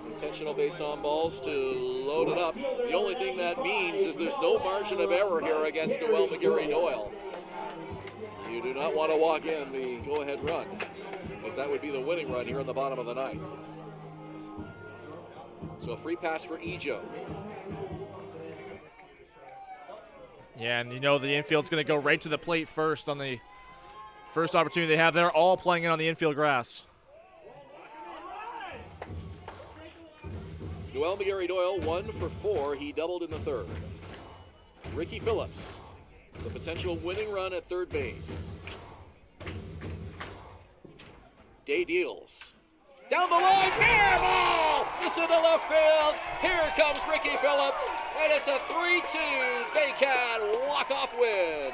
Intentional base on balls to load it up. The only thing that means is there's no margin of error here against Noel McGarry-Doyle. You do not want to walk in the go-ahead run, because that would be the winning run here in the bottom of the 9th. So a free pass for Ejo. Yeah, and the infield's going to go right to the plate first on the first opportunity they have. They're all playing in on the infield grass. Noel McGarry-Doyle 1 for 4. He doubled in the 3rd. Ricky Phillips, the potential winning run at third base. Day deals. Down the line, fair ball! It's into left field. Here comes Ricky Phillips, and it's a 3-2 Baycat walk-off win.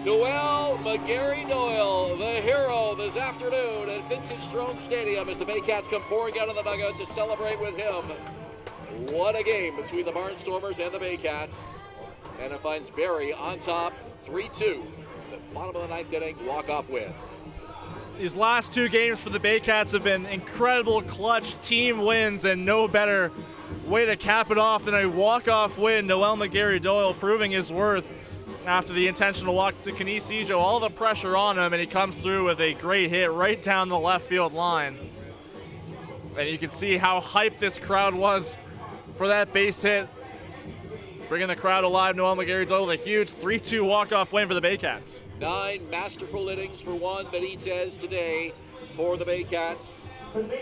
Noel McGarry-Doyle, the hero this afternoon at Vintage Throne Stadium as the Baycats come pouring out of the dugout to celebrate with him. What a game between the Barnstormers and the Baycats. And it finds Barrie on top, 3-2. The bottom of the 9th inning, walk-off win. These last 2 games for the Baycats have been incredible clutch team wins, and no better way to cap it off than a walk-off win. Noel McGarry-Doyle proving his worth after the intentional walk to Kenise Ejo. All the pressure on him, and he comes through with a great hit right down the left field line. And you can see how hyped this crowd was for that base hit. Bringing the crowd alive, Noel McGarry with a huge 3-2 walk-off win for the Baycats. 9 masterful innings for Juan Benitez today for the Baycats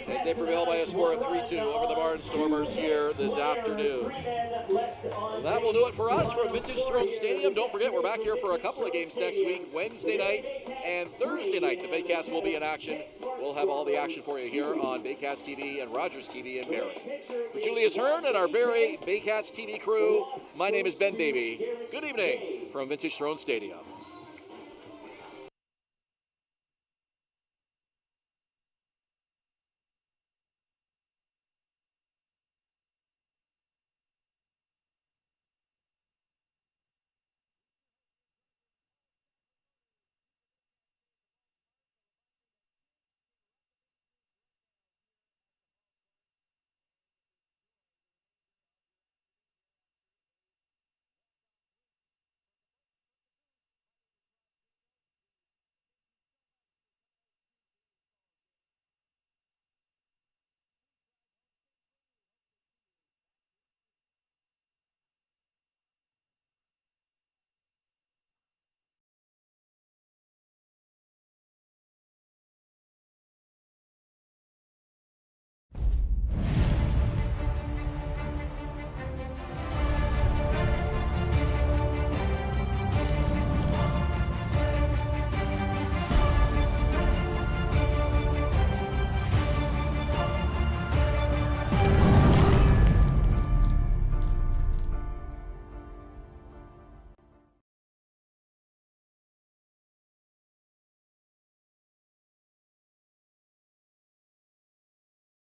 as they prevail by a score of 3-2 over the Barnstormers here this afternoon. And that will do it for us from Vintage Throne Stadium. Don't forget, we're back here for a couple of games next week, Wednesday night and Thursday night. The Baycats will be in action. We'll have all the action for you here on Baycats TV and Rogers TV in Barrie. For Julius Hern and our Barrie Baycats TV crew, my name is Ben Davy. Good evening from Vintage Throne Stadium.